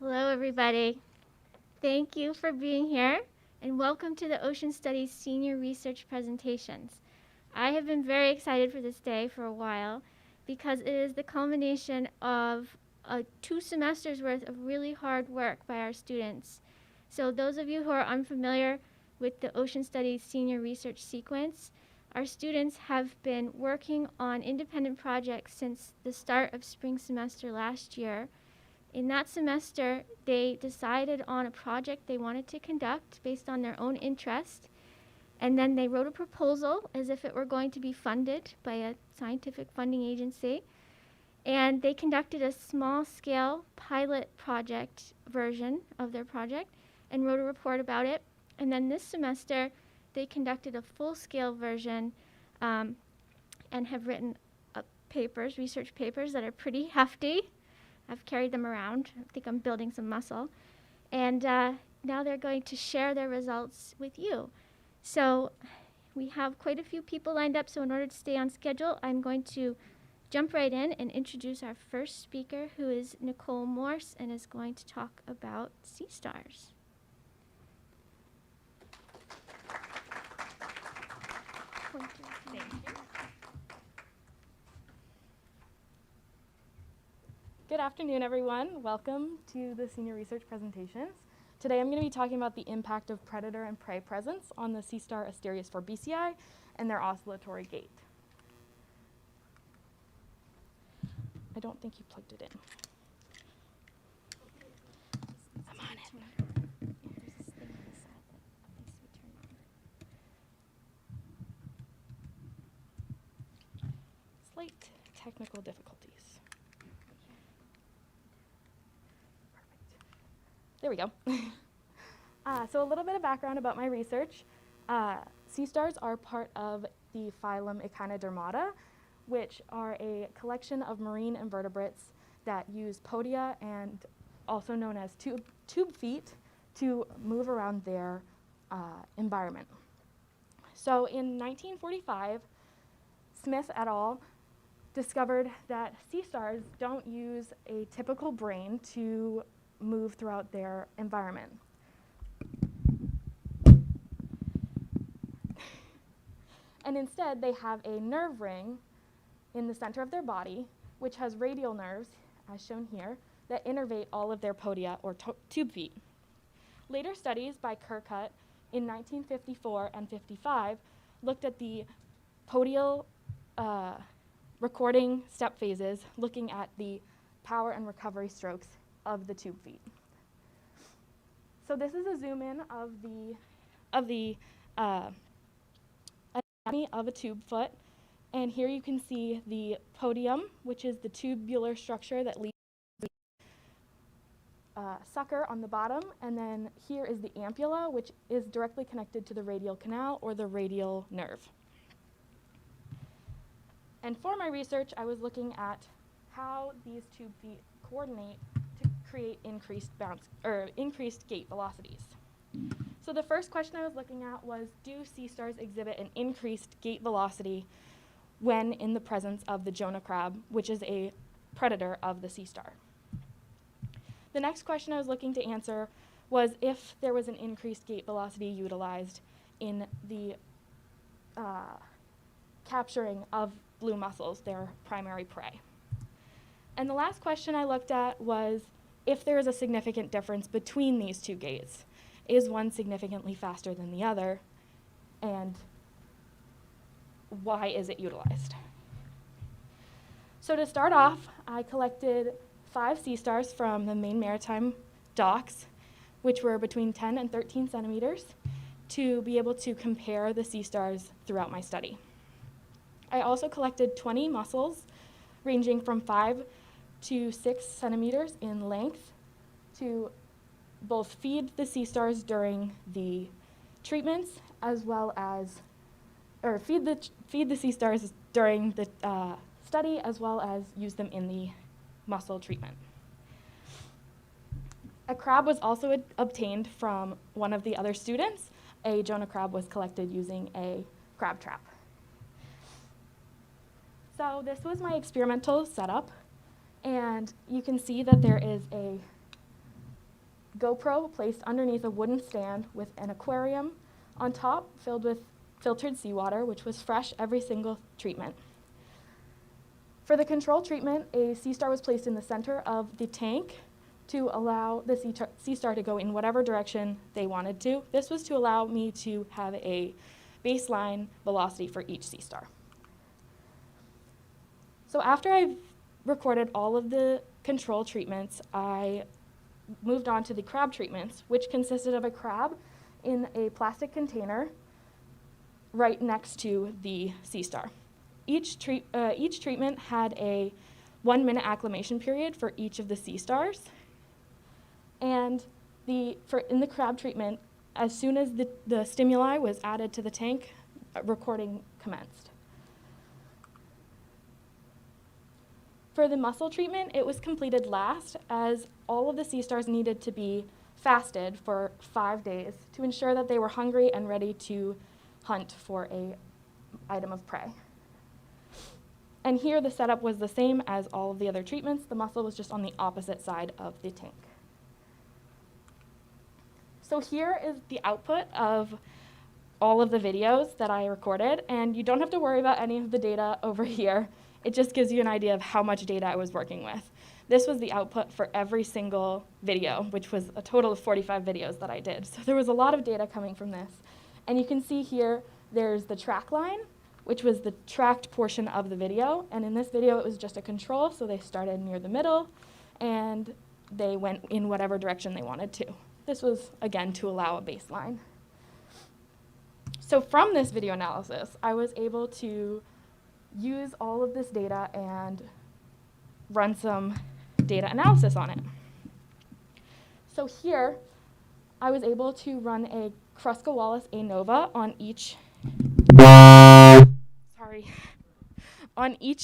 Hello, everybody. Thank you for being here, and welcome to the Ocean Studies Senior Research Presentations. I have been very excited for this day for a while because it is the culmination of 2 semesters worth of really hard work by our students. So those of you who are unfamiliar with the Ocean Studies Senior Research Sequence, our students have been working on independent projects since the start of spring semester last year. In that semester, they decided on a project they wanted to conduct based on their own interest, and then they wrote a proposal as if it were going to be funded by a scientific funding agency, and they conducted a small-scale pilot project version of their project and wrote a report about it. And then this semester, they conducted a full-scale version and have written research papers that are pretty hefty. I've carried them around. I think I'm building some muscle. And now they're going to share their results with you. So we have quite a few people lined up, so in order to stay on schedule, I'm going to jump right in and introduce our first speaker, who is Nicole Morse, and is going to talk about sea stars. Thank you. Good afternoon, everyone. Welcome to the Senior Research Presentations. Today I'm going to be talking about the impact of predator and prey presence on the sea star Asterias forbicii and their oscillatory gait. I don't think you plugged it in. I'm on it. Slight technical difficulties. There we go. So a little bit of background about my research. Sea stars are part of the phylum Echinodermata, which are a collection of marine invertebrates that use podia, and also known as tube feet, to move around their environment. So in 1945, Smith et al. Discovered that sea stars don't use a typical brain to move throughout their environment. And instead, they have a nerve ring in the center of their body, which has radial nerves, as shown here, that innervate all of their podia, or tube feet. Later studies by Kirkut in 1954 and 55 looked at the podial recording step phases, looking at the power and recovery strokes of the tube feet. So this is a zoom in of the anatomy of a tube foot, and here you can see the podium, which is the tubular structure that leads to the sucker on the bottom, and then here is the ampulla, which is directly connected to the radial canal or the radial nerve. And for my research, I was looking at how these tube feet coordinate to create increased gait velocities. So the first question I was looking at was, do sea stars exhibit an increased gait velocity when in the presence of the Jonah crab, which is a predator of the sea star? The next question I was looking to answer was if there was an increased gait velocity utilized in the capturing of blue mussels, their primary prey. And the last question I looked at was if there is a significant difference between these two gaits. Is one significantly faster than the other, and why is it utilized? So to start off, I collected 5 sea stars from the Maine maritime docks, which were between 10 and 13 centimeters, to be able to compare the sea stars throughout my study. I also collected 20 mussels ranging from 5 to 6 centimeters in length to both feed the sea stars during the treatments, as well as, or feed the sea stars during the study, as well as use them in the mussel treatment. A crab was also obtained from one of the other students. A Jonah crab was collected using a crab trap. So this was my experimental setup, and you can see that there is a GoPro placed underneath a wooden stand with an aquarium on top filled with filtered seawater, which was fresh every single treatment. For the control treatment, a sea star was placed in the center of the tank to allow the sea star to go in whatever direction they wanted to. This was to allow me to have a baseline velocity for each sea star. So after I've recorded all of the control treatments, I moved on to the crab treatments, which consisted of a crab in a plastic container right next to the sea star. Each treatment had a 1-minute acclimation period for each of the sea stars. And in the crab treatment, as soon as the stimuli was added to the tank, recording commenced. For the mussel treatment, it was completed last, as all of the sea stars needed to be fasted for 5 days to ensure that they were hungry and ready to hunt for an item of prey. And here the setup was the same as all of the other treatments. The mussel was just on the opposite side of the tank. So here is the output of all of the videos that I recorded, and you don't have to worry about any of the data over here. It just gives you an idea of how much data I was working with. This was the output for every single video, which was a total of 45 videos that I did. So there was a lot of data coming from this. And you can see here, there's the track line, which was the tracked portion of the video. And in this video, it was just a control, so they started near the middle, and they went in whatever direction they wanted to. This was, again, to allow a baseline. So from this video analysis, I was able to use all of this data and run some data analysis on it. So here, I was able to run a Kruskal-Wallis Anova on each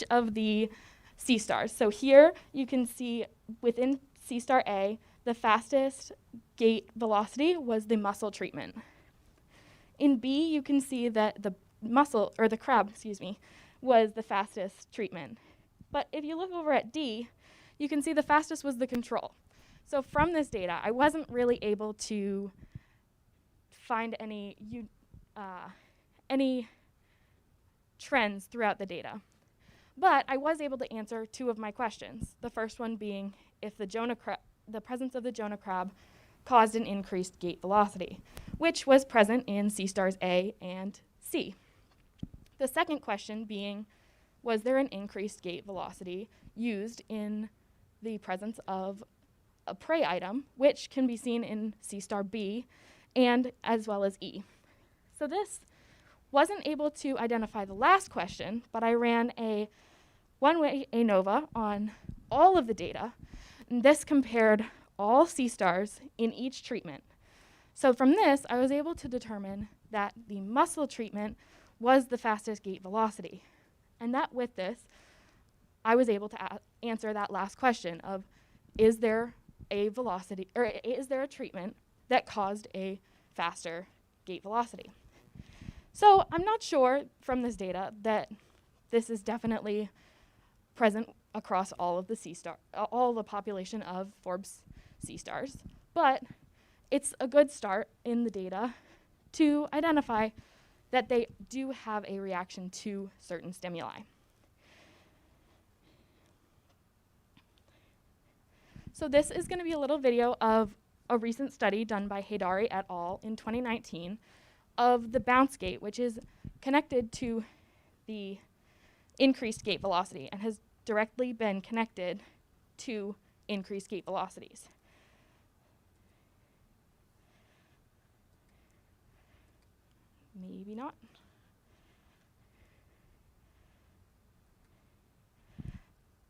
of the sea stars. So here you can see within sea star A, the fastest gate velocity was the mussel treatment. In B, you can see that the crab, was the fastest treatment. But if you look over at D, you can see the fastest was the control. So from this data, I wasn't really able to find any trends throughout the data. But I was able to answer 2 of my questions. The first one being if the presence of the Jonah crab caused an increased gate velocity, which was present in sea stars A and C. The second question being, was there an increased gate velocity used in the presence of a prey item, which can be seen in sea star B and as well as E. So this wasn't able to identify the last question, but I ran a one-way ANOVA on all of the data, and this compared all sea stars in each treatment. So from this, I was able to determine that the mussel treatment was the fastest gate velocity. And that with this, I was able to answer that last question of, is there a velocity, or is there a treatment that caused a faster gate velocity? So I'm not sure from this data that this is definitely present across all of the all the population of Forbes sea stars, but it's a good start in the data to identify that they do have a reaction to certain stimuli. So this is going to be a little video of a recent study done by Haydari et al. In 2019 of the bounce gate, which is connected to the increased gate velocity and has directly been connected to increased gate velocities. Maybe not.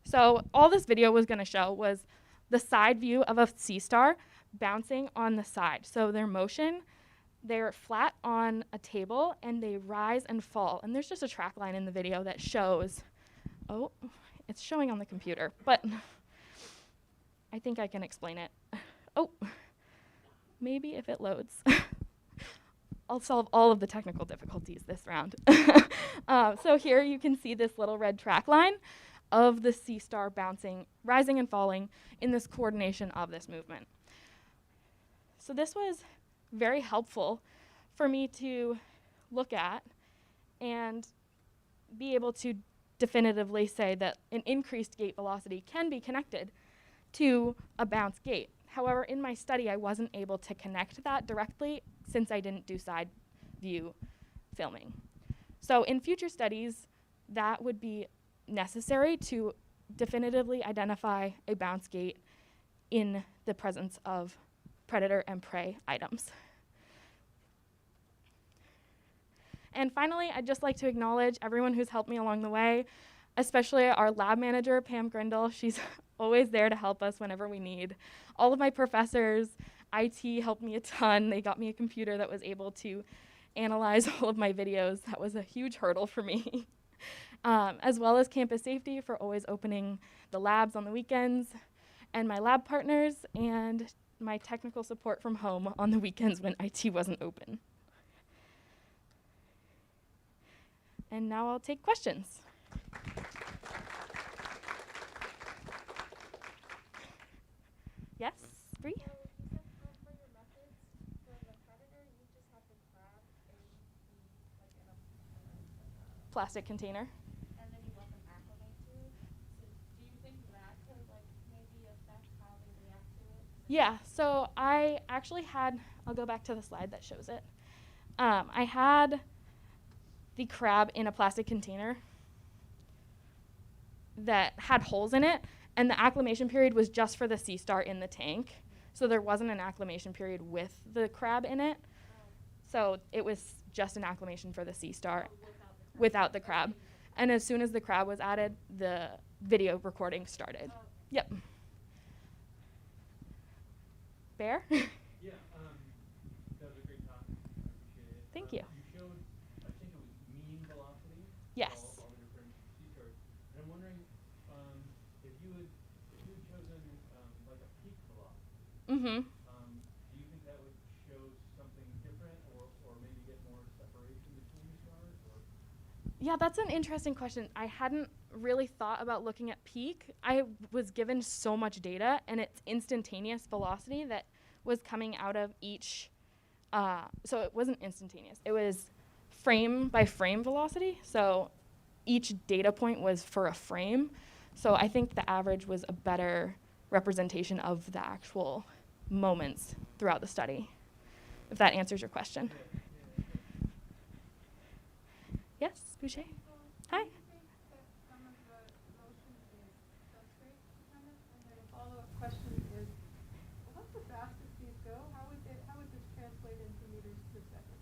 So all this video was going to show was the side view of a sea star bouncing on the side. So their motion, they're flat on a table and they rise and fall. And there's just a track line in the video that shows, oh, it's showing on the computer, but I think I can explain it. Oh, maybe if it loads. I'll solve all of the technical difficulties this round. So here you can see this little red track line of the sea star bouncing, rising and falling in this coordination of this movement. So this was very helpful for me to look at and be able to definitively say that an increased gate velocity can be connected to a bounce gate. However, in my study, I wasn't able to connect that directly since I didn't do side view filming. So in future studies, that would be necessary to definitively identify a bounce gate in the presence of predator and prey items. And finally, I'd just like to acknowledge everyone who's helped me along the way, especially our lab manager, Pam Grindle. She's always there to help us whenever we need. All of my professors, IT helped me a ton. They got me a computer that was able to analyze all of my videos. That was a huge hurdle for me. As well as campus safety for always opening the labs on the weekends, and my lab partners, and my technical support from home on the weekends when IT wasn't open. And now I'll take questions. Yes, Bree? So you said for your methods, for the predator, you just have the crab in a Plastic container. and then you let them acclimate to it. So do you think that could maybe affect how they react to it? Yeah, so I actually had, I'll go back to the slide that shows it. I had the crab in a plastic container that had holes in it, and the acclimation period was just for the sea star in the tank. So there wasn't an acclimation period with the crab in it. So it was just an acclimation for the sea star without the crab. And as soon as the crab was added, the video recording started. Yep. Bear? Yeah, that was a great talk. I appreciate it. Thank you. You showed, I think it was mean velocity. Yes. All the different sea stars. And I'm wondering if you had chosen like a peak velocity. Mm-hmm. Do you think that would show something different, or maybe get more separation between the stars? Or? Yeah, that's an interesting question. I hadn't really thought about looking at peak. I was given so much data, and it's instantaneous velocity that was coming out of each. So it wasn't instantaneous. It was frame by frame velocity. So each data point was for a frame. So I think the average was a better representation of the actual moments throughout the study, if that answers your question. Yes, Boucher? Hi. Some of the motion is substrate dependent, and then a follow-up question is, what's the fastest these go? How would this translate into meters per second?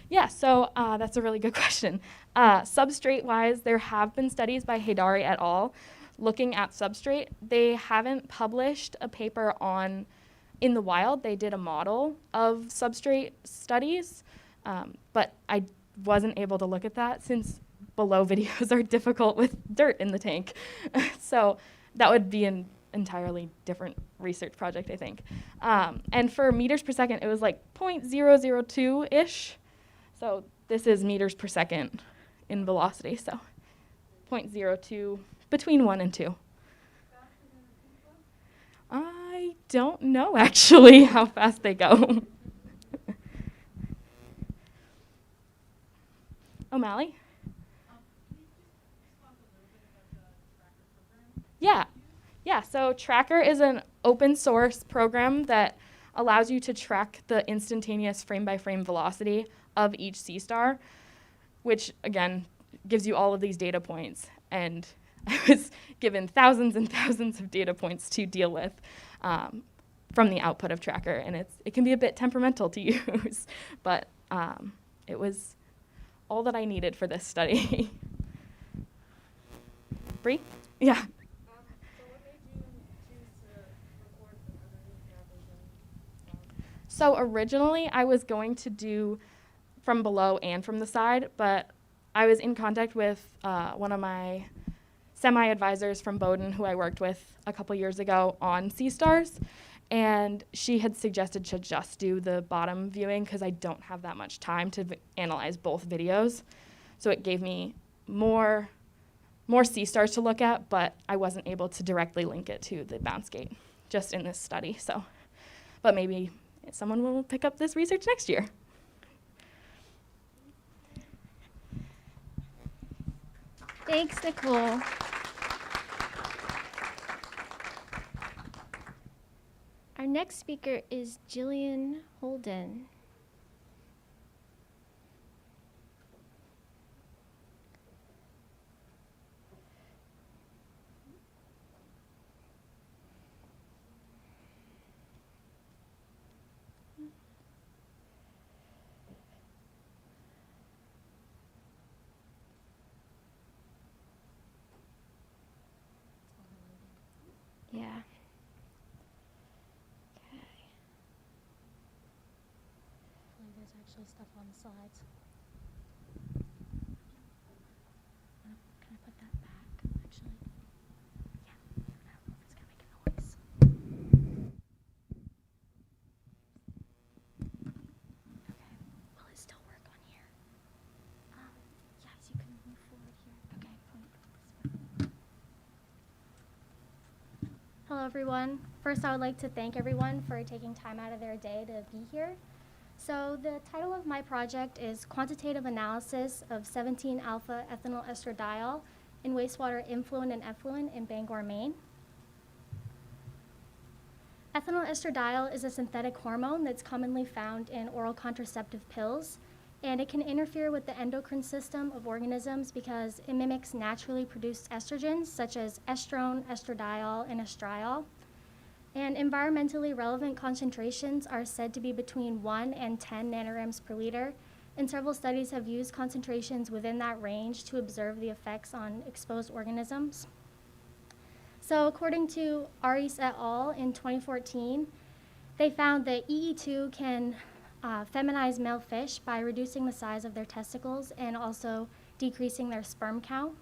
Yeah, so that's a really good question. Substrate-wise, there have been studies by Haydari et al. Looking at substrate. They haven't published a paper on in the wild. They did a model of substrate studies, but I wasn't able to look at that since below videos are difficult with dirt in the tank. So that would be an entirely different research project, I think. And for meters per second, it was like 0.002-ish. So this is meters per second in velocity, so 0.02, between 1 and 2. Faster than a people? I don't know, actually, how fast they go. O'Malley? Yeah, so Tracker is an open source program that allows you to track the instantaneous frame-by-frame velocity of each sea star, which, again, gives you all of these data points. And I was given thousands and thousands of data points to deal with from the output of Tracker, and it can be a bit temperamental to use, but it was all that I needed for this study. Bree? Yeah. So what made you choose to record from underneath rather than So originally I was going to do from below and from the side, but I was in contact with one of my semi-advisors from Bowdoin who I worked with a couple years ago on sea stars, and she had suggested to just do the bottom viewing because I don't have that much time to analyze both videos. So it gave me more sea stars to look at, but I wasn't able to directly link it to the bounce gate just in this study. So, but maybe someone will pick up this research next year. Thanks, Nicole. Our next speaker is Jillian Holden. Yeah. Okay. Hopefully there's actually stuff on the slides. Can I put that back, actually? Yeah. I don't know if it's gonna make a noise. Okay. Will it still work on here? Yes, you can move forward here. Okay, point this way. Hello, everyone. First, I would like to thank everyone for taking time out of their day to be here. So the title of my project is Quantitative Analysis of 17-alpha ethynyl estradiol in wastewater influent and effluent in Bangor, Maine. Ethynyl estradiol is a synthetic hormone that's commonly found in oral contraceptive pills, and it can interfere with the endocrine system of organisms because it mimics naturally produced estrogens such as estrone, estradiol, and estriol. And environmentally relevant concentrations are said to be between 1 and 10 nanograms per liter, and several studies have used concentrations within that range to observe the effects on exposed organisms. So according to Aris et al. In 2014, they found that EE2 can feminize male fish by reducing the size of their testicles and also decreasing their sperm count.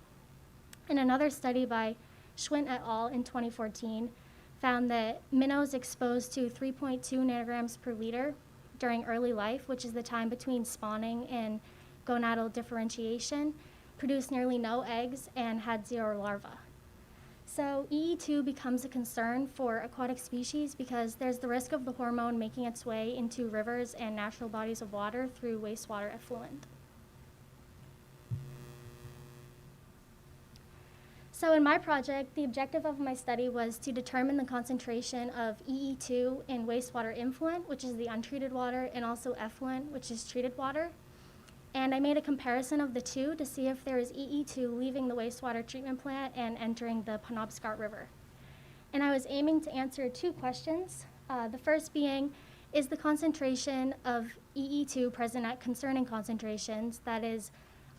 And another study by Schwint et al. In 2014 found that minnows exposed to 3.2 nanograms per liter during early life, which is the time between spawning and gonadal differentiation, produced nearly no eggs and had 0 larvae. So EE2 becomes a concern for aquatic species because there's the risk of the hormone making its way into rivers and natural bodies of water through wastewater effluent. So in my project, the objective of my study was to determine the concentration of EE2 in wastewater influent, which is the untreated water, and also effluent, which is treated water. And I made a comparison of the two to see if there is EE2 leaving the wastewater treatment plant and entering the Penobscot River. And I was aiming to answer 2 questions. The first being, is the concentration of EE2 present at concerning concentrations, that is,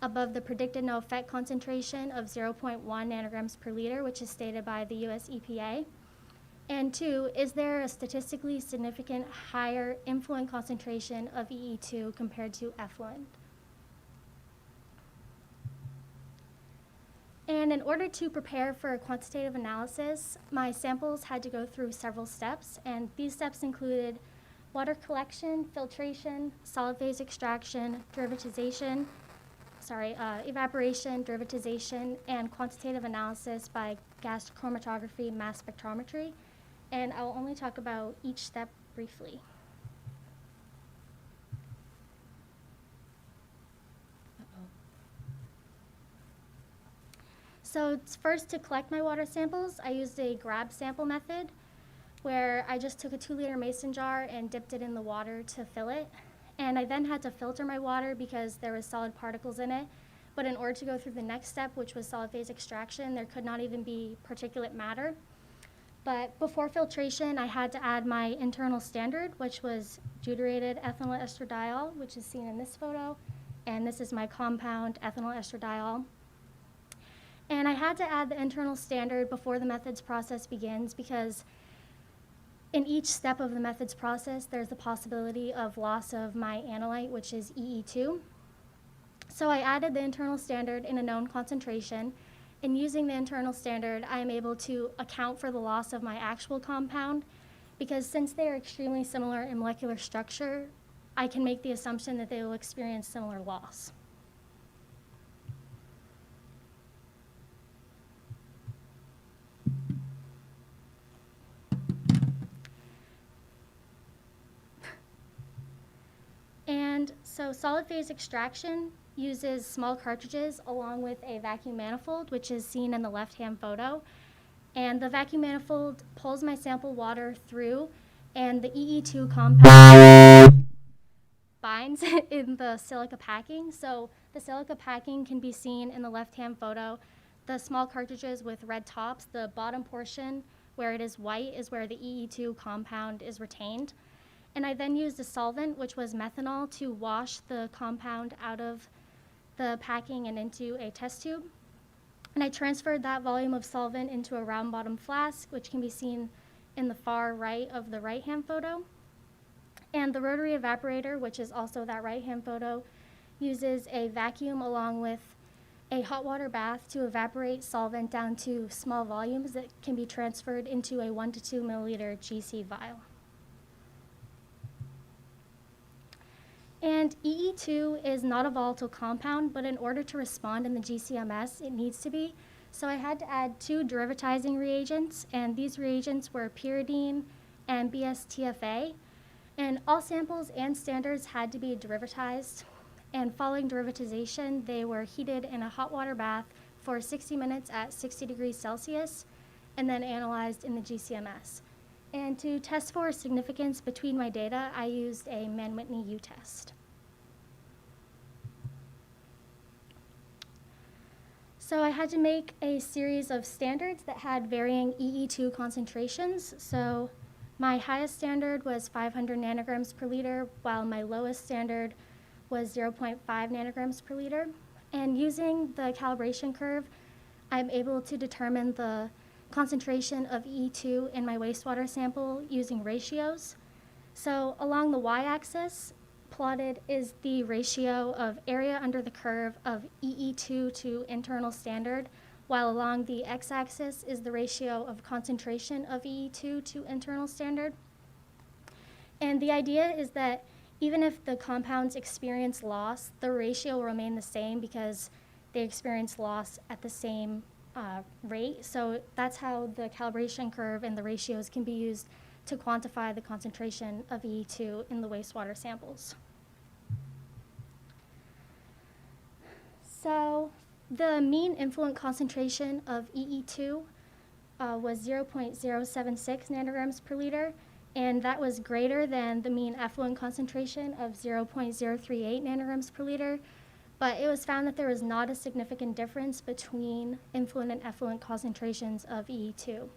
above the predicted no effect concentration of 0.1 nanograms per liter, which is stated by the US EPA? And 2, is there a statistically significant higher influent concentration of EE2 compared to effluent? And in order to prepare for a quantitative analysis, my samples had to go through several steps, and these steps included water collection, filtration, solid phase extraction, evaporation, derivatization, and quantitative analysis by gas chromatography mass spectrometry. And I will only talk about each step briefly. So first, to collect my water samples, I used a grab sample method where I just took a 2-liter mason jar and dipped it in the water to fill it. And I then had to filter my water because there was solid particles in it. But in order to go through the next step, which was solid phase extraction, there could not even be particulate matter. But before filtration, I had to add my internal standard, which was deuterated ethynyl estradiol, which is seen in this photo. And this is my compound ethynyl estradiol. And I had to add the internal standard before the methods process begins because in each step of the methods process, there's the possibility of loss of my analyte, which is EE2. So I added the internal standard in a known concentration, and using the internal standard, I am able to account for the loss of my actual compound, because since they are extremely similar in molecular structure, I can make the assumption that they will experience similar loss. So solid phase extraction uses small cartridges along with a vacuum manifold, which is seen in the left-hand photo. And the vacuum manifold pulls my sample water through, and the EE2 compound binds in the silica packing. So the silica packing can be seen in the left-hand photo. The small cartridges with red tops, the bottom portion where it is white is where the EE2 compound is retained. And I then used a solvent, which was methanol, to wash the compound out of the packing and into a test tube. And I transferred that volume of solvent into a round bottom flask, which can be seen in the far right of the right-hand photo. And the rotary evaporator, which is also that right-hand photo, uses a vacuum along with a hot water bath to evaporate solvent down to small volumes that can be transferred into a 1 to 2 milliliter GC vial. And EE2 is not a volatile compound, but in order to respond in the GCMS, it needs to be. So I had to add 2 derivatizing reagents, and these reagents were pyridine and BSTFA. And all samples and standards had to be derivatized. And following derivatization, they were heated in a hot water bath for 60 minutes at 60 degrees Celsius, and then analyzed in the GCMS. And to test for significance between my data, I used a Mann-Whitney U-test. So I had to make a series of standards that had varying EE2 concentrations. So my highest standard was 500 nanograms per liter, while my lowest standard was 0.5 nanograms per liter. And using the calibration curve, I'm able to determine the concentration of EE2 in my wastewater sample using ratios. So along the y-axis, plotted is the ratio of area under the curve of EE2 to internal standard, while along the x-axis is the ratio of concentration of EE2 to internal standard. And the idea is that even if the compounds experience loss, the ratio will remain the same because they experience loss at the same rate. So that's how the calibration curve and the ratios can be used to quantify the concentration of EE2 in the wastewater samples. So the mean influent concentration of EE2 was 0.076 nanograms per liter, and that was greater than the mean effluent concentration of 0.038 nanograms per liter. But it was found that there was not a significant difference between influent and effluent concentrations of EE2.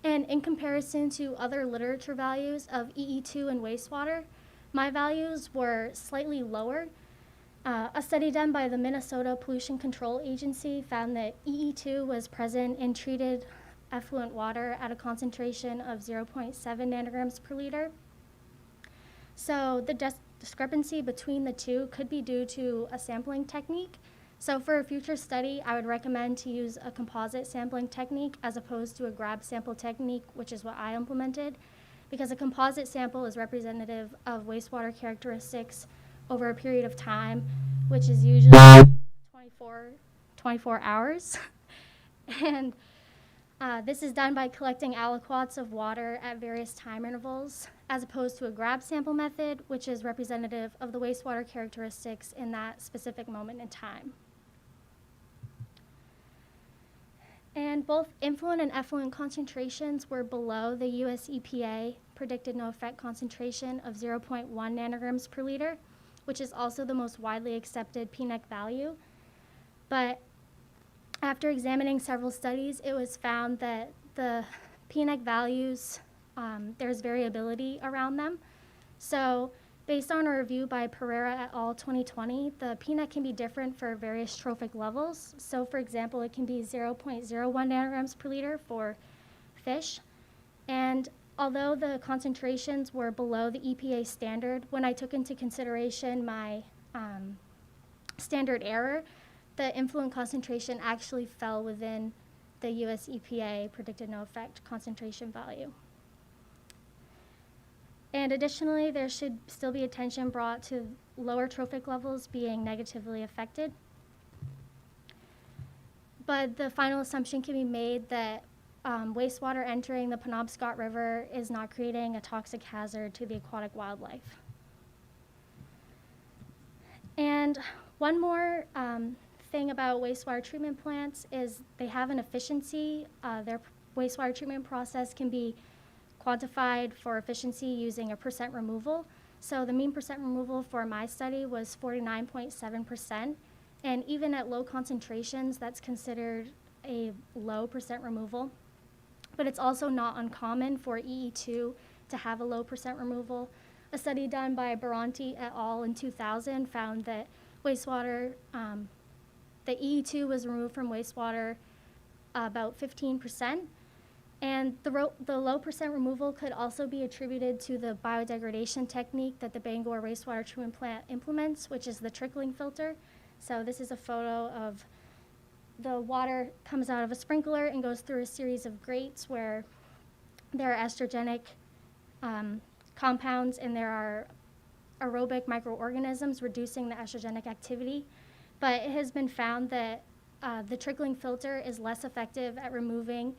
And in comparison to other literature values of EE2 in wastewater, my values were slightly lower. A study done by the Minnesota Pollution Control Agency found that EE2 was present in treated effluent water at a concentration of 0.7 nanograms per liter. So the discrepancy between the two could be due to a sampling technique. So for a future study, I would recommend to use a composite sampling technique as opposed to a grab sample technique, which is what I implemented, because a composite sample is representative of wastewater characteristics over a period of time, which is usually 24 hours. And this is done by collecting aliquots of water at various time intervals, as opposed to a grab sample method, which is representative of the wastewater characteristics in that specific moment in time. And both influent and effluent concentrations were below the US EPA predicted no effect concentration of 0.1 nanograms per liter, which is also the most widely accepted PNEC value. But after examining several studies, it was found that the PNEC values, there's variability around them. So based on a review by Pereira et al. 2020, the PNEC can be different for various trophic levels. So for example, it can be 0.01 nanograms per liter for fish. And although the concentrations were below the EPA standard, when I took into consideration my standard error, the influent concentration actually fell within the US EPA predicted no effect concentration value. And additionally, there should still be attention brought to lower trophic levels being negatively affected. But the final assumption can be made that wastewater entering the Penobscot River is not creating a toxic hazard to the aquatic wildlife. And one more thing about wastewater treatment plants is they have an efficiency. Their wastewater treatment process can be quantified for efficiency using a percent removal. So the mean percent removal for my study was 49.7%. And even at low concentrations, that's considered a low percent removal. But it's also not uncommon for EE2 to have a low percent removal. A study done by Baranti et al. In 2000 found that wastewater, the EE2 was removed from wastewater about 15%. And the low percent removal could also be attributed to the biodegradation technique that the Bangor wastewater treatment plant implements, which is the trickling filter. So this is a photo of the water comes out of a sprinkler and goes through a series of grates where there are estrogenic compounds and there are aerobic microorganisms reducing the estrogenic activity. But it has been found that the trickling filter is less effective at removing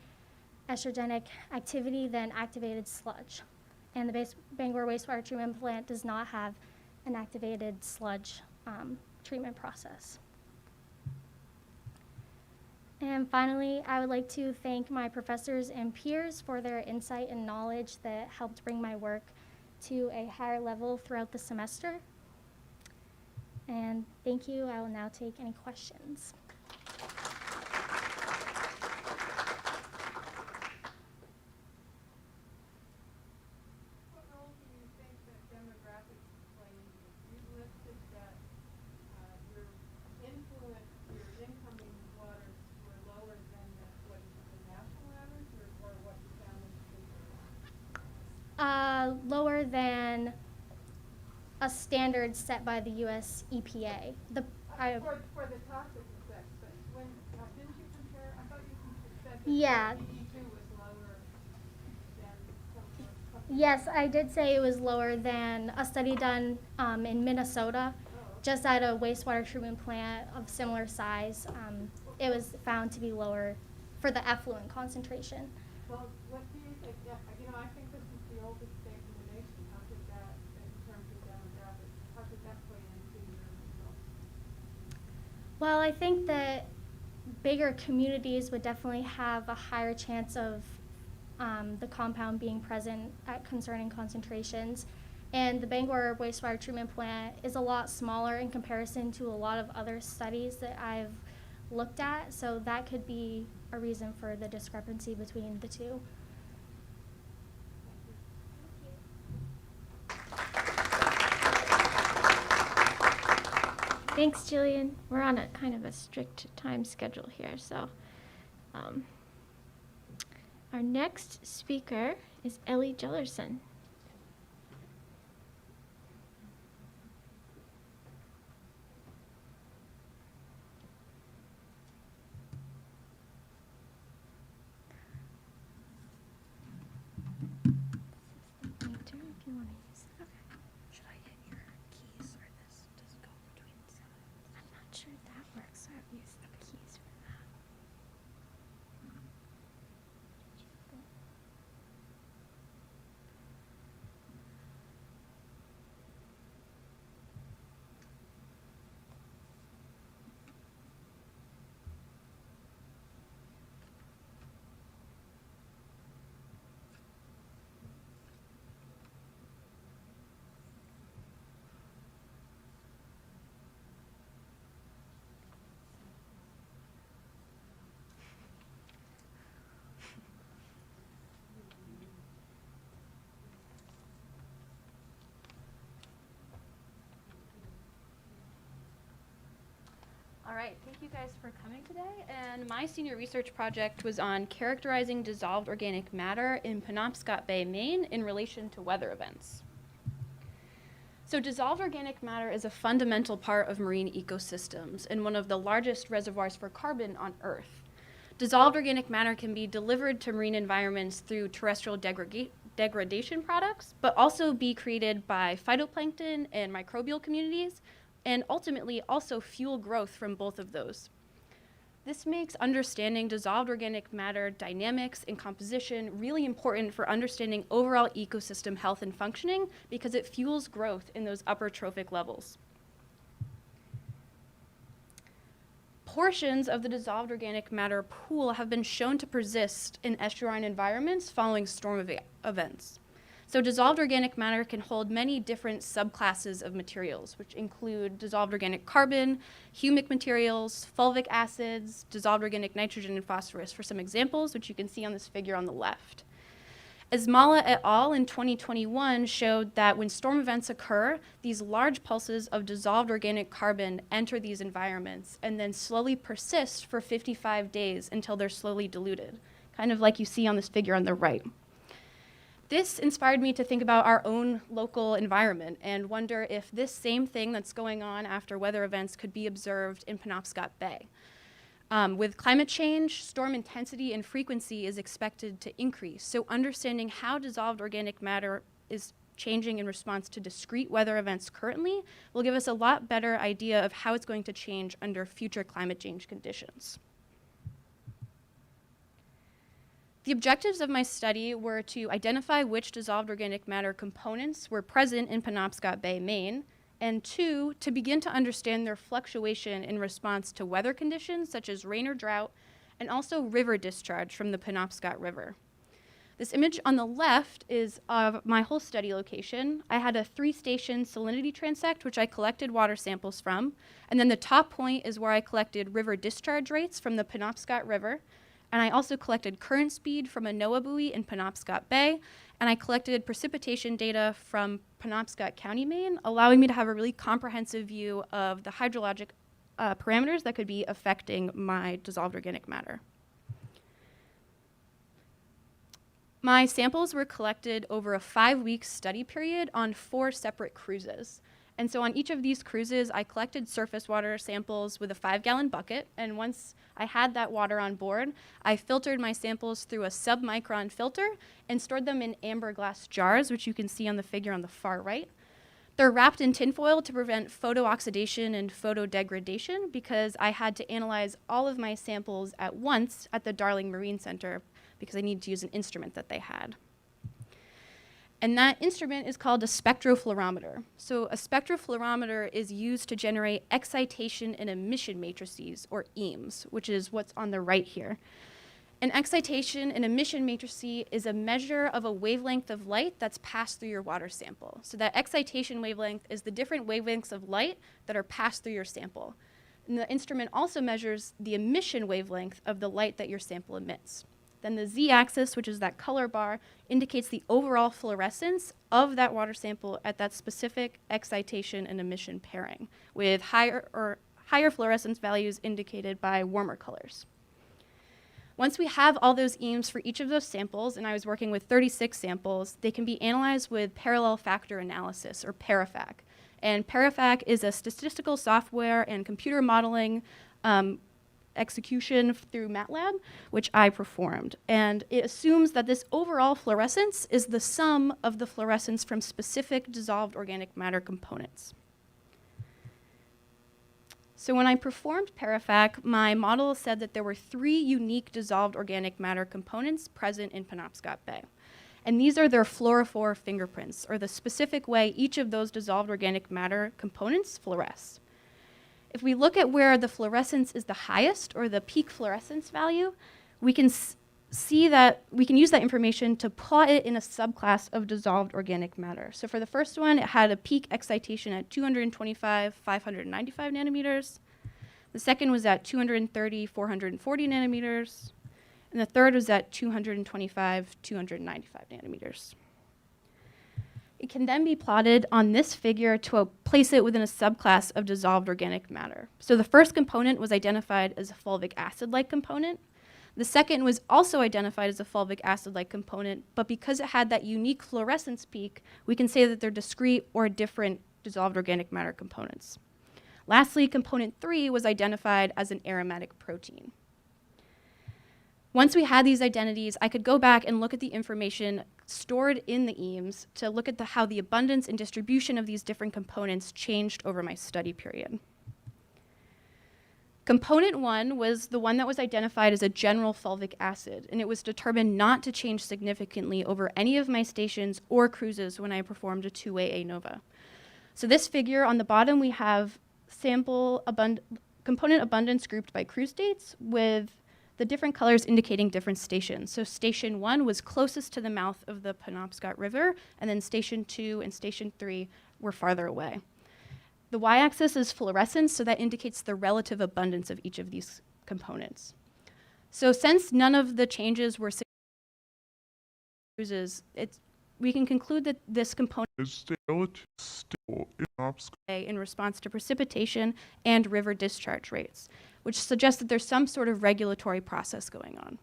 estrogenic activity than activated sludge. And the Bangor wastewater treatment plant does not have an activated sludge treatment process. And finally, I would like to thank my professors and peers for their insight and knowledge that helped bring my work to a higher level throughout the semester. And thank you. I will now take any questions. What role do you think that demographics play in this? You've listed that your influence, your incoming waters were lower than what is the national average, or what you found in particular? Lower than a standard set by the US EPA. For the toxic effects, but when, didn't you compare, I thought you said that Yeah. EE2 was lower than some. Yes, I did say it was lower than a study done in Minnesota, just at a wastewater treatment plant of similar size. It was found to be lower for the effluent concentration. Well, what do you think? Yeah, I think this is the oldest state in the nation. How did that, in terms of demographics, how did that play into your results? Well, I think that bigger communities would definitely have a higher chance of the compound being present at concerning concentrations. And the Bangor wastewater treatment plant is a lot smaller in comparison to a lot of other studies that I've looked at, so that could be a reason for the discrepancy between the two. Thanks, Jillian. We're on a kind of a strict time schedule here, so our next speaker is Ellie Jellerson. If you want to use it. Okay. Should I hit your keys or this? Does it go between sides? I'm not sure if that works, so I'll use the keys for that. All right, thank you guys for coming today. And my senior research project was on characterizing dissolved organic matter in Penobscot Bay, Maine, in relation to weather events. So dissolved organic matter is a fundamental part of marine ecosystems and one of the largest reservoirs for carbon on Earth. Dissolved organic matter can be delivered to marine environments through terrestrial degradation products, but also be created by phytoplankton and microbial communities, and ultimately also fuel growth from both of those. This makes understanding dissolved organic matter dynamics and composition really important for understanding overall ecosystem health and functioning because it fuels growth in those upper trophic levels. portions of the dissolved organic matter pool have been shown to persist in estuarine environments following storm events. So dissolved organic matter can hold many different subclasses of materials, which include dissolved organic carbon, humic materials, fulvic acids, dissolved organic nitrogen and phosphorus for some examples, which you can see on this figure on the left. Asmala et al. In 2021 showed that when storm events occur, these large pulses of dissolved organic carbon enter these environments and then slowly persist for 55 days until they're slowly diluted, kind of like you see on this figure on the right. This inspired me to think about our own local environment and wonder if this same thing that's going on after weather events could be observed in Penobscot Bay. With climate change, storm intensity and frequency is expected to increase. So understanding how dissolved organic matter is changing in response to discrete weather events currently will give us a lot better idea of how it's going to change under future climate change conditions. The objectives of my study were to identify which dissolved organic matter components were present in Penobscot Bay, Maine, and 2, to begin to understand their fluctuation in response to weather conditions such as rain or drought, and also river discharge from the Penobscot River. This image on the left is of my whole study location. I had a 3-station salinity transect, which I collected water samples from, and then the top point is where I collected river discharge rates from the Penobscot River, and I also collected current speed from a NOAA buoy in Penobscot Bay, and I collected precipitation data from Penobscot County, Maine, allowing me to have a really comprehensive view of the hydrologic parameters that could be affecting my dissolved organic matter. My samples were collected over a 5-week study period on 4 separate cruises. And so on each of these cruises, I collected surface water samples with a 5-gallon bucket, and once I had that water on board, I filtered my samples through a sub-micron filter and stored them in amber glass jars, which you can see on the figure on the far right. They're wrapped in tinfoil to prevent photooxidation and photodegradation because I had to analyze all of my samples at once at the Darling Marine Center because I needed to use an instrument that they had. And that instrument is called a spectrofluorometer. So a spectrofluorometer is used to generate excitation and emission matrices, or EAMs, which is what's on the right here. An excitation and emission matrix is a measure of a wavelength of light that's passed through your water sample. So that excitation wavelength is the different wavelengths of light that are passed through your sample. And the instrument also measures the emission wavelength of the light that your sample emits. Then the z-axis, which is that color bar, indicates the overall fluorescence of that water sample at that specific excitation and emission pairing, with higher fluorescence values indicated by warmer colors. Once we have all those EAMs for each of those samples, and I was working with 36 samples, they can be analyzed with parallel factor analysis, or ParaFac. And ParaFac is a statistical software and computer modeling execution through MATLAB, which I performed. And it assumes that this overall fluorescence is the sum of the fluorescence from specific dissolved organic matter components. So when I performed ParaFac, my model said that there were 3 unique dissolved organic matter components present in Penobscot Bay. And these are their fluorophore fingerprints, or the specific way each of those dissolved organic matter components fluoresce. If we look at where the fluorescence is the highest, or the peak fluorescence value, we can see that we can use that information to plot it in a subclass of dissolved organic matter. So for the first one, it had a peak excitation at 225, 595 nanometers. The second was at 230, 440 nanometers. And the third was at 225, 295 nanometers. It can then be plotted on this figure to place it within a subclass of dissolved organic matter. So the first component was identified as a fulvic acid-like component. The second was also identified as a fulvic acid-like component, but because it had that unique fluorescence peak, we can say that they're discrete or different dissolved organic matter components. Lastly, component 3 was identified as an aromatic protein. Once we had these identities, I could go back and look at the information stored in the EAMs to look at how the abundance and distribution of these different components changed over my study period. Component 1 was the one that was identified as a general fulvic acid, and it was determined not to change significantly over any of my stations or cruises when I performed a 2-way ANOVA. So this figure on the bottom, we have sample component abundance grouped by cruise dates, with the different colors indicating different stations. So station 1 was closest to the mouth of the Penobscot River, and then station 2 and station 3 were farther away. The y-axis is fluorescence, so that indicates the relative abundance of each of these components. So since none of the changes were cruises, we can conclude that this component is relatively stable in Penobscot. in response to precipitation and river discharge rates, which suggests that there's some sort of regulatory process going on.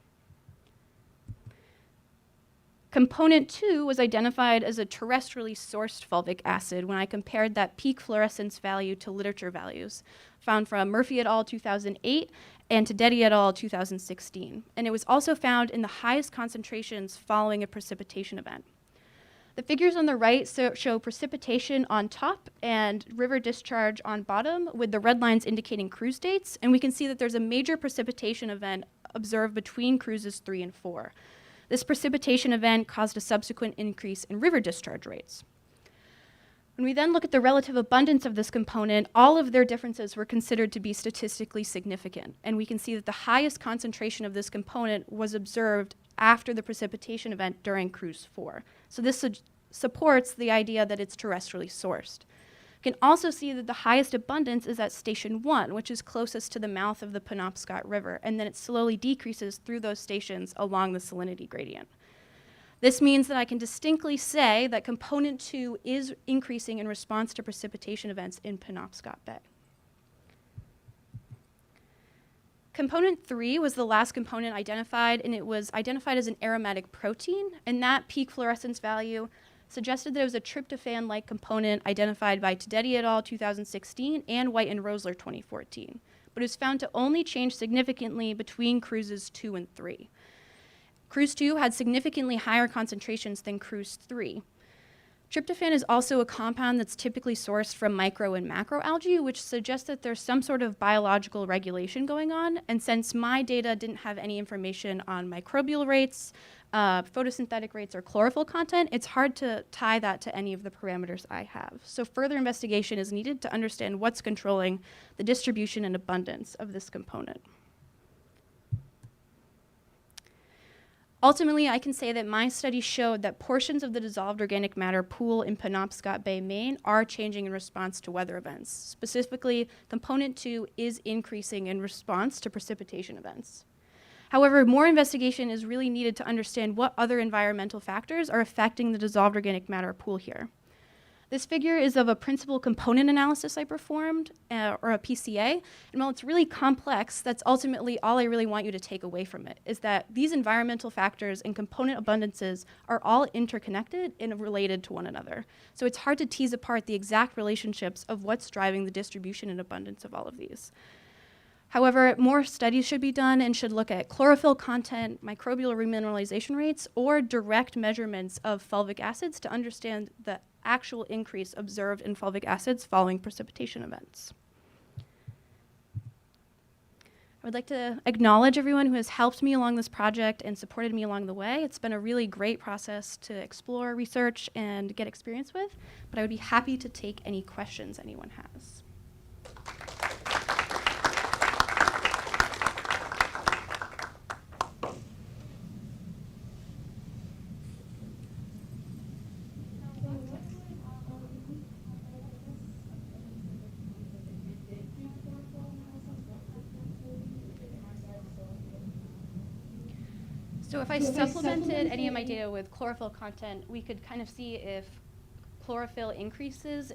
Component 2 was identified as a terrestrially sourced fulvic acid when I compared that peak fluorescence value to literature values found from Murphy et al. 2008 and Tedeschi et al. 2016. And it was also found in the highest concentrations following a precipitation event. The figures on the right show precipitation on top and river discharge on bottom, with the red lines indicating cruise dates. And we can see that there's a major precipitation event observed between cruises 3 and 4. This precipitation event caused a subsequent increase in river discharge rates. When we then look at the relative abundance of this component, all of their differences were considered to be statistically significant. And we can see that the highest concentration of this component was observed after the precipitation event during cruise 4. So this supports the idea that it's terrestrially sourced. You can also see that the highest abundance is at station 1, which is closest to the mouth of the Penobscot River, and then it slowly decreases through those stations along the salinity gradient. This means that I can distinctly say that component 2 is increasing in response to precipitation events in Penobscot Bay. Component 3 was the last component identified, and it was identified as an aromatic protein, and that peak fluorescence value suggested that it was a tryptophan-like component identified by Tedeschi et al. 2016 and White and Rosler 2014, but it was found to only change significantly between cruises 2 and 3. Cruise 2 had significantly higher concentrations than cruise 3. Tryptophan is also a compound that's typically sourced from micro and macroalgae, which suggests that there's some sort of biological regulation going on. And since my data didn't have any information on microbial rates, photosynthetic rates, or chlorophyll content, it's hard to tie that to any of the parameters I have. So further investigation is needed to understand what's controlling the distribution and abundance of this component. Ultimately, I can say that my study showed that portions of the dissolved organic matter pool in Penobscot Bay, Maine are changing in response to weather events. Specifically, component 2 is increasing in response to precipitation events. However, more investigation is really needed to understand what other environmental factors are affecting the dissolved organic matter pool here. This figure is of a principal component analysis I performed, or a PCA, and while it's really complex, that's ultimately all I really want you to take away from it, is that these environmental factors and component abundances are all interconnected and related to one another. So it's hard to tease apart the exact relationships of what's driving the distribution and abundance of all of these. However, more studies should be done and should look at chlorophyll content, microbial remineralization rates, or direct measurements of fulvic acids to understand the actual increase observed in fulvic acids following precipitation events. I would like to acknowledge everyone who has helped me along this project and supported me along the way. It's been a really great process to explore, research, and get experience with, but I would be happy to take any questions anyone has. So if I supplemented any of my data with chlorophyll content, we could kind of see if chlorophyll increases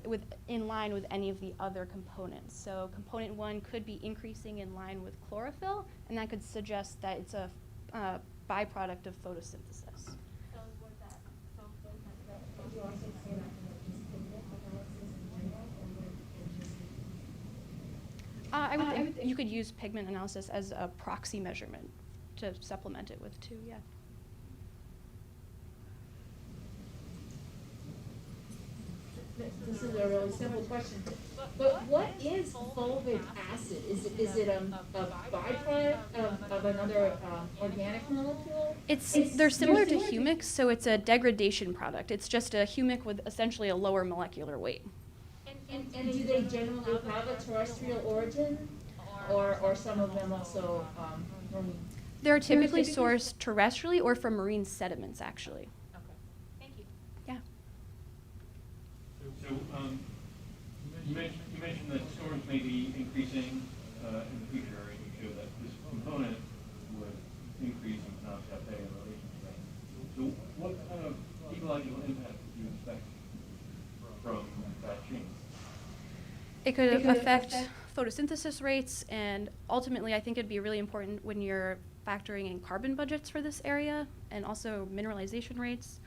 in line with any of the other components. So component 1 could be increasing in line with chlorophyll, and that could suggest that it's a byproduct of photosynthesis. You could use pigment analysis as a proxy measurement to supplement it with 2, yeah. This is a really simple question, but what is fulvic acid? Is it a byproduct of another organic molecule? They're similar to humics, so it's a degradation product. It's just a humic with essentially a lower molecular weight. And do they generally have a terrestrial origin? or some of them also, marine? They're typically sourced terrestrially or from marine sediments, actually. Okay, thank you. Yeah. So, you mentioned that storms may be increasing in the future, and you showed that this component would increase in Penobscot Bay in relation to that. So, what kind of ecological impact do you expect from that change? It could affect photosynthesis rates, and ultimately I think it'd be really important when you're factoring in carbon budgets for this area, and also mineralization rates.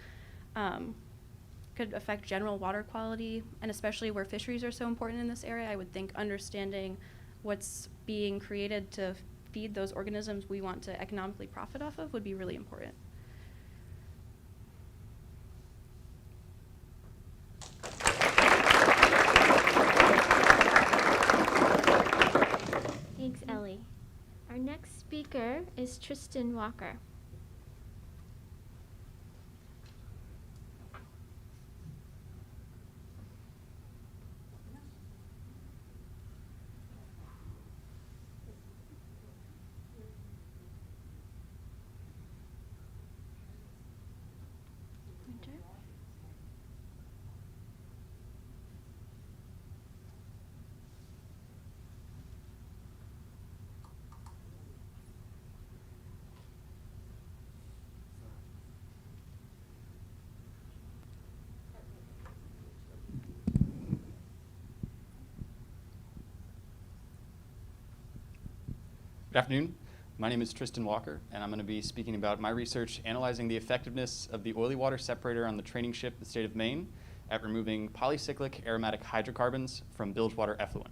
Could affect general water quality, and especially where fisheries are so important in this area, I would think understanding what's being created to feed those organisms we want to economically profit off of would be really important. Thanks, Ellie. Our next speaker is Tristan Walker. Winter? Good afternoon. My name is Tristan Walker, and I'm going to be speaking about my research analyzing the effectiveness of the oily water separator on the training ship, the state of Maine, at removing polycyclic aromatic hydrocarbons from bilgewater effluent.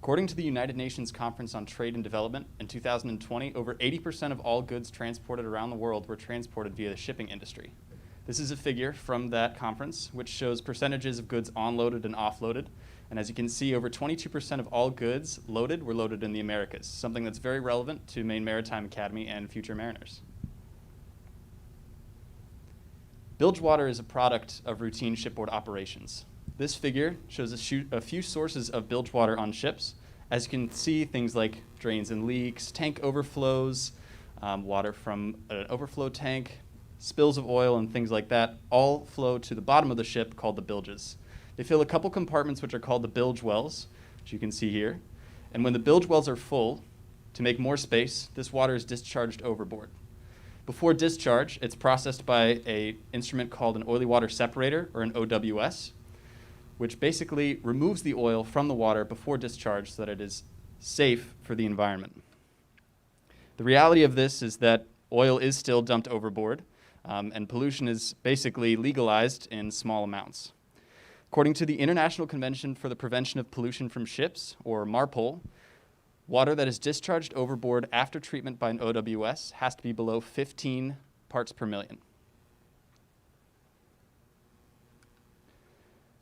According to the United Nations Conference on Trade and Development in 2020, over 80% of all goods transported around the world were transported via the shipping industry. This is a figure from that conference, which shows percentages of goods onloaded and offloaded. And as you can see, over 22% of all goods loaded were loaded in the Americas, something that's very relevant to Maine Maritime Academy and future mariners. Bilgewater is a product of routine shipboard operations. This figure shows a few sources of bilgewater on ships. As you can see, things like drains and leaks, tank overflows, water from an overflow tank, spills of oil, and things like that all flow to the bottom of the ship called the bilges. They fill a couple compartments which are called the bilge wells, which you can see here. And when the bilge wells are full, to make more space, this water is discharged overboard. Before discharge, it's processed by an instrument called an oily water separator, or an OWS, which basically removes the oil from the water before discharge so that it is safe for the environment. The reality of this is that oil is still dumped overboard, and pollution is basically legalized in small amounts. According to the International Convention for the Prevention of Pollution from Ships, or MARPOL, water that is discharged overboard after treatment by an OWS has to be below 15 parts per million.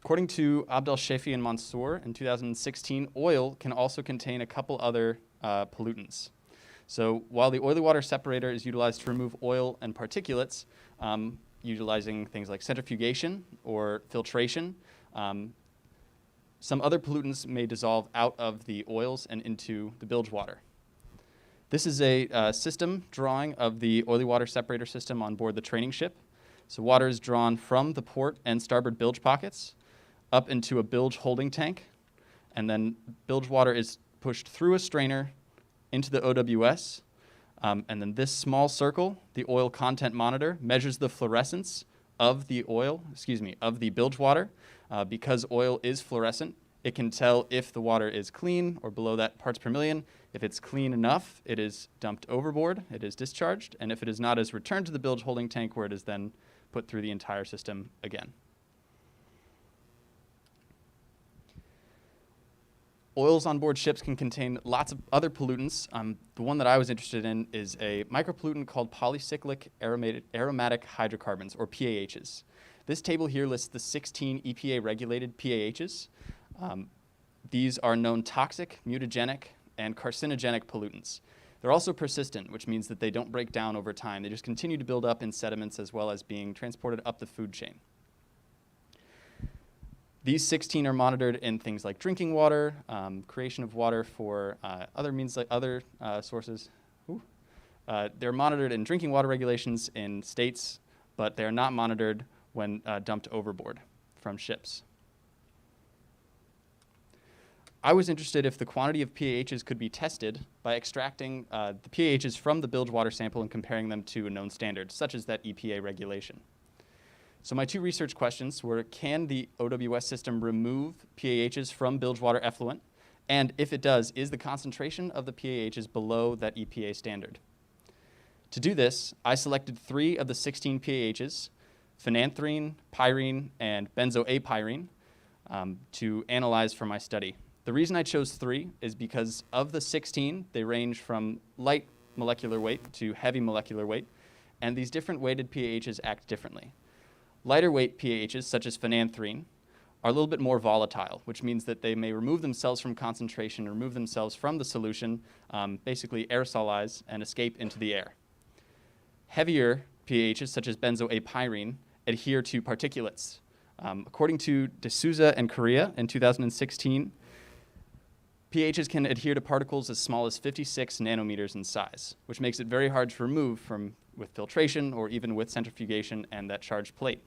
According to Abdel Shefi and Mansour in 2016, oil can also contain a couple other pollutants. So while the oily water separator is utilized to remove oil and particulates, utilizing things like centrifugation or filtration, some other pollutants may dissolve out of the oils and into the bilge water. This is a system drawing of the oily water separator system on board the training ship. So water is drawn from the port and starboard bilge pockets up into a bilge holding tank, and then bilge water is pushed through a strainer into the OWS, and then this small circle, the oil content monitor, measures the fluorescence of the of the bilge water. Because oil is fluorescent, it can tell if the water is clean or below that parts per million. If it's clean enough, it is dumped overboard, it is discharged, and if it is not, it is returned to the bilge holding tank where it is then put through the entire system again. Oils on board ships can contain lots of other pollutants. The one that I was interested in is a micropollutant called polycyclic aromatic hydrocarbons, or PAHs. This table here lists the 16 EPA-regulated PAHs. These are known toxic, mutagenic, and carcinogenic pollutants. They're also persistent, which means that they don't break down over time. They just continue to build up in sediments as well as being transported up the food chain. These 16 are monitored in things like drinking water, creation of water for other means like other sources. They're monitored in drinking water regulations in states, but they're not monitored when dumped overboard from ships. I was interested if the quantity of PAHs could be tested by extracting the PAHs from the Bilgewater sample and comparing them to a known standard, such as that EPA regulation. So my two research questions were, can the OWS system remove PAHs from Bilgewater effluent? And if it does, is the concentration of the PAHs below that EPA standard? To do this, I selected 3 of the 16 PAHs, phenanthrene, pyrene, and benzoapyrene, to analyze for my study. The reason I chose 3 is because of the 16, they range from light molecular weight to heavy molecular weight, and these different weighted PAHs act differently. Lighter weight PAHs, such as phenanthrene, are a little bit more volatile, which means that they may remove themselves from concentration, remove themselves from the solution, basically aerosolize and escape into the air. Heavier PAHs, such as benzoapyrene, adhere to particulates. According to D'Souza and Correa in 2016, PAHs can adhere to particles as small as 56 nanometers in size, which makes it very hard to remove with filtration or even with centrifugation and that charged plate.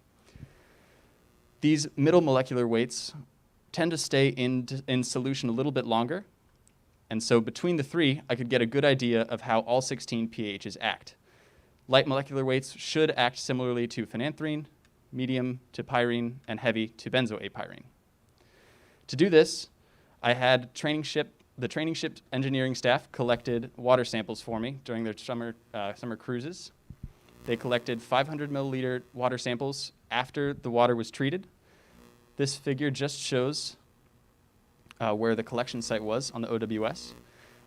These middle molecular weights tend to stay in solution a little bit longer, and so between the 3, I could get a good idea of how all 16 PAHs act. Light molecular weights should act similarly to phenanthrene, medium to pyrene, and heavy to benzoapyrene. To do this, I had the training ship engineering staff collected water samples for me during their summer cruises. They collected 500 milliliter water samples after the water was treated. This figure just shows where the collection site was on the OWS,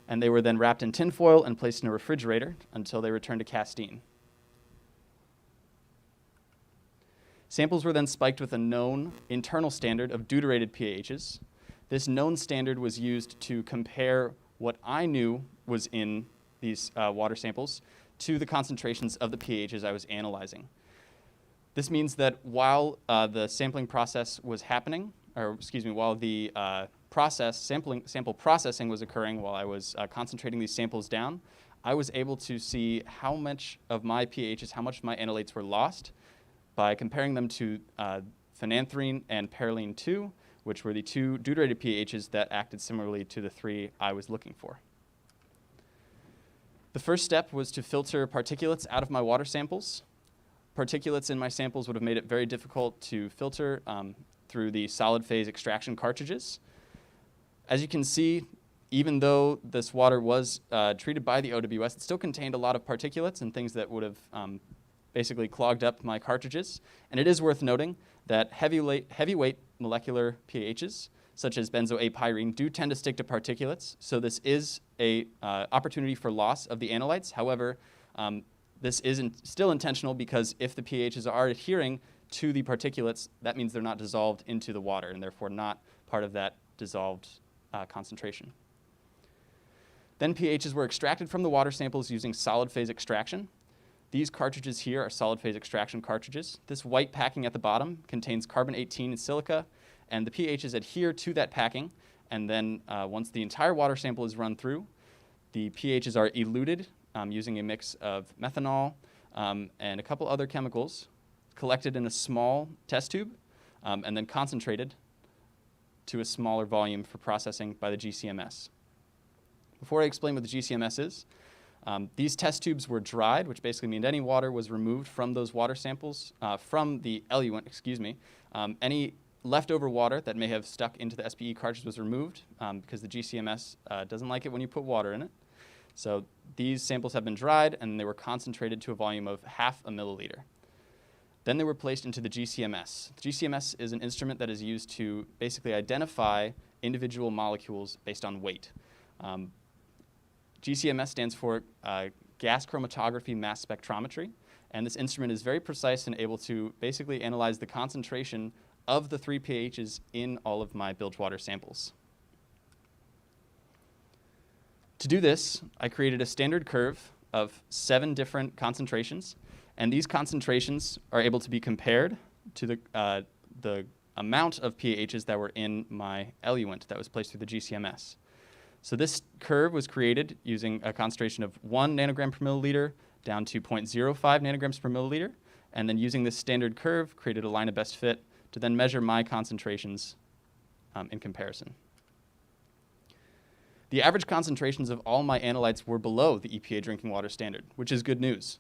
and they were then wrapped in tinfoil and placed in a refrigerator until they returned to Castine. Samples were then spiked with a known internal standard of deuterated PAHs. This known standard was used to compare what I knew was in these water samples to the concentrations of the PAHs I was analyzing. This means that while the sampling process was happening, while the sample processing was occurring while I was concentrating these samples down, I was able to see how much of my PAHs, how much of my analytes were lost by comparing them to phenanthrene and perylene 2, which were the 2 deuterated PAHs that acted similarly to the 3 I was looking for. The first step was to filter particulates out of my water samples. Particulates in my samples would have made it very difficult to filter through the solid phase extraction cartridges. As you can see, even though this water was treated by the OWS, it still contained a lot of particulates and things that would have basically clogged up my cartridges. And it is worth noting that heavyweight molecular PAHs, such as benzoapyrene, do tend to stick to particulates. So this is a opportunity for loss of the analytes. However, this isn't still intentional because if the PAHs are adhering to the particulates, that means they're not dissolved into the water and therefore not part of that dissolved concentration. Then PAHs were extracted from the water samples using solid phase extraction. These cartridges here are solid phase extraction cartridges. This white packing at the bottom contains carbon-18 and silica, and the PAHs adhere to that packing. And then once the entire water sample is run through, the PAHs are eluted using a mix of methanol and a couple other chemicals, collected in a small test tube, and then concentrated to a smaller volume for processing by the GCMS. Before I explain what the GCMS is, these test tubes were dried, which basically means any water was removed from those water samples, from the eluent, any leftover water that may have stuck into the SPE cartridge was removed because the GCMS doesn't like it when you put water in it. So these samples have been dried and they were concentrated to a volume of 0.5 milliliter. Then they were placed into the GCMS. The GCMS is an instrument that is used to basically identify individual molecules based on weight. GCMS stands for gas chromatography mass spectrometry, and this instrument is very precise and able to basically analyze the concentration of the 3 PAHs in all of my Bilgewater samples. To do this, I created a standard curve of 7 different concentrations, and these concentrations are able to be compared to the amount of PAHs that were in my eluent that was placed through the GCMS. So this curve was created using a concentration of 1 nanogram per milliliter down to 0.05 nanograms per milliliter, and then using this standard curve, created a line of best fit to then measure my concentrations in comparison. The average concentrations of all my analytes were below the EPA drinking water standard, which is good news.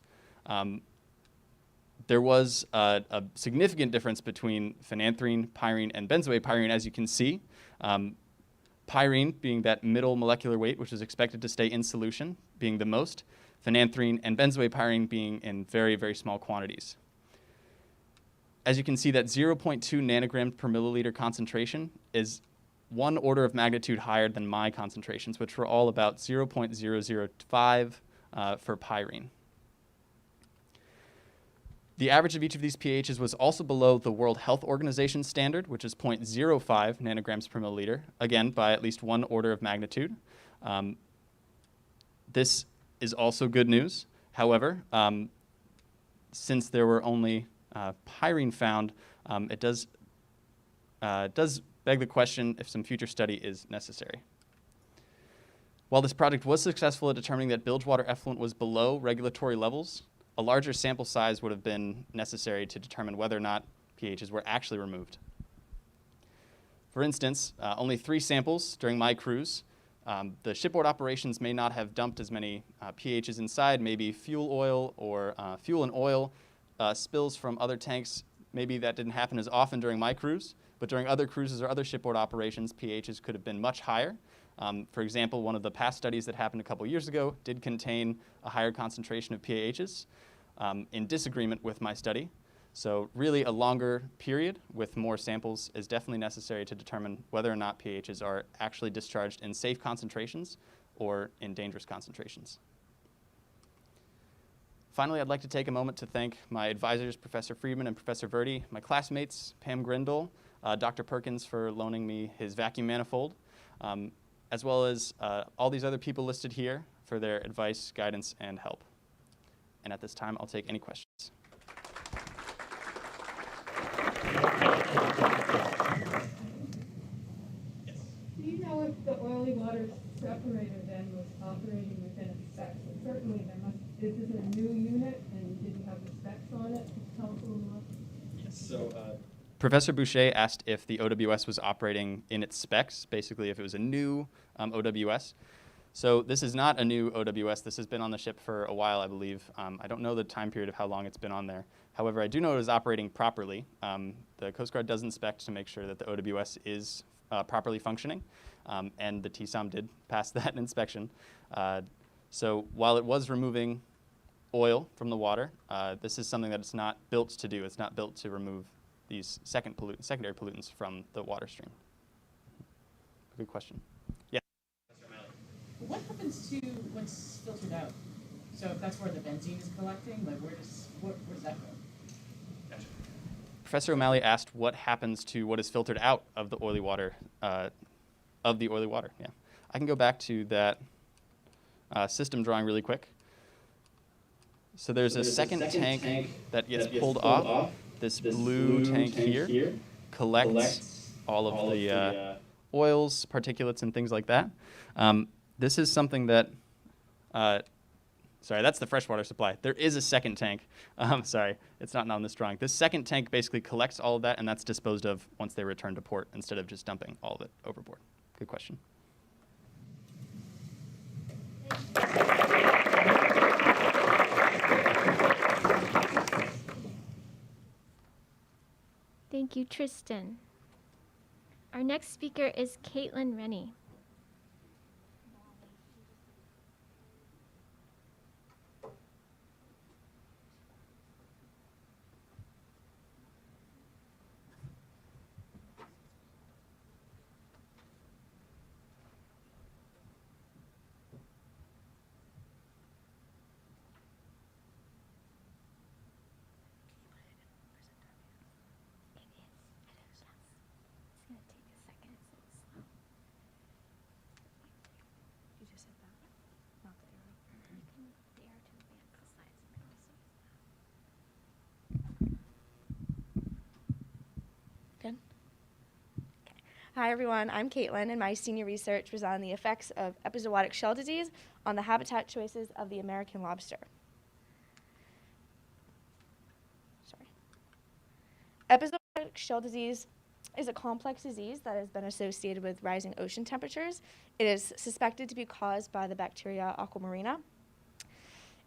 There was a significant difference between phenanthrene, pyrene, and benzoate pyrene, as you can see. Pyrene being that middle molecular weight, which is expected to stay in solution, being the most, phenanthrene and benzoate pyrene being in very, very small quantities. As you can see, that 0.2 nanogram per milliliter concentration is 1 order of magnitude higher than my concentrations, which were all about 0.005 for pyrene. The average of each of these pHs was also below the World Health Organization standard, which is 0.05 nanograms per milliliter, again, by at least 1 order of magnitude. This is also good news. However, since there were only pyrene found, it does beg the question if some future study is necessary. While this project was successful at determining that bilgewater effluent was below regulatory levels, a larger sample size would have been necessary to determine whether or not pHs were actually removed. For instance, only 3 samples during my cruise. The shipboard operations may not have dumped as many pHs inside, maybe fuel oil or fuel and oil spills from other tanks. Maybe that didn't happen as often during my cruise, but during other cruises or other shipboard operations, pHs could have been much higher. For example, one of the past studies that happened a couple years ago did contain a higher concentration of PAHs in disagreement with my study. So really a longer period with more samples is definitely necessary to determine whether or not pHs are actually discharged in safe concentrations or in dangerous concentrations. Finally, I'd like to take a moment to thank my advisors, Professor Friedman and Professor Verdi, my classmates, Pam Grindle, Dr. Perkins for loaning me his vacuum manifold, as well as all these other people listed here for their advice, guidance, and help. And at this time, I'll take any questions. Do you know if the oily water separator then was operating within its specs? And certainly there must, this is a new unit, and did you have the specs on it? Tell us a little more. Yes, so Professor Boucher asked if the OWS was operating in its specs, basically if it was a new OWS. So this is not a new OWS. This has been on the ship for a while, I believe. I don't know the time period of how long it's been on there. However, I do know it is operating properly. The Coast Guard does inspect to make sure that the OWS is properly functioning, and the TSOM did pass that inspection. So while it was removing oil from the water, this is something that it's not built to do. It's not built to remove these secondary pollutants from the water stream. Good question. Yeah. What happens to what's filtered out? So if that's where the benzene is collecting, like where does that go? Gotcha. Professor O'Malley asked what happens to what is filtered out of the oily water. Yeah, I can go back to that system drawing really quick. So there's a second tank that gets pulled off. This blue tank here collects all of the oils, particulates, and things like that. This is something that, sorry, that's the freshwater supply. There is a second tank. Sorry, it's not on this drawing. This second tank basically collects all of that, and that's disposed of once they return to port instead of just dumping all of it overboard. Good question. Thank you, Tristan. Our next speaker is Caitlin Rennie. Hi everyone, I'm Caitlin, and my senior research was on the effects of epizootic shell disease on the habitat choices of the American lobster. Epizootic shell disease is a complex disease that has been associated with rising ocean temperatures. It is suspected to be caused by the bacteria Aquamarina.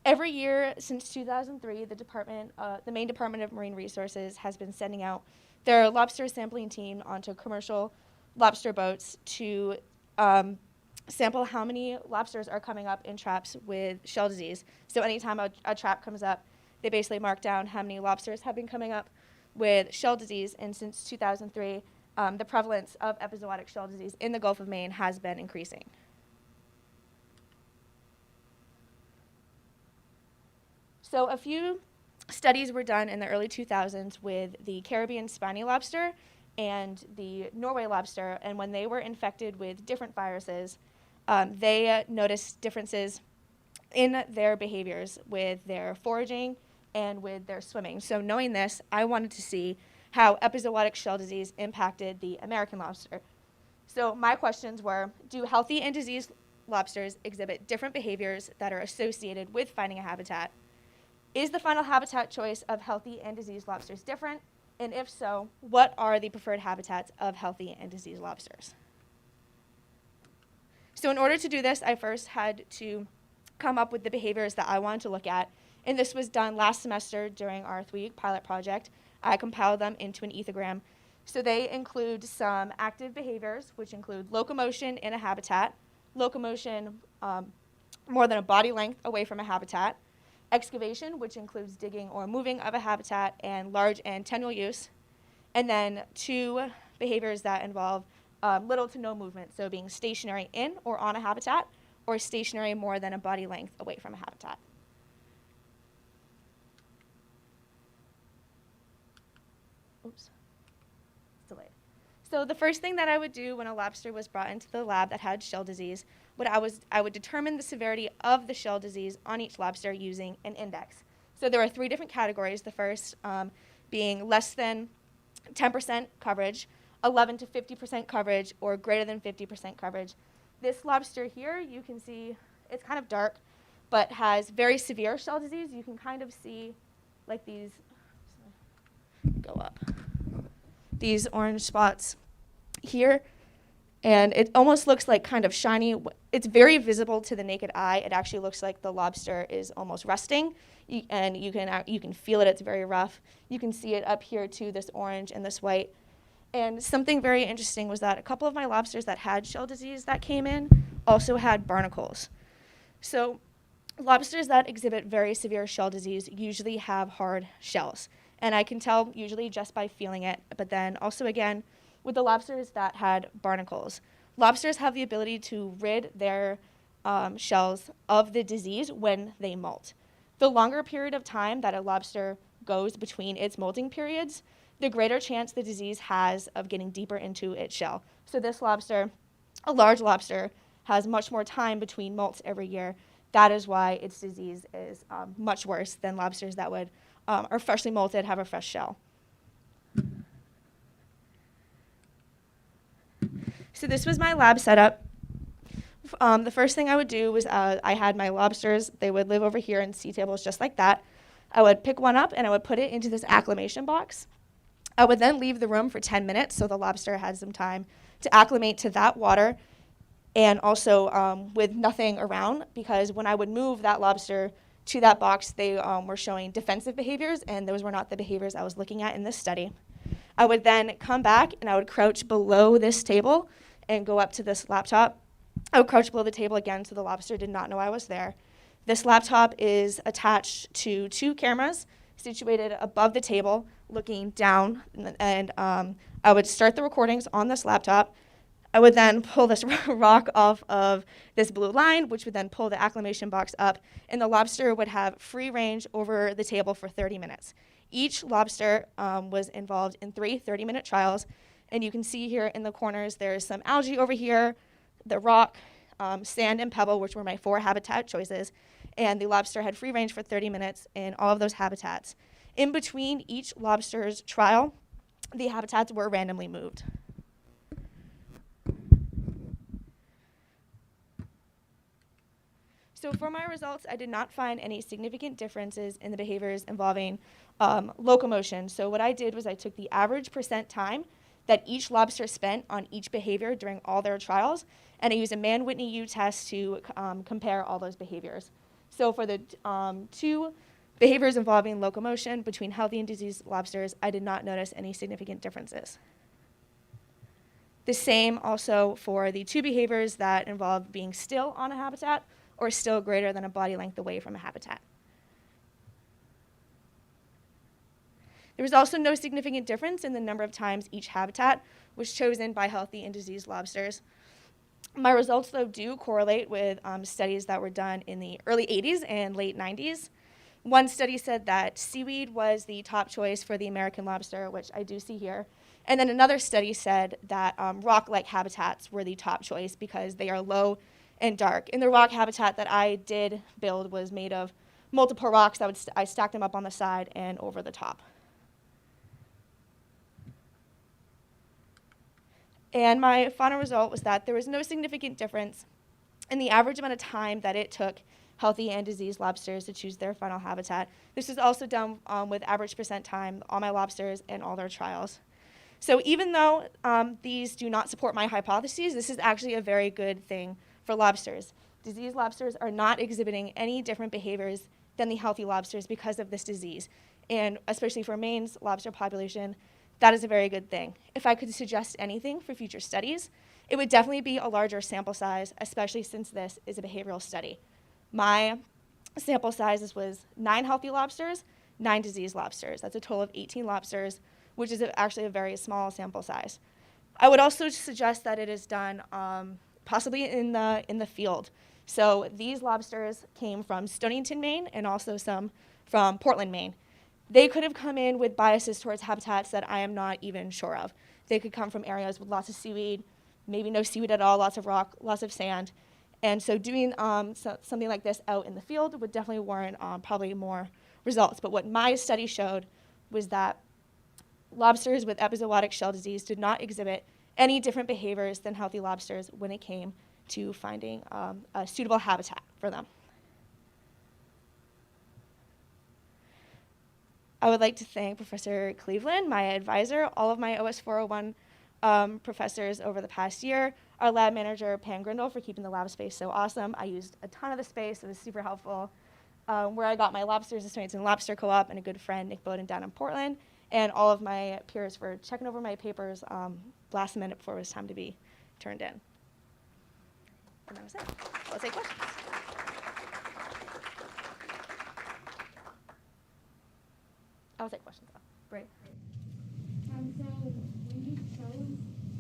Every year since 2003, the Maine Department of Marine Resources has been sending out their lobster sampling team onto commercial lobster boats to sample how many lobsters are coming up in traps with shell disease. So anytime a trap comes up, they basically mark down how many lobsters have been coming up with shell disease. And since 2003, the prevalence of epizootic shell disease in the Gulf of Maine has been increasing. So a few studies were done in the early 2000s with the Caribbean spiny lobster and the Norway lobster, and when they were infected with different viruses, they noticed differences in their behaviors with their foraging and with their swimming. So knowing this, I wanted to see how epizootic shell disease impacted the American lobster. So my questions were, do healthy and diseased lobsters exhibit different behaviors that are associated with finding a habitat? Is the final habitat choice of healthy and diseased lobsters different? And if so, what are the preferred habitats of healthy and diseased lobsters? So in order to do this, I first had to come up with the behaviors that I wanted to look at. And this was done last semester during our 3-week pilot project. I compiled them into an ethogram. So they include some active behaviors, which include locomotion in a habitat, locomotion more than a body length away from a habitat, excavation, which includes digging or moving of a habitat, and large and tenual use. And then 2 behaviors that involve little to no movement, so being stationary in or on a habitat, or stationary more than a body length away from a habitat. Oops, it's delayed. So the first thing that I would do when a lobster was brought into the lab that had shell disease, I would determine the severity of the shell disease on each lobster using an index. So there are 3 different categories. The first being less than 10% coverage, 11 to 50% coverage, or greater than 50% coverage. This lobster here, you can see it's kind of dark, but has very severe shell disease. You can kind of see like these, go up, these orange spots here. And it almost looks like kind of shiny. It's very visible to the naked eye. It actually looks like the lobster is almost rusting, and you can feel it. It's very rough. You can see it up here too, this orange and this white. And something very interesting was that a couple of my lobsters that had shell disease that came in also had barnacles. So lobsters that exhibit very severe shell disease usually have hard shells. And I can tell usually just by feeling it, but then also again, with the lobsters that had barnacles. Lobsters have the ability to rid their shells of the disease when they molt. The longer period of time that a lobster goes between its molting periods, the greater chance the disease has of getting deeper into its shell. So this lobster, a large lobster, has much more time between molts every year. That is why its disease is much worse than lobsters that would are freshly molted, have a fresh shell. So this was my lab setup. The first thing I would do was I had my lobsters. They would live over here in sea tables just like that. I would pick one up and I would put it into this acclimation box. I would then leave the room for 10 minutes so the lobster had some time to acclimate to that water, and also with nothing around, because when I would move that lobster to that box, they were showing defensive behaviors, and those were not the behaviors I was looking at in this study. I would then come back and I would crouch below this table and go up to this laptop. I would crouch below the table again so the lobster did not know I was there. This laptop is attached to 2 cameras situated above the table looking down, and I would start the recordings on this laptop. I would then pull this rock off of this blue line, which would then pull the acclimation box up, and the lobster would have free range over the table for 30 minutes. Each lobster was involved in 3 30-minute trials, and you can see here in the corners there's some algae over here, the rock, sand, and pebble, which were my 4 habitat choices, and the lobster had free range for 30 minutes in all of those habitats. In between each lobster's trial, the habitats were randomly moved. So for my results, I did not find any significant differences in the behaviors involving locomotion. So what I did was I took the average percent time that each lobster spent on each behavior during all their trials, and I used a Mann-Whitney U test to compare all those behaviors. So for the two behaviors involving locomotion between healthy and diseased lobsters, I did not notice any significant differences. The same also for the two behaviors that involve being still on a habitat or still greater than a body length away from a habitat. There was also no significant difference in the number of times each habitat was chosen by healthy and diseased lobsters. My results, though, do correlate with studies that were done in the early 80s and late 90s. One study said that seaweed was the top choice for the American lobster, which I do see here. And then another study said that rock-like habitats were the top choice because they are low and dark. And the rock habitat that I did build was made of multiple rocks. I stacked them up on the side and over the top. And my final result was that there was no significant difference in the average amount of time that it took healthy and diseased lobsters to choose their final habitat. This was also done with average percent time, all my lobsters and all their trials. So even though these do not support my hypotheses, this is actually a very good thing for lobsters. Diseased lobsters are not exhibiting any different behaviors than the healthy lobsters because of this disease. And especially for Maine's lobster population, that is a very good thing. If I could suggest anything for future studies, it would definitely be a larger sample size, especially since this is a behavioral study. My sample sizes was 9 healthy lobsters, 9 diseased lobsters. That's a total of 18 lobsters, which is actually a very small sample size. I would also suggest that it is done possibly in the field. So these lobsters came from Stonington, Maine, and also some from Portland, Maine. They could have come in with biases towards habitats that I am not even sure of. They could come from areas with lots of seaweed, maybe no seaweed at all, lots of rock, lots of sand. And so doing something like this out in the field would definitely warrant probably more results. But what my study showed was that lobsters with epizootic shell disease did not exhibit any different behaviors than healthy lobsters when it came to finding a suitable habitat for them. I would like to thank Professor Cleveland, my advisor, all of my OS 401 professors over the past year, our lab manager, Pam Grindle, for keeping the lab space so awesome. I used a ton of the space. It was super helpful. Where I got my lobsters, the Stonington Lobster Co-op, and a good friend, Nick Bowden, down in Portland, and all of my peers for checking over my papers last minute before it was time to be turned in. And that was it. I'll take questions. I'll take questions. Great. So when you chose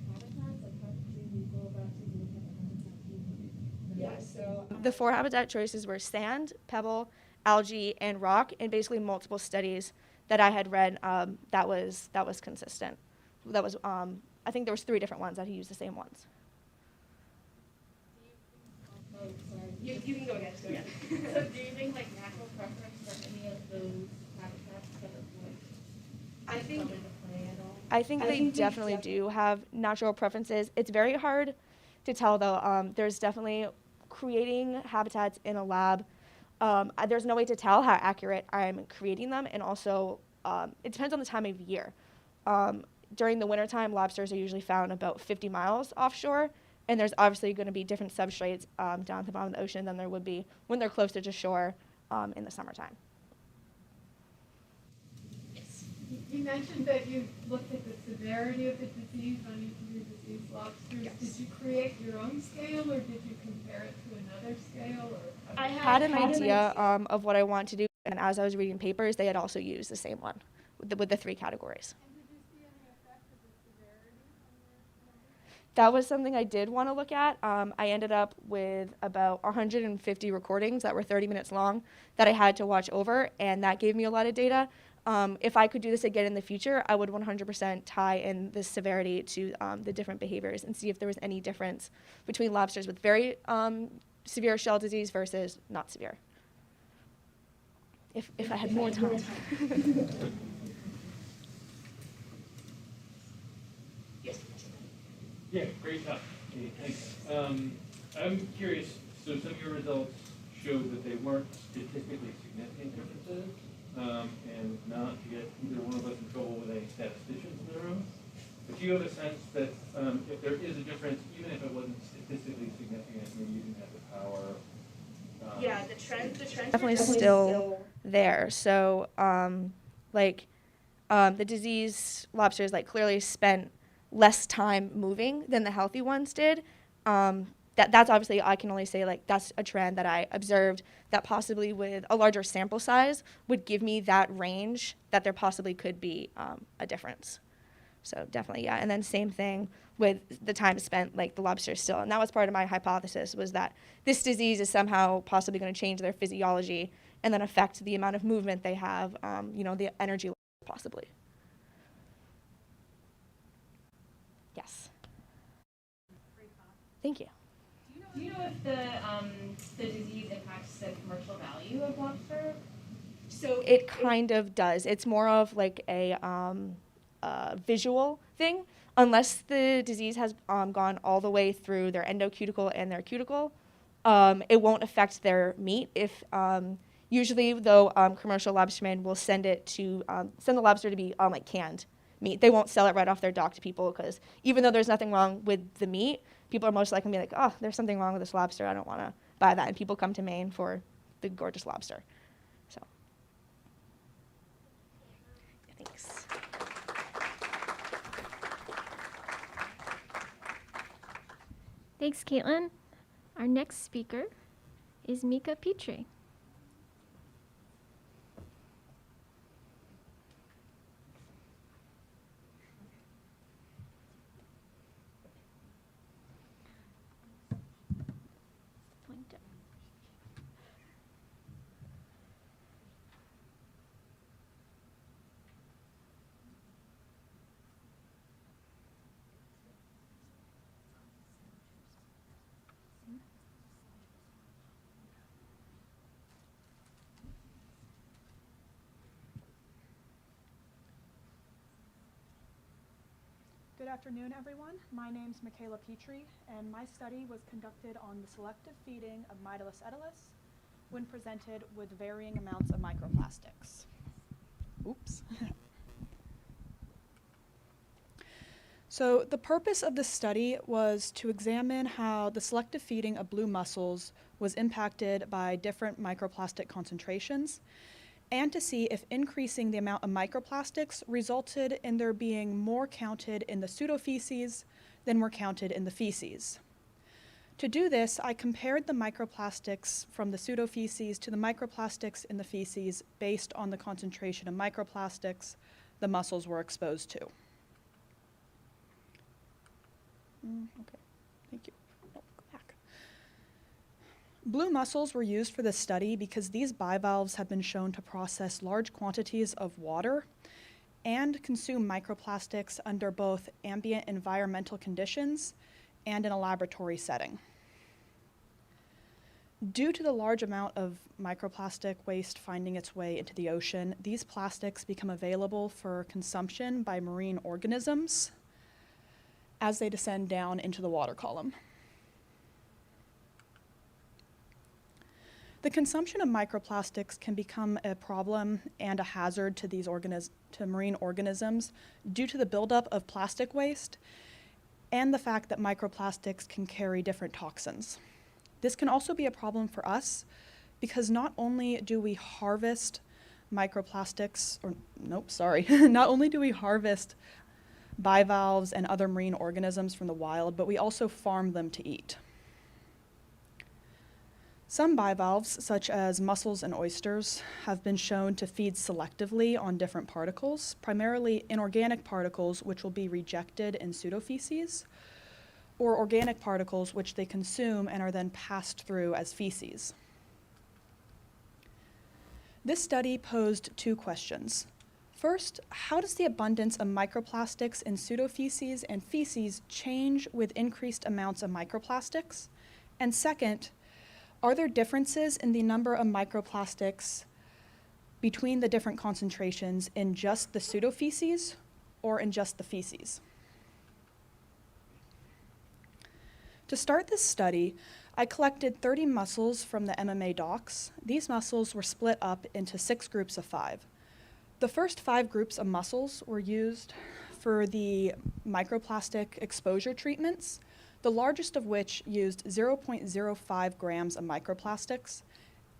habitats, like how did you go about taking a habitat? Yeah, so the 4 habitat choices were sand, pebble, algae, and rock, and basically multiple studies that I had read that was consistent. That was I think there was 3 different ones that used the same ones. Oh, sorry. You can go again. Go again. So do you think like natural preference for any of those habitats that are like I think come into play at all? I think they definitely do have natural preferences. It's very hard to tell, though. There's definitely creating habitats in a lab. There's no way to tell how accurate I'm creating them, and also it depends on the time of year. During the wintertime, lobsters are usually found about 50 miles offshore, and there's obviously going to be different substrates down at the bottom of the ocean than there would be when they're closer to shore in the summertime. You mentioned that you looked at the severity of the disease on each of your diseased lobsters. Yes. Did you create your own scale, or did you compare it to another scale? Or I had an idea of what I want to do, and as I was reading papers, they had also used the same one with the 3 categories. And did you see any effect of the severity on your numbers? That was something I did want to look at. I ended up with about 150 recordings that were 30 minutes long that I had to watch over, and that gave me a lot of data. If I could do this again in the future, I would 100% tie in the severity to the different behaviors and see if there was any difference between lobsters with very severe shell disease versus not severe. If I had more time. Yeah, great talk. Okay, thanks. I'm curious, so some of your results showed that they weren't statistically significant differences, and not to get either one of us in trouble with any statisticians in the room. But do you have a sense that if there is a difference, even if it wasn't statistically significant, maybe you didn't have the power? Yeah, the trends definitely still there. So, the diseased lobsters clearly spent less time moving than the healthy ones did. That's obviously, I can only say that's a trend that I observed, that possibly with a larger sample size would give me that range that there possibly could be a difference. So definitely, yeah. And then same thing with the time spent, the lobsters still. And that was part of my hypothesis, was that this disease is somehow possibly going to change their physiology and then affect the amount of movement they have, the energy level possibly. Yes. Thank you. Do you know if the disease impacts the commercial value of lobster? So it kind of does. It's more of a visual thing. Unless the disease has gone all the way through their endocuticle and their cuticle, it won't affect their meat. If usually, though, commercial lobstermen will send the lobster to be canned meat. They won't sell it right off their dock to people, because even though there's nothing wrong with the meat, people are most likely going to be like, oh, there's something wrong with this lobster. I don't want to buy that. And people come to Maine for the gorgeous lobster. So, thanks. Thanks, Caitlin. Our next speaker is Mika Petrie. Good afternoon, everyone. My name is Michaela Petrie, and my study was conducted on the selective feeding of Mytilus etilis when presented with varying amounts of microplastics. Oops. So the purpose of the study was to examine how the selective feeding of blue mussels was impacted by different microplastic concentrations, and to see if increasing the amount of microplastics resulted in there being more counted in the pseudofeces than were counted in the feces. To do this, I compared the microplastics from the pseudofeces to the microplastics in the feces based on the concentration of microplastics the mussels were exposed to. Okay, thank you. Oh, go back. Blue mussels were used for this study because these bivalves have been shown to process large quantities of water and consume microplastics under both ambient environmental conditions and in a laboratory setting. Due to the large amount of microplastic waste finding its way into the ocean, these plastics become available for consumption by marine organisms as they descend down into the water column. The consumption of microplastics can become a problem and a hazard to these marine organisms due to the buildup of plastic waste and the fact that microplastics can carry different toxins. This can also be a problem for us because not only do we harvest microplastics, not only do we harvest bivalves and other marine organisms from the wild, but we also farm them to eat. Some bivalves, such as mussels and oysters, have been shown to feed selectively on different particles, primarily inorganic particles which will be rejected in pseudofeces, or organic particles which they consume and are then passed through as feces. This study posed two questions. First, how does the abundance of microplastics in pseudofeces and feces change with increased amounts of microplastics? And second, are there differences in the number of microplastics between the different concentrations in just the pseudofeces or in just the feces? To start this study, I collected 30 mussels from the MMA docks. These mussels were split up into 6 groups of 5. The first 5 groups of mussels were used for the microplastic exposure treatments, the largest of which used 0.05 grams of microplastics,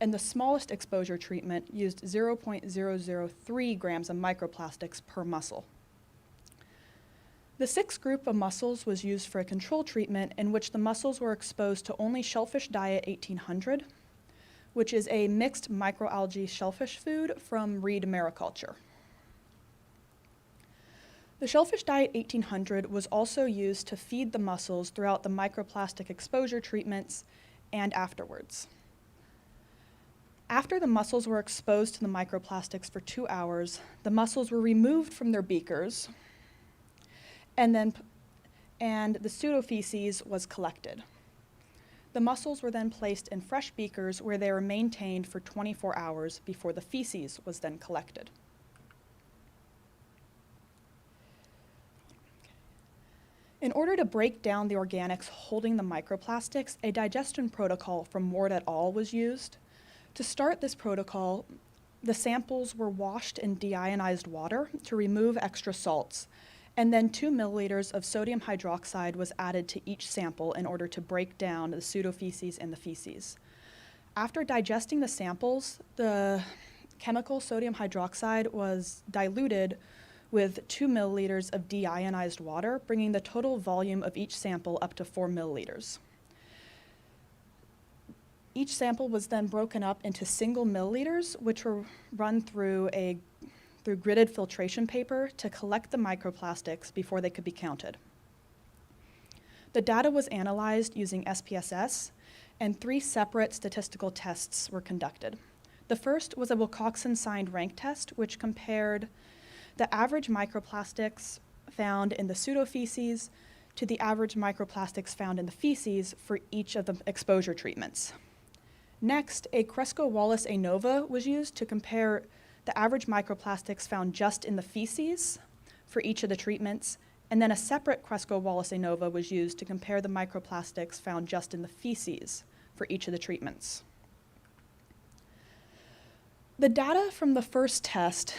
and the smallest exposure treatment used 0.003 grams of microplastics per mussel. The 6th group of mussels was used for a control treatment in which the mussels were exposed to only Shellfish Diet 1800, which is a mixed microalgae shellfish food from reed mariculture. The Shellfish Diet 1800 was also used to feed the mussels throughout the microplastic exposure treatments and afterwards. After the mussels were exposed to the microplastics for 2 hours, the mussels were removed from their beakers, and the pseudofeces was collected. The mussels were then placed in fresh beakers where they were maintained for 24 hours before the feces was then collected. In order to break down the organics holding the microplastics, a digestion protocol from Ward et al. Was used. To start this protocol, the samples were washed in deionized water to remove extra salts, and then 2 milliliters of sodium hydroxide was added to each sample in order to break down the pseudofeces and the feces. After digesting the samples, the chemical sodium hydroxide was diluted with 2 milliliters of deionized water, bringing the total volume of each sample up to 4 milliliters. Each sample was then broken up into single milliliters, which were run through gridded filtration paper to collect the microplastics before they could be counted. The data was analyzed using SPSS, and 3 separate statistical tests were conducted. The first was a Wilcoxon-signed rank test, which compared the average microplastics found in the pseudofeces to the average microplastics found in the feces for each of the exposure treatments. Next, a Kruskal-Wallis Anova was used to compare the average microplastics found just in the feces for each of the treatments, and then a separate Kruskal-Wallis Anova was used to compare the microplastics found just in the feces for each of the treatments. The data from the first test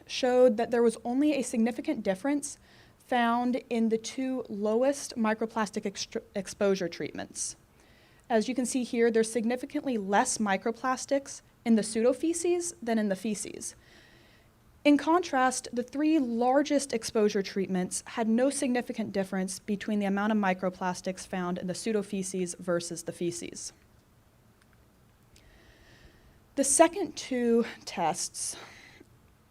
showed that there was only a significant difference found in the 2 lowest microplastic exposure treatments. As you can see here, there's significantly less microplastics in the pseudofeces than in the feces. In contrast, the 3 largest exposure treatments had no significant difference between the amount of microplastics found in the pseudofeces versus the feces. The second 2 tests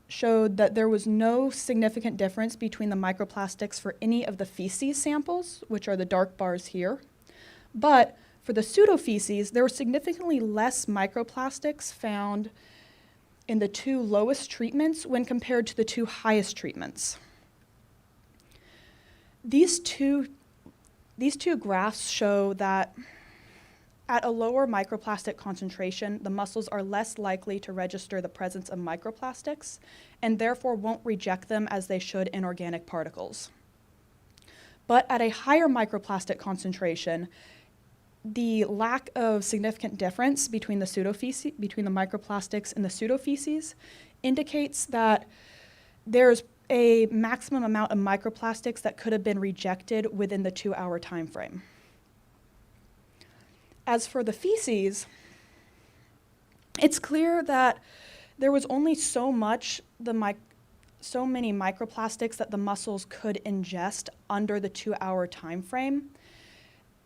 showed that there was no significant difference between the microplastics for any of the feces samples, which are the dark bars here, but for the pseudofeces, there were significantly less microplastics found in the 2 lowest treatments when compared to the 2 highest treatments. These two graphs show that at a lower microplastic concentration, the mussels are less likely to register the presence of microplastics and therefore won't reject them as they should in organic particles. But at a higher microplastic concentration, the lack of significant difference between the microplastics and the pseudofeces indicates that there's a maximum amount of microplastics that could have been rejected within the 2-hour time frame. As for the feces, it's clear that there was only so many microplastics that the mussels could ingest under the 2-hour time frame.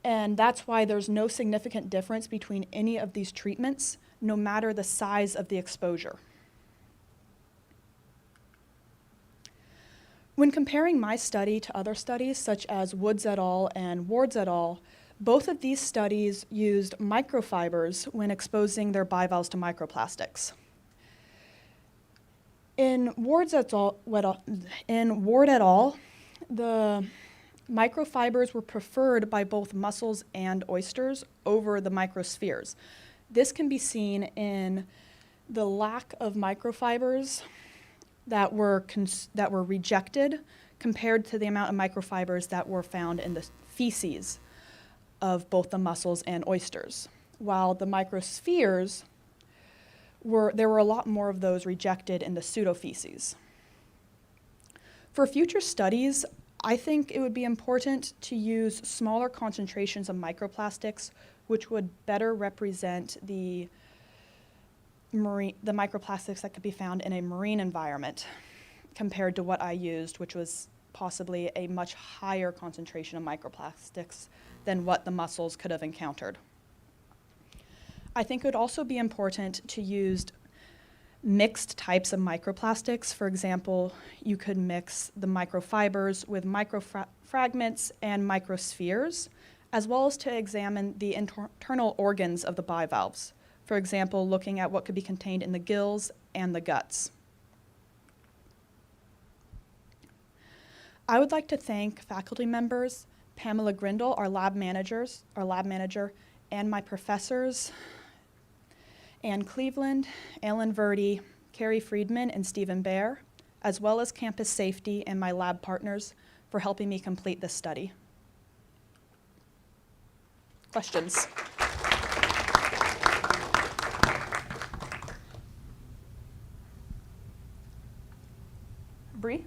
And that's why there's no significant difference between any of these treatments, no matter the size of the exposure. When comparing my study to other studies, such as Woods et al. And Wards et al., both of these studies used microfibers when exposing their bivalves to microplastics. In Ward et al., the microfibers were preferred by both mussels and oysters over the microspheres. This can be seen in the lack of microfibers that were rejected compared to the amount of microfibers that were found in the feces of both the mussels and oysters, while the microspheres there were a lot more of those rejected in the pseudofeces. For future studies, I think it would be important to use smaller concentrations of microplastics, which would better represent the microplastics that could be found in a marine environment compared to what I used, which was possibly a much higher concentration of microplastics than what the mussels could have encountered. I think it would also be important to use mixed types of microplastics. For example, you could mix the microfibers with microfragments and microspheres, as well as to examine the internal organs of the bivalves. For example, looking at what could be contained in the gills and the guts. I would like to thank faculty members, Pamela Grindle, our lab manager, and my professors, Ann Cleveland, Ellen Verdi, Carrie Friedman, and Stephen Baer, as well as campus safety and my lab partners for helping me complete this study. Questions? Bree?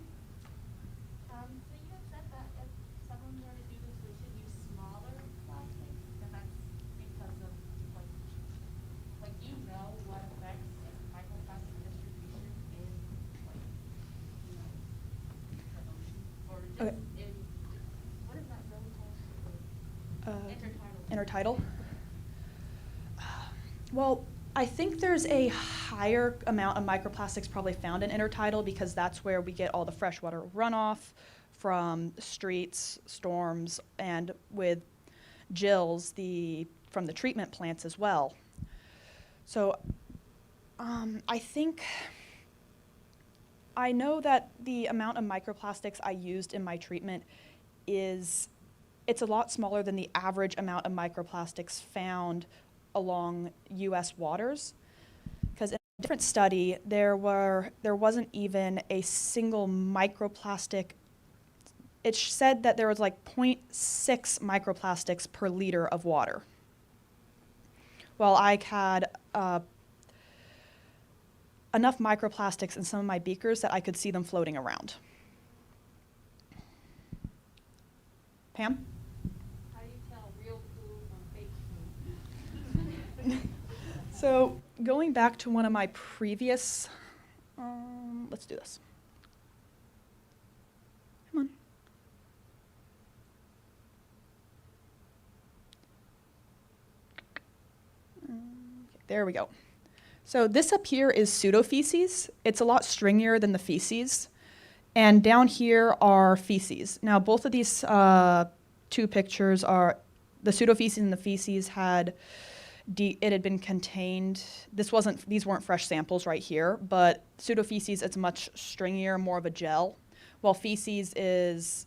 So you had said that if someone were to do this, we should use smaller plastics, and that's because of, like you know what affects microplastic distribution in, like, you know, the ocean, or just Okay. in, what is that zone called? Intertidal. Intertidal? Well, I think there's a higher amount of microplastics probably found in intertidal because that's where we get all the freshwater runoff from streets, storms, and with gills from the treatment plants as well. So I know that the amount of microplastics I used in my treatment it's a lot smaller than the average amount of microplastics found along U.S. waters, because in a different study there wasn't even a single microplastic. It said that there was like 0.6 microplastics per liter of water, while I had enough microplastics in some of my beakers that I could see them floating around. Pam? How do you tell real poo from fake poo? So going back to one of my previous, let's do this. Come on. Okay, there we go. So this up here is pseudofeces. It's a lot stringier than the feces. And down here are feces. Now both of these two pictures are, the pseudofeces and the feces had been contained. These weren't fresh samples right here, but pseudofeces, it's much stringier, more of a gel, while feces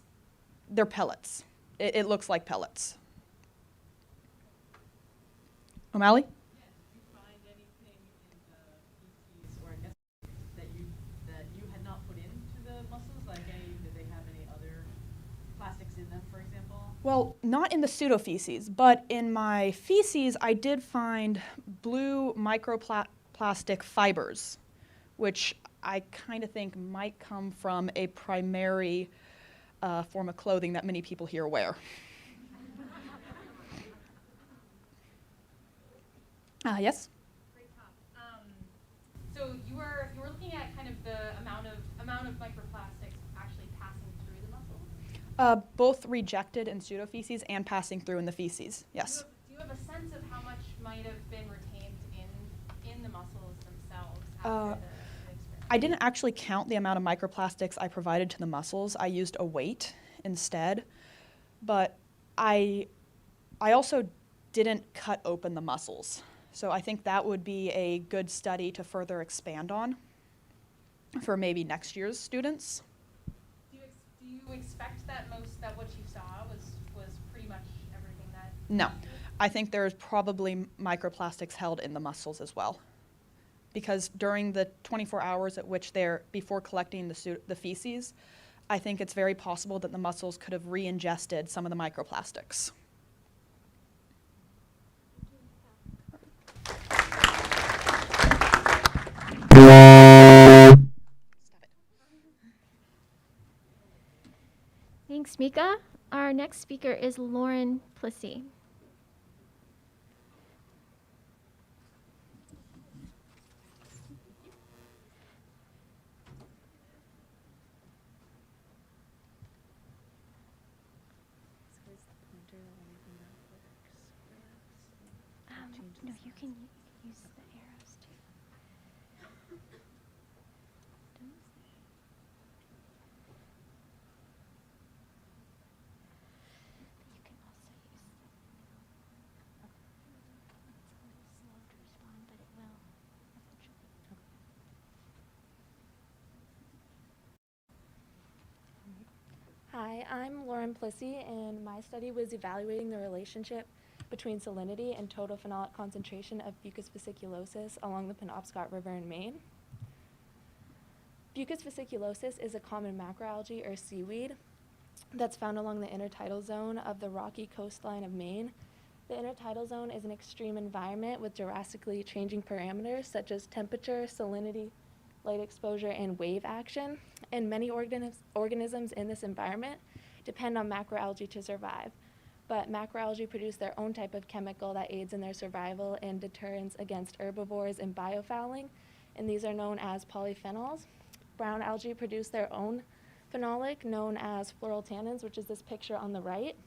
they're pellets. It looks like pellets. O'Malley? Yeah, did you find anything in the feces, or I guess that you had not put into the mussels? Like did they have any other plastics in them, for example? Well, not in the pseudofeces, but in my feces, I did find blue microplastic fibers, which I kind of think might come from a primary form of clothing that many people here wear. Yes? Great talk. So you were looking at kind of the amount of microplastics actually passing through the muscles? Both rejected in pseudofeces and passing through in the feces, yes. Do you have a sense of how much might have been retained in the mussels themselves after the experiment? I didn't actually count the amount of microplastics I provided to the mussels. I used a weight instead, but I also didn't cut open the mussels. So I think that would be a good study to further expand on for maybe next year's students. Do you expect that what you saw was pretty much everything that? No, I think there's probably microplastics held in the mussels as well, because during the 24 hours at which before collecting the feces, I think it's very possible that the mussels could have re-ingested some of the microplastics. Thanks, Mika. Our next speaker is Lauren Plissy. No, you can use the arrows too. You can also use the. It's a little slow to respond, but it will eventually. Hi, I'm Lauren Plissy, and my study was evaluating the relationship between salinity and total phenolic concentration of Fucus vesiculosus along the Penobscot River in Maine. Fucus vesiculosus is a common macroalgae or seaweed that's found along the intertidal zone of the rocky coastline of Maine. The intertidal zone is an extreme environment with drastically changing parameters such as temperature, salinity, light exposure, and wave action. And many organisms in this environment depend on macroalgae to survive. But macroalgae produce their own type of chemical that aids in their survival and deterrence against herbivores and biofouling, and these are known as polyphenols. Brown algae produce their own phenolic known as fluorotannins, which is this picture on the right,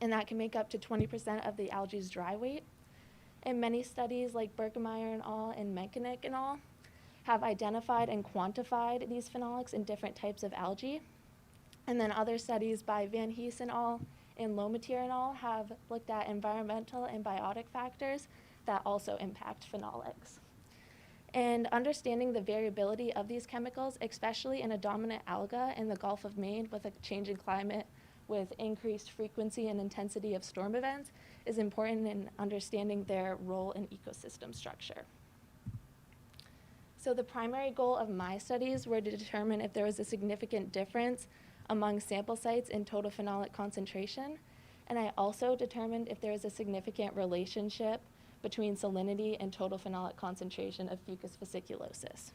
and that can make up to 20% of the algae's dry weight. And many studies like Berkemeyer et al. And Menkenik et al. Have identified and quantified these phenolics in different types of algae. And then other studies by Van Hees et al. And Lomatier et al. Have looked at environmental and biotic factors that also impact phenolics. And understanding the variability of these chemicals, especially in a dominant alga in the Gulf of Maine with a changing climate with increased frequency and intensity of storm events, is important in understanding their role in ecosystem structure. So the primary goal of my studies were to determine if there was a significant difference among sample sites in total phenolic concentration, and I also determined if there was a significant relationship between salinity and total phenolic concentration of Fucus vesiculosus.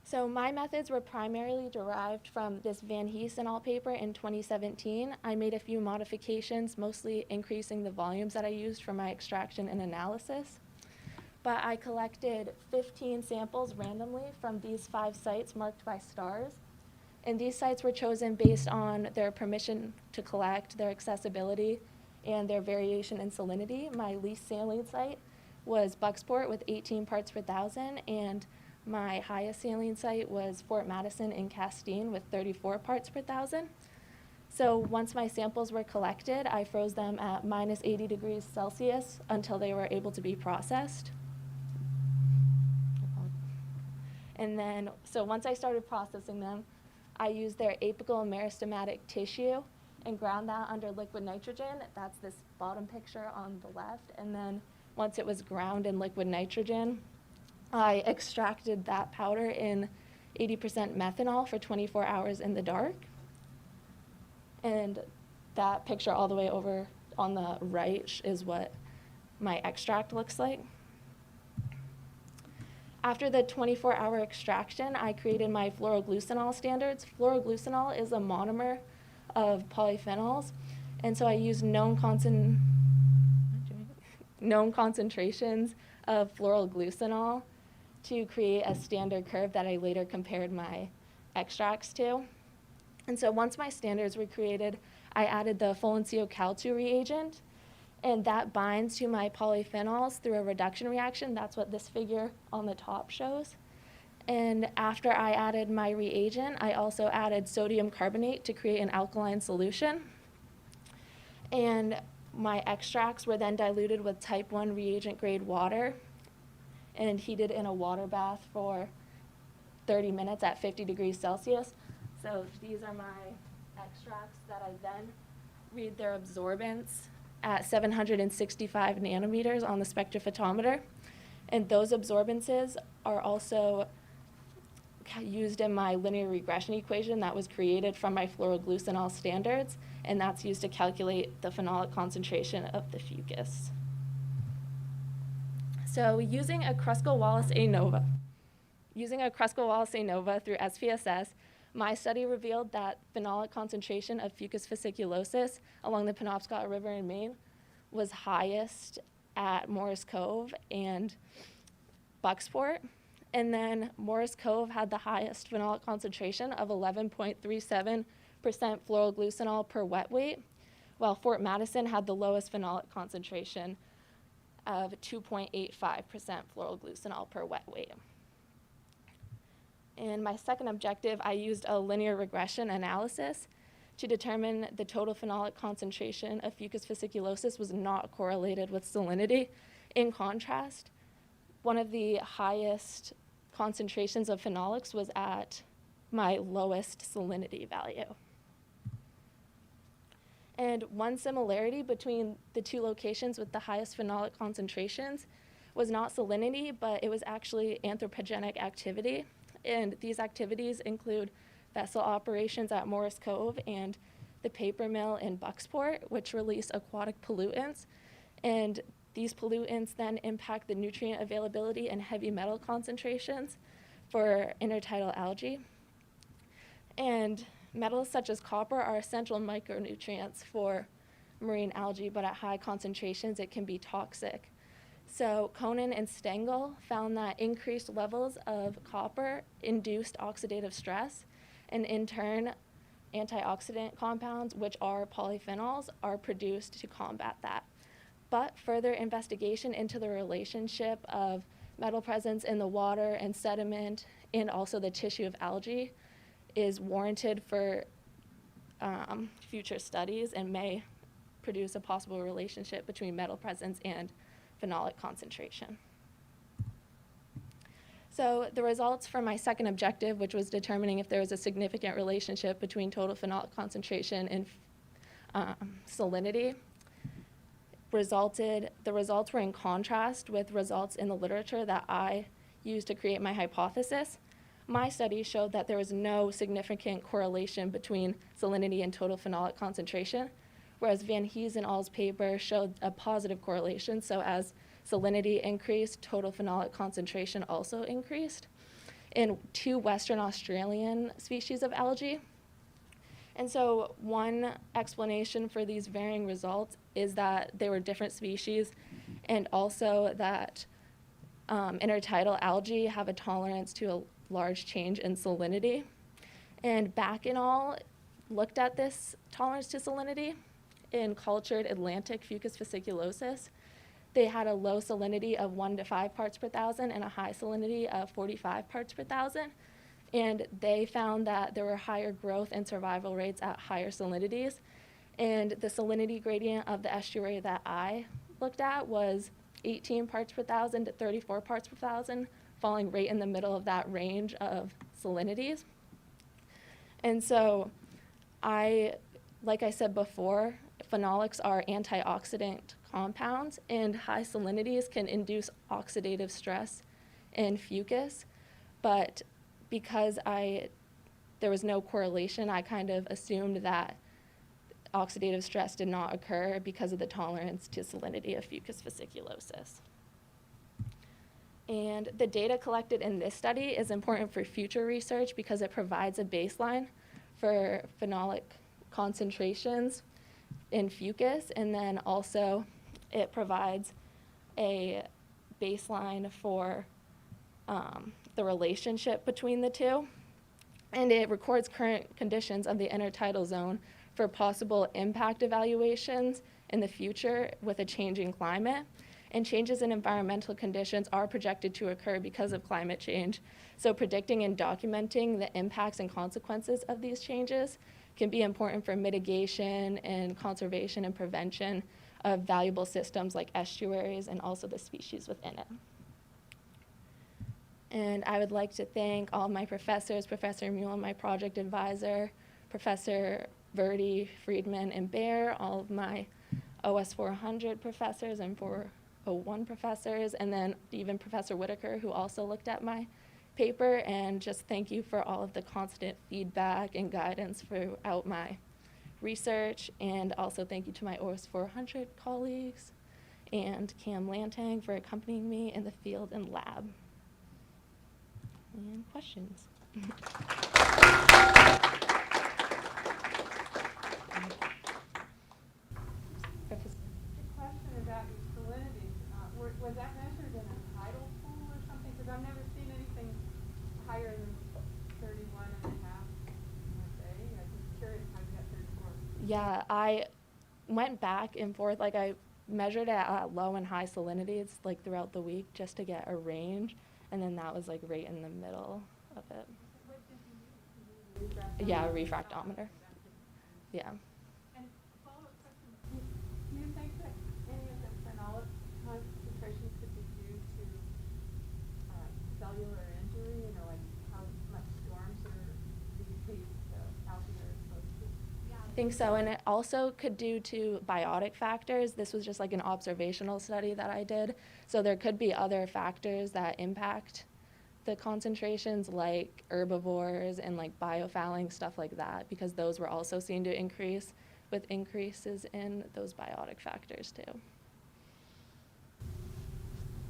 So my methods were primarily derived from this Van Hees et al. Paper in 2017. I made a few modifications, mostly increasing the volumes that I used for my extraction and analysis. But I collected 15 samples randomly from these 5 sites marked by stars. And these sites were chosen based on their permission to collect, their accessibility, and their variation in salinity. My least saline site was Bucksport with 18 parts per thousand, and my highest saline site was Fort Madison in Castine with 34 parts per thousand. So once my samples were collected, I froze them at minus 80 degrees Celsius until they were able to be processed. And then, so once I started processing them, I used their apical meristematic tissue and ground that under liquid nitrogen. That's this bottom picture on the left. And then once it was ground in liquid nitrogen, I extracted that powder in 80% methanol for 24 hours in the dark. And that picture all the way over on the right is what my extract looks like. After the 24-hour extraction, I created my fluoroglucinol standards. Fluoroglucinol is a monomer of polyphenols, and so I used known concentrations of fluoroglucinol to create a standard curve that I later compared my extracts to. And so once my standards were created, I added the Folencio-Cal2 reagent, and that binds to my polyphenols through a reduction reaction. That's what this figure on the top shows. And after I added my reagent, I also added sodium carbonate to create an alkaline solution. And my extracts were then diluted with type 1 reagent grade water and heated in a water bath for 30 minutes at 50 degrees Celsius. So these are my extracts that I then read their absorbance at 765 nanometers on the spectrophotometer. And those absorbances are also used in my linear regression equation that was created from my fluoroglucinol standards, and that's used to calculate the phenolic concentration of the fucus. So using a Kruskal-Wallis Anova through SPSS, My study revealed that phenolic concentration of Fucus fasciculosus along the Penobscot River in Maine was highest at Morris Cove and Bucksport. And then Morris Cove had the highest phenolic concentration of 11.37% fluoroglucinol per wet weight, while Fort Madison had the lowest phenolic concentration of 2.85% fluoroglucinol per wet weight. In my second objective, I used a linear regression analysis to determine the total phenolic concentration of Fucus fasciculosus was not correlated with salinity. In contrast, one of the highest concentrations of phenolics was at my lowest salinity value. And one similarity between the two locations with the highest phenolic concentrations was not salinity, but it was actually anthropogenic activity. And these activities include vessel operations at Morris Cove and the paper mill in Bucksport, which release aquatic pollutants. And these pollutants then impact the nutrient availability and heavy metal concentrations for intertidal algae. And metals such as copper are essential micronutrients for marine algae, but at high concentrations it can be toxic. So Conan and Stengel found that increased levels of copper induced oxidative stress, and in turn, antioxidant compounds, which are polyphenols, are produced to combat that. But further investigation into the relationship of metal presence in the water and sediment and also the tissue of algae is warranted for future studies and may produce a possible relationship between metal presence and phenolic concentration. So the results for my second objective, which was determining if there was a significant relationship between total phenolic concentration and salinity, the results were in contrast with results in the literature that I used to create my hypothesis. My study showed that there was no significant correlation between salinity and total phenolic concentration, whereas Van Hees and al.'s paper showed a positive correlation. So as salinity increased, total phenolic concentration also increased in 2 Western Australian species of algae. And so one explanation for these varying results is that they were different species, and also that intertidal algae have a tolerance to a large change in salinity. And Back et al. Looked at this tolerance to salinity in cultured Atlantic Fucus fasciculosus. They had a low salinity of 1 to 5 parts per thousand and a high salinity of 45 parts per thousand. And they found that there were higher growth and survival rates at higher salinities. And the salinity gradient of the estuary that I looked at was 18 parts per thousand to 34 parts per thousand, falling right in the middle of that range of salinities. And so like I said before, phenolics are antioxidant compounds, and high salinities can induce oxidative stress in fucus. But because there was no correlation, I kind of assumed that oxidative stress did not occur because of the tolerance to salinity of Fucus fasciculosus. And the data collected in this study is important for future research because it provides a baseline for phenolic concentrations in fucus, and then also it provides a baseline for the relationship between the two. And it records current conditions of the intertidal zone for possible impact evaluations in the future with a changing climate. And changes in environmental conditions are projected to occur because of climate change. So predicting and documenting the impacts and consequences of these changes can be important for mitigation and conservation and prevention of valuable systems like estuaries and also the species within it. And I would like to thank all my professors, Professor Mule, my project advisor, Professor Verdi, Friedman, and Baer, all of my OS 400 professors and 401 professors, and then even Professor Whitaker, who also looked at my paper, and just thank you for all of the constant feedback and guidance throughout my research, and also thank you to my OS 400 colleagues and Cam Lantang for accompanying me in the field and lab. And questions? The question about your salinities, was that measured in a tidal pool or something? Because I've never seen anything higher than 31 and a half in a day. I'm just curious how you got 34. Yeah, I went back and forth. Like I measured it at low and high salinities like throughout the week just to get a range, and then that was like right in the middle of it. What did you use? Yeah, a refractometer. Yeah. And follow-up question, do you think that any of the phenolic concentration could be due to cellular injury? You know, like how much storms are these algae are exposed to? I think so, and it also could due to biotic factors. This was just like an observational study that I did. So there could be other factors that impact the concentrations, like herbivores and like biofouling, stuff like that, because those were also seen to increase with increases in those biotic factors too.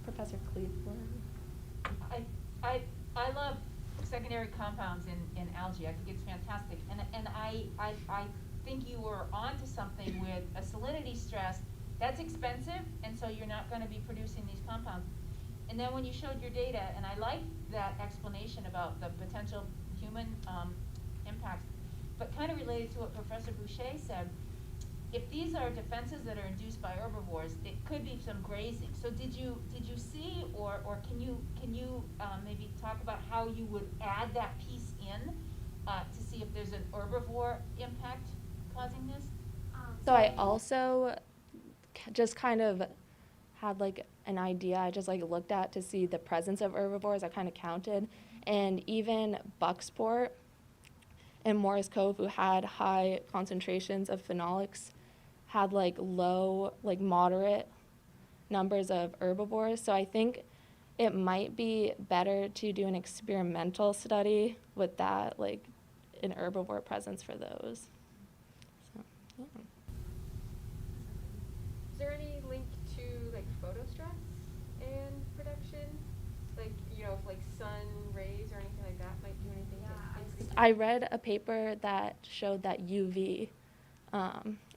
Professor Cleveland. I love secondary compounds in algae. I think it's fantastic. And I think you were onto something with a salinity stress. That's expensive, and so you're not going to be producing these compounds. And then when you showed your data, and I liked that explanation about the potential human impacts, but kind of related to what Professor Boucher said, if these are defenses that are induced by herbivores, it could be some grazing. So did you see, or can you maybe talk about how you would add that piece in to see if there's an herbivore impact causing this? So I also just kind of had like an idea. I just like looked at to see the presence of herbivores. I kind of counted, and even Bucksport and Morris Cove, who had high concentrations of phenolics, had like low, like moderate numbers of herbivores. So I think it might be better to do an experimental study with that, like an herbivore presence for those. So, yeah. Is there any link to like photostress and production? Like, you know, if like sun rays or anything like that might do anything to increase it? I read a paper that showed that UV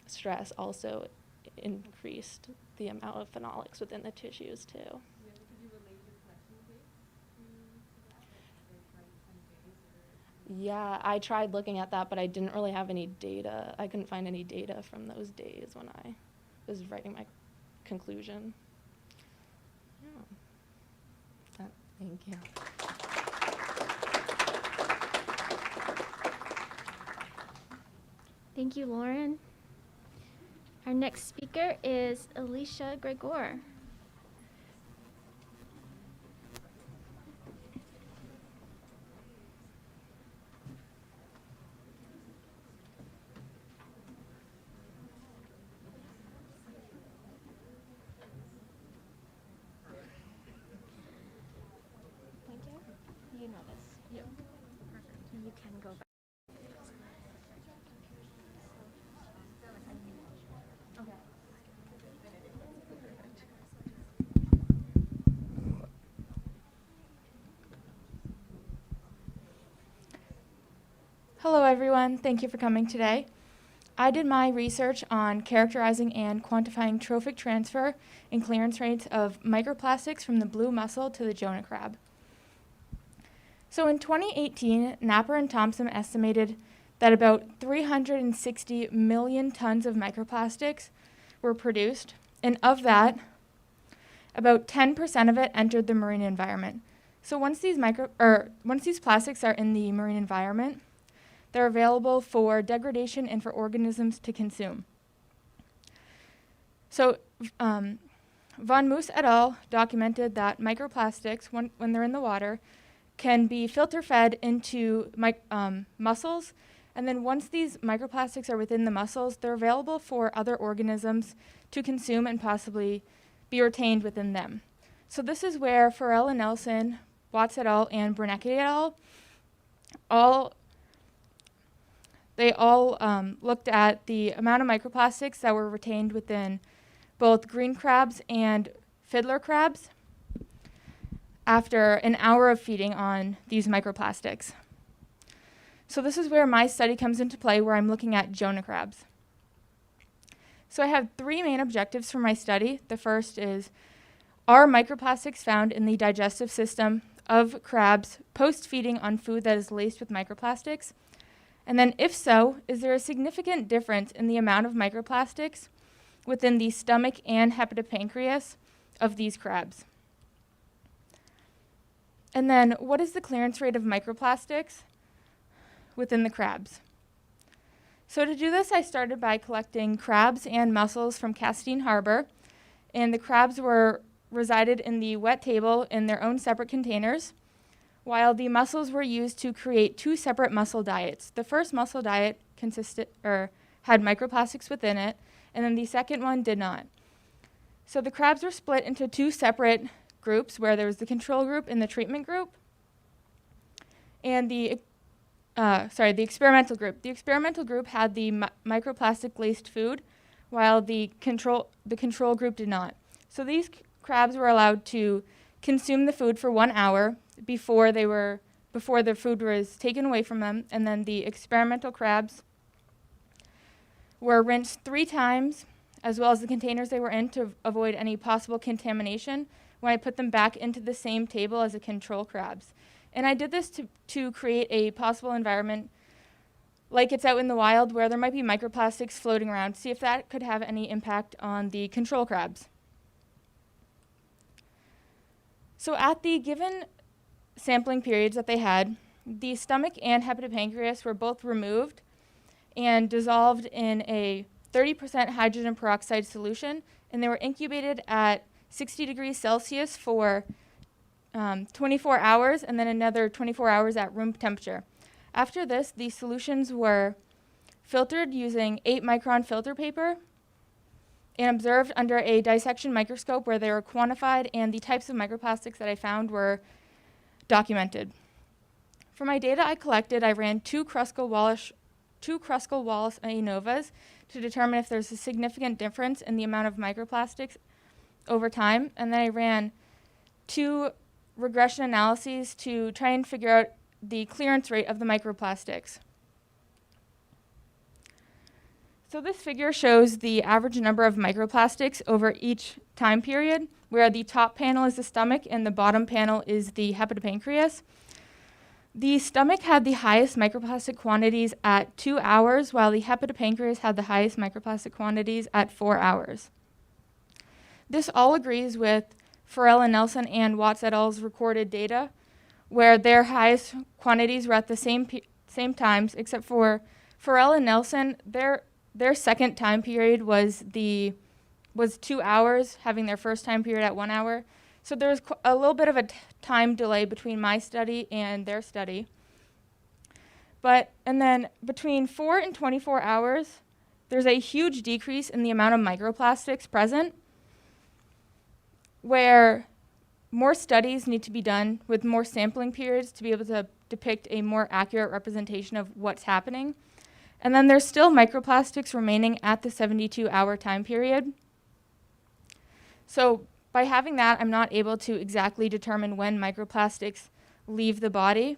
stress also increased the amount of phenolics within the tissues too. Yeah, could you relate your collection date to that? Like, try to 10 days or? Yeah, I tried looking at that, but I didn't really have any data. I couldn't find any data from those days when I was writing my conclusion. Yeah. Thank you. Thank you, Lauren. Our next speaker is Alicia Gregoire. You know this. Yeah. Perfect. You can go back. Hello everyone, thank you for coming today. I did my research on characterizing and quantifying trophic transfer and clearance rates of microplastics from the blue mussel to the Jonah crab. So in 2018, Napper and Thompson estimated that about 360 million tons of microplastics were produced, and of that, about 10% of it entered the marine environment. So once these plastics are in the marine environment, they're available for degradation and for organisms to consume. So Von Moos et al. Documented that microplastics, when they're in the water, can be filter fed into mussels, and then once these microplastics are within the mussels, they're available for other organisms to consume and possibly be retained within them. So this is where Farrell and Nelson, Watts et al., and Bernanke et al. all looked at the amount of microplastics that were retained within both green crabs and fiddler crabs after an hour of feeding on these microplastics. So this is where my study comes into play, where I'm looking at Jonah crabs. So I have 3 main objectives for my study. The first is, are microplastics found in the digestive system of crabs post-feeding on food that is laced with microplastics? And then if so, is there a significant difference in the amount of microplastics within the stomach and hepatopancreas of these crabs? And then what is the clearance rate of microplastics within the crabs? So to do this, I started by collecting crabs and mussels from Castine Harbor, and the crabs were resided in the wet table in their own separate containers, while the mussels were used to create 2 separate mussel diets. The first mussel diet had microplastics within it, and then the second one did not. So the crabs were split into 2 separate groups, where there was the control group and the treatment group, and the experimental group. The experimental group had the microplastic laced food, while the control group did not. So these crabs were allowed to consume the food for 1 hour before the food was taken away from them, and then the experimental crabs were rinsed 3 times, as well as the containers they were in, to avoid any possible contamination when I put them back into the same table as the control crabs. And I did this to create a possible environment like it's out in the wild, where there might be microplastics floating around, see if that could have any impact on the control crabs. So at the given sampling periods that they had, the stomach and hepatopancreas were both removed and dissolved in a 30% hydrogen peroxide solution, and they were incubated at 60 degrees Celsius for 24 hours, and then another 24 hours at room temperature. After this, the solutions were filtered using 8-micron filter paper and observed under a dissection microscope, where they were quantified and the types of microplastics that I found were documented. For my data I collected, I ran 2 Kruskal-Wallis Anovas to determine if there's a significant difference in the amount of microplastics over time, and then I ran 2 regression analyses to try and figure out the clearance rate of the microplastics. So this figure shows the average number of microplastics over each time period, where the top panel is the stomach and the bottom panel is the hepatopancreas. The stomach had the highest microplastic quantities at 2 hours, while the hepatopancreas had the highest microplastic quantities at 4 hours. This all agrees with Farrell and Nelson and Watts et al.'s recorded data, where their highest quantities were at the same times, except for Farrell and Nelson, their second time period was 2 hours, having their first time period at 1 hour. So there was a little bit of a time delay between my study and their study. And then between 4 and 24 hours, there's a huge decrease in the amount of microplastics present, where more studies need to be done with more sampling periods to be able to depict a more accurate representation of what's happening. And then there's still microplastics remaining at the 72-hour time period. So by having that, I'm not able to exactly determine when microplastics leave the body.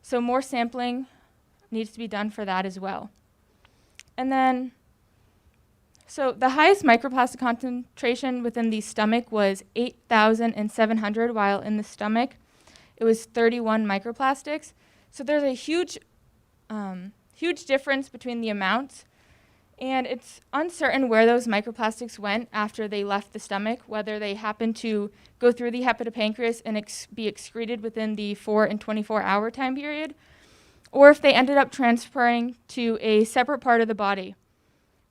So more sampling needs to be done for that as well. And then, so the highest microplastic concentration within the stomach was 8,700, while in the stomach it was 31 microplastics. So there's a huge difference between the amounts, and it's uncertain where those microplastics went after they left the stomach, whether they happened to go through the hepatopancreas and be excreted within the 4 and 24-hour time period, or if they ended up transferring to a separate part of the body.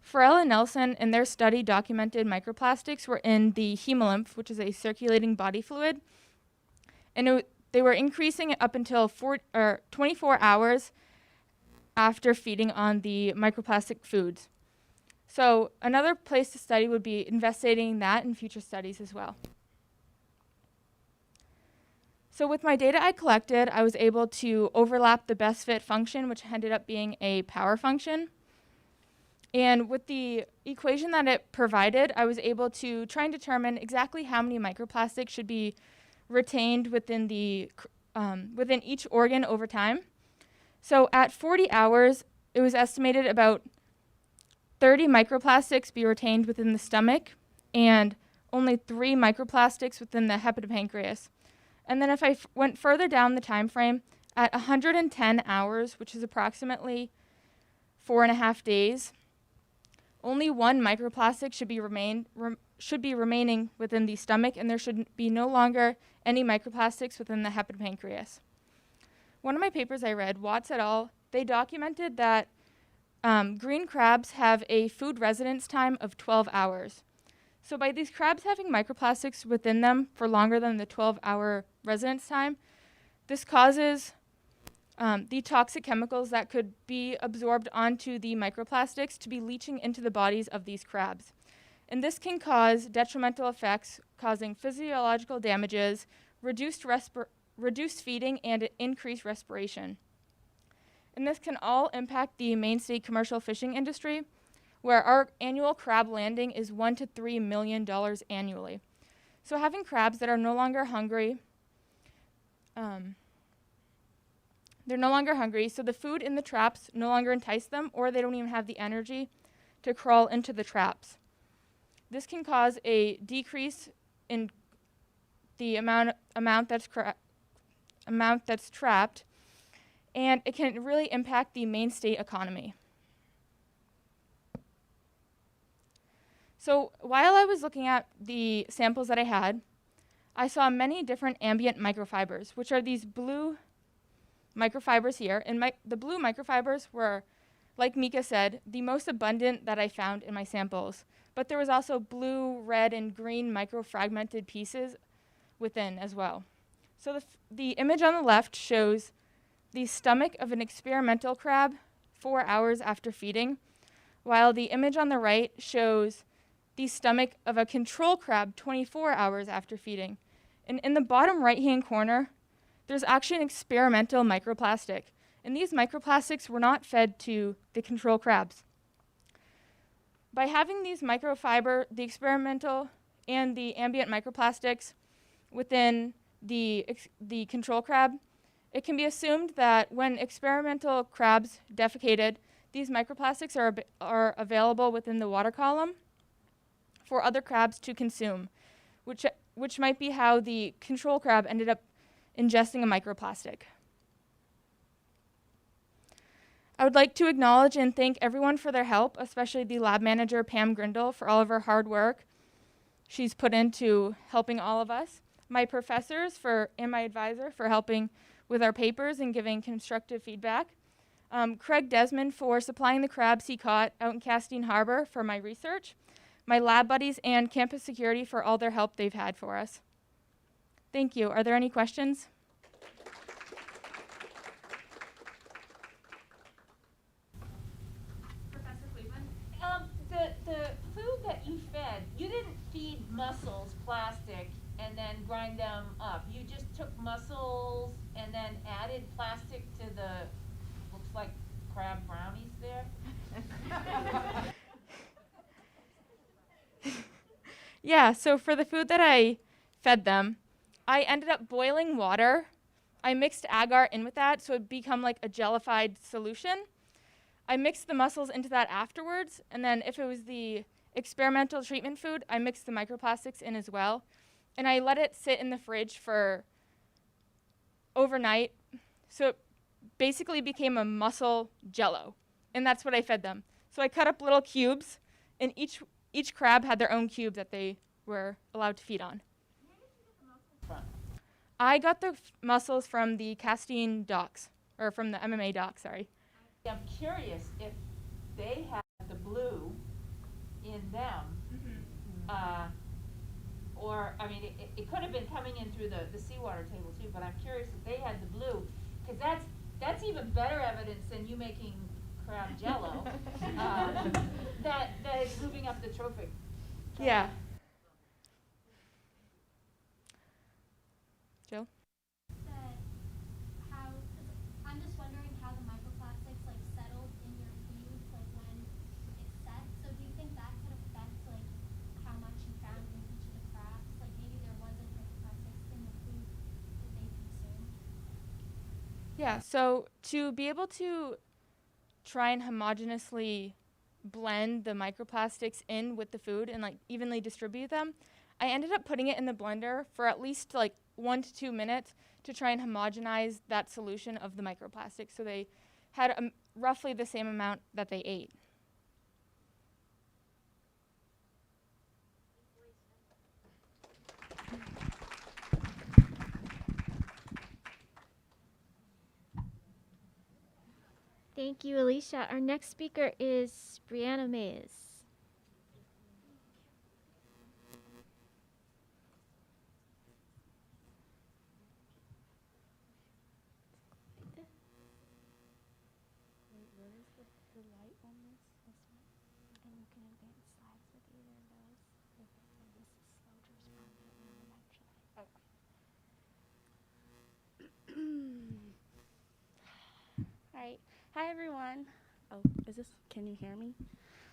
Farrell and Nelson, in their study, documented microplastics were in the hemolymph, which is a circulating body fluid, and they were increasing up until 24 hours after feeding on the microplastic foods. So another place to study would be investigating that in future studies as well. So with my data I collected, I was able to overlap the best fit function, which ended up being a power function. And with the equation that it provided, I was able to try and determine exactly how many microplastics should be retained within each organ over time. So at 40 hours, it was estimated about 30 microplastics be retained within the stomach and only 3 microplastics within the hepatopancreas. And then if I went further down the time frame, at 110 hours, which is approximately 4.5 days, only 1 microplastic should be remaining within the stomach, and there should be no longer any microplastics within the hepatopancreas. One of my papers I read, Watts et al., they documented that green crabs have a food residence time of 12 hours. So by these crabs having microplastics within them for longer than the 12-hour residence time, this causes the toxic chemicals that could be absorbed onto the microplastics to be leaching into the bodies of these crabs. And this can cause detrimental effects, causing physiological damages, reduced feeding, and increased respiration. And this can all impact the Maine State commercial fishing industry, where our annual crab landing is $1 to $3 million annually. So having crabs that are no longer hungry, they're no longer hungry, so the food in the traps no longer entice them, or they don't even have the energy to crawl into the traps. This can cause a decrease in the amount that's trapped, and it can really impact the Maine State economy. So while I was looking at the samples that I had, I saw many different ambient microfibers, which are these blue microfibers here. And the blue microfibers were, like Mika said, the most abundant that I found in my samples. But there was also blue, red, and green microfragmented pieces within as well. So the image on the left shows the stomach of an experimental crab 4 hours after feeding, while the image on the right shows the stomach of a control crab 24 hours after feeding. And in the bottom right-hand corner, there's actually an experimental microplastic. And these microplastics were not fed to the control crabs. By having these the experimental and the ambient microplastics within the control crab, it can be assumed that when experimental crabs defecated, these microplastics are available within the water column for other crabs to consume, which might be how the control crab ended up ingesting a microplastic. I would like to acknowledge and thank everyone for their help, especially the lab manager, Pam Grindle, for all of her hard work she's put into helping all of us, my professors and my advisor for helping with our papers and giving constructive feedback, Craig Desmond for supplying the crabs he caught out in Castine Harbor for my research, my lab buddies, and campus security for all their help they've had for us. Thank you. Are there any questions? Professor Cleveland? The food that you fed, you didn't feed mussels plastic and then grind them up. You just took mussels and then added plastic to the, looks like crab brownies there? Yeah, so for the food that I fed them, I ended up boiling water. I mixed agar in with that, so it become like a jellified solution. I mixed the mussels into that afterwards, and then if it was the experimental treatment food, I mixed the microplastics in as well. And I let it sit in the fridge for overnight, so it basically became a mussel jello, and that's what I fed them. So I cut up little cubes, and each crab had their own cube that they were allowed to feed on. Where did you get the mussels from? I got the mussels from the Castine docks, or from the MMA dock, sorry. I'm curious if they had the blue in them, or, I mean, it could have been coming in through the seawater table too, but I'm curious if they had the blue, because that's even better evidence than you making crab jello, that it's moving up the trophic. Yeah. Jill? I'm just wondering how the microplastics settled in your food when it's set. So do you think that could affect how much you found in each of the crabs? Maybe there wasn't microplastics in the food that they consumed? Yeah, so to be able to try and homogeneously blend the microplastics in with the food and like evenly distribute them, I ended up putting it in the blender for at least like 1 to 2 minutes to try and homogenize that solution of the microplastics so they had roughly the same amount that they ate. Thank you, Alicia. Our next speaker is Brianna Mays. Alright, hi everyone. Oh, can you hear me?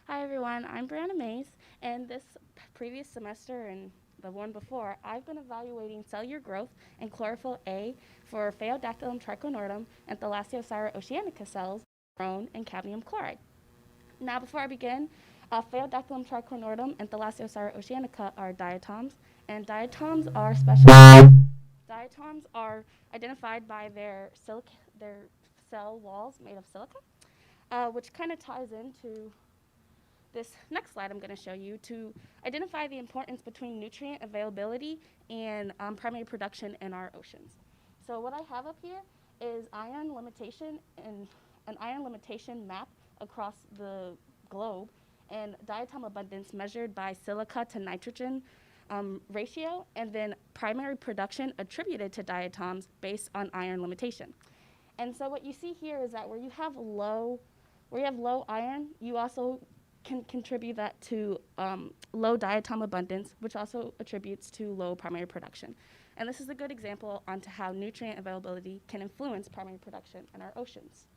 Hi everyone, I'm Brianna Mays, and this previous semester and the one before, I've been evaluating cellular growth and chlorophyll A for Phaeodactylum trichonortum and Thalassiosira oceanica cells, boron, and cadmium chloride. Now, before I begin, Phaeodactylum trichonortum and Thalassiosira oceanica are diatoms, and diatoms are special. Diatoms are identified by their cell walls made of silica, which kind of ties into this next slide I'm going to show you to identify the importance between nutrient availability and primary production in our oceans. So what I have up here is iron limitation and an iron limitation map across the globe and diatom abundance measured by silica to nitrogen ratio, and then primary production attributed to diatoms based on iron limitation. And so what you see here is that where you have low iron, you also can contribute that to low diatom abundance, which also attributes to low primary production. And this is a good example onto how nutrient availability can influence primary production in our oceans.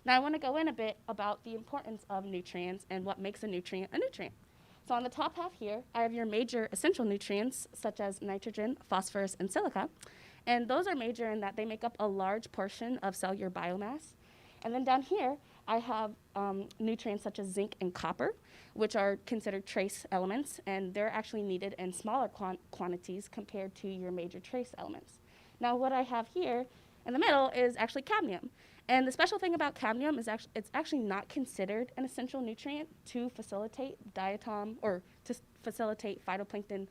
Now I want to go in a bit about the importance of nutrients and what makes a nutrient a nutrient. So on the top half here, I have your major essential nutrients, such as nitrogen, phosphorus, and silica. And those are major in that they make up a large portion of cellular biomass. And then down here, I have nutrients such as zinc and copper, which are considered trace elements, and they're actually needed in smaller quantities compared to your major trace elements. Now what I have here in the middle is actually cadmium. And the special thing about cadmium is it's actually not considered an essential nutrient to facilitate diatom or to facilitate phytoplankton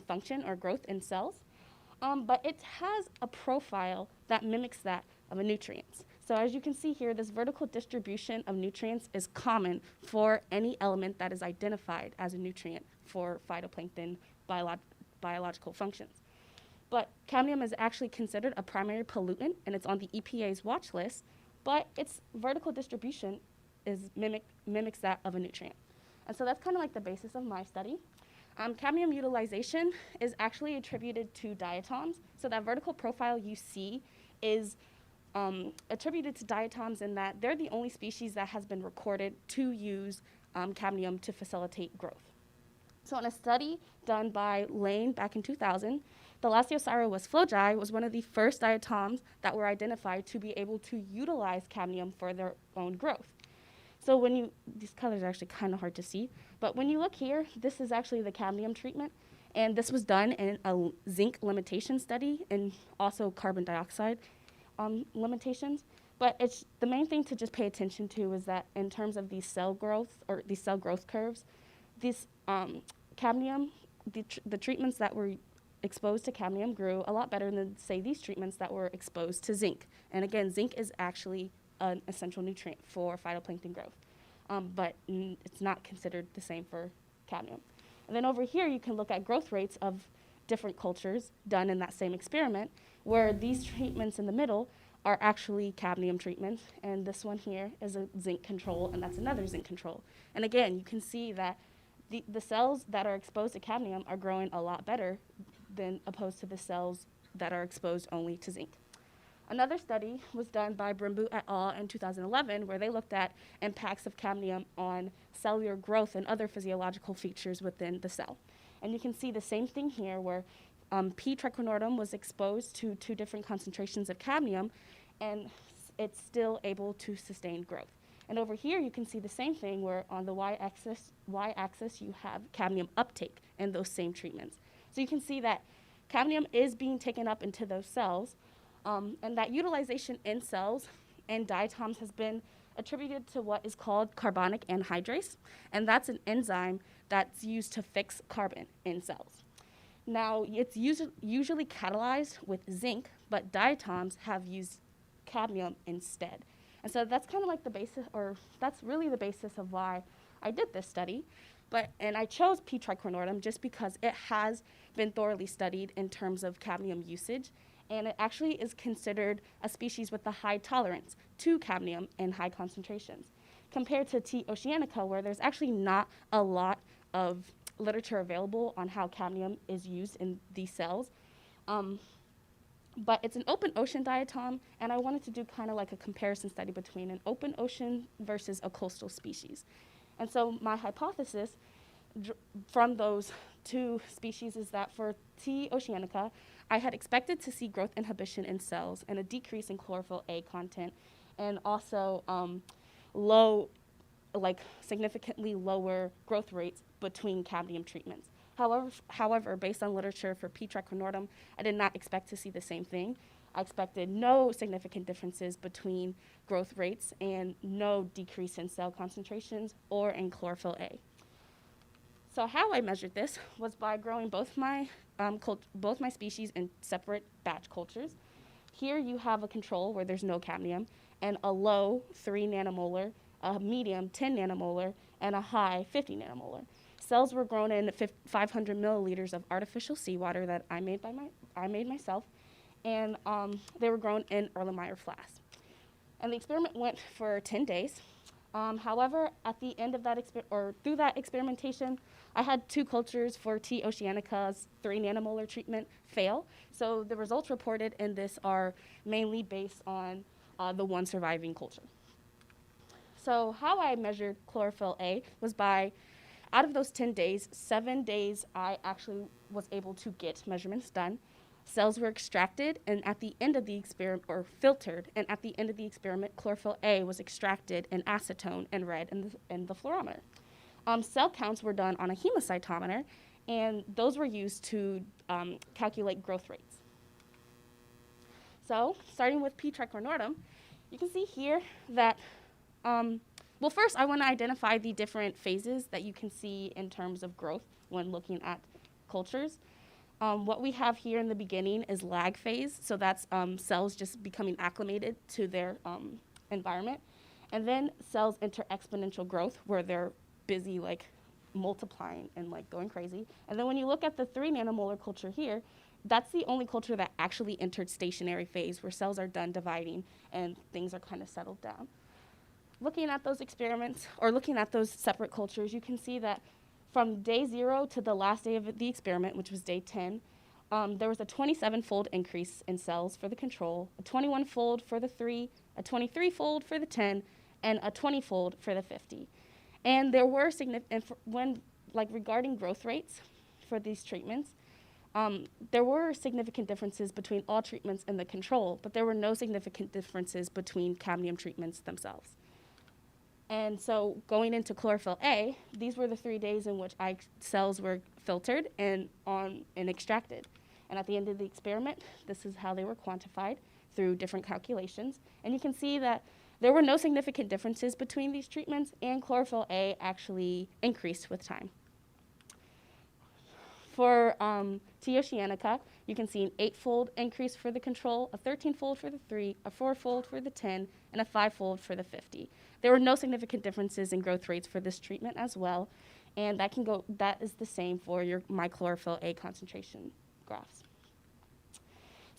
function or growth in cells. But it has a profile that mimics that of a nutrient. So as you can see here, this vertical distribution of nutrients is common for any element that is identified as a nutrient for phytoplankton biological functions. But cadmium is actually considered a primary pollutant, and it's on the EPA's watch list, but its vertical distribution mimics that of a nutrient. And so that's kind of like the basis of my study. Cadmium utilization is actually attributed to diatoms. So that vertical profile you see is attributed to diatoms in that they're the only species that has been recorded to use cadmium to facilitate growth. So in a study done by Lane back in 2000, Thalassiosira flogi was one of the first diatoms that were identified to be able to utilize cadmium for their own growth. So these colors are actually kind of hard to see, but when you look here, this is actually the cadmium treatment, and this was done in a zinc limitation study and also carbon dioxide limitations. But the main thing to just pay attention to is that in terms of these cell growth or these cell growth curves, these cadmium, the treatments that were exposed to cadmium grew a lot better than, say, these treatments that were exposed to zinc. And again, zinc is actually an essential nutrient for phytoplankton growth, but it's not considered the same for cadmium. And then over here, you can look at growth rates of different cultures done in that same experiment, where these treatments in the middle are actually cadmium treatments, and this one here is a zinc control, and that's another zinc control. And again, you can see that the cells that are exposed to cadmium are growing a lot better than opposed to the cells that are exposed only to zinc. Another study was done by Brimbu et al. In 2011, where they looked at impacts of cadmium on cellular growth and other physiological features within the cell. And you can see the same thing here, where P. trichonortum was exposed to 2 different concentrations of cadmium, and it's still able to sustain growth. And over here, you can see the same thing where on the y-axis you have cadmium uptake in those same treatments. So you can see that cadmium is being taken up into those cells, and that utilization in cells and diatoms has been attributed to what is called carbonic anhydrase, and that's an enzyme that's used to fix carbon in cells. Now, it's usually catalyzed with zinc, but diatoms have used cadmium instead. And so that's kind of like the basis, or that's really the basis of why I did this study. And I chose P. tricornordum just because it has been thoroughly studied in terms of cadmium usage, and it actually is considered a species with a high tolerance to cadmium in high concentrations, compared to T. oceanica, where there's actually not a lot of literature available on how cadmium is used in these cells. But it's an open ocean diatom, and I wanted to do kind of like a comparison study between an open ocean versus a coastal species. And so my hypothesis from those two species is that for T. oceanica, I had expected to see growth inhibition in cells and a decrease in chlorophyll A content, and also significantly lower growth rates between cadmium treatments. However, based on literature for P. tricornordum, I did not expect to see the same thing. I expected no significant differences between growth rates and no decrease in cell concentrations or in chlorophyll A. So how I measured this was by growing both my species in separate batch cultures. Here you have a control where there's no cadmium, and a low 3 nanomolar, a medium 10 nanomolar, and a high 50 nanomolar. Cells were grown in 500 milliliters of artificial seawater that I made myself, and they were grown in Erlenmeyer flasks. And the experiment went for 10 days. However, at the end of that through that experimentation, I had 2 cultures for T. oceanica's 3 nanomolar treatment fail. So the results reported in this are mainly based on the one surviving culture. So how I measured chlorophyll A was by, out of those 10 days, 7 days I actually was able to get measurements done. Cells were extracted, and at the end of the experiment, or filtered, and at the end of the experiment, chlorophyll A was extracted in acetone and read in the fluorometer. Cell counts were done on a hemocytometer, and those were used to calculate growth rates. So, starting with P. tricornordum, you can see here that, well, first I want to identify the different phases that you can see in terms of growth when looking at cultures. What we have here in the beginning is lag phase, so that's cells just becoming acclimated to their environment. And then cells enter exponential growth, where they're busy multiplying and going crazy. And then when you look at the 3 nanomolar culture here, that's the only culture that actually entered stationary phase, where cells are done dividing and things are kind of settled down. Looking at those experiments, or looking at those separate cultures, you can see that from day 0 to the last day of the experiment, which was day 10, there was a 27-fold increase in cells for the control, a 21-fold for the 3, a 23-fold for the 10, and a 20-fold for the 50. And there were regarding growth rates for these treatments, there were significant differences between all treatments and the control, but there were no significant differences between cadmium treatments themselves. And so going into chlorophyll A, these were the 3 days in which cells were filtered and extracted. And at the end of the experiment, this is how they were quantified through different calculations. And you can see that there were no significant differences between these treatments, and chlorophyll A actually increased with time. For T. oceanica, you can see an 8-fold increase for the control, a 13-fold for the 3, a 4-fold for the 10, and a 5-fold for the 50. There were no significant differences in growth rates for this treatment as well, and that is the same for my chlorophyll A concentration graphs.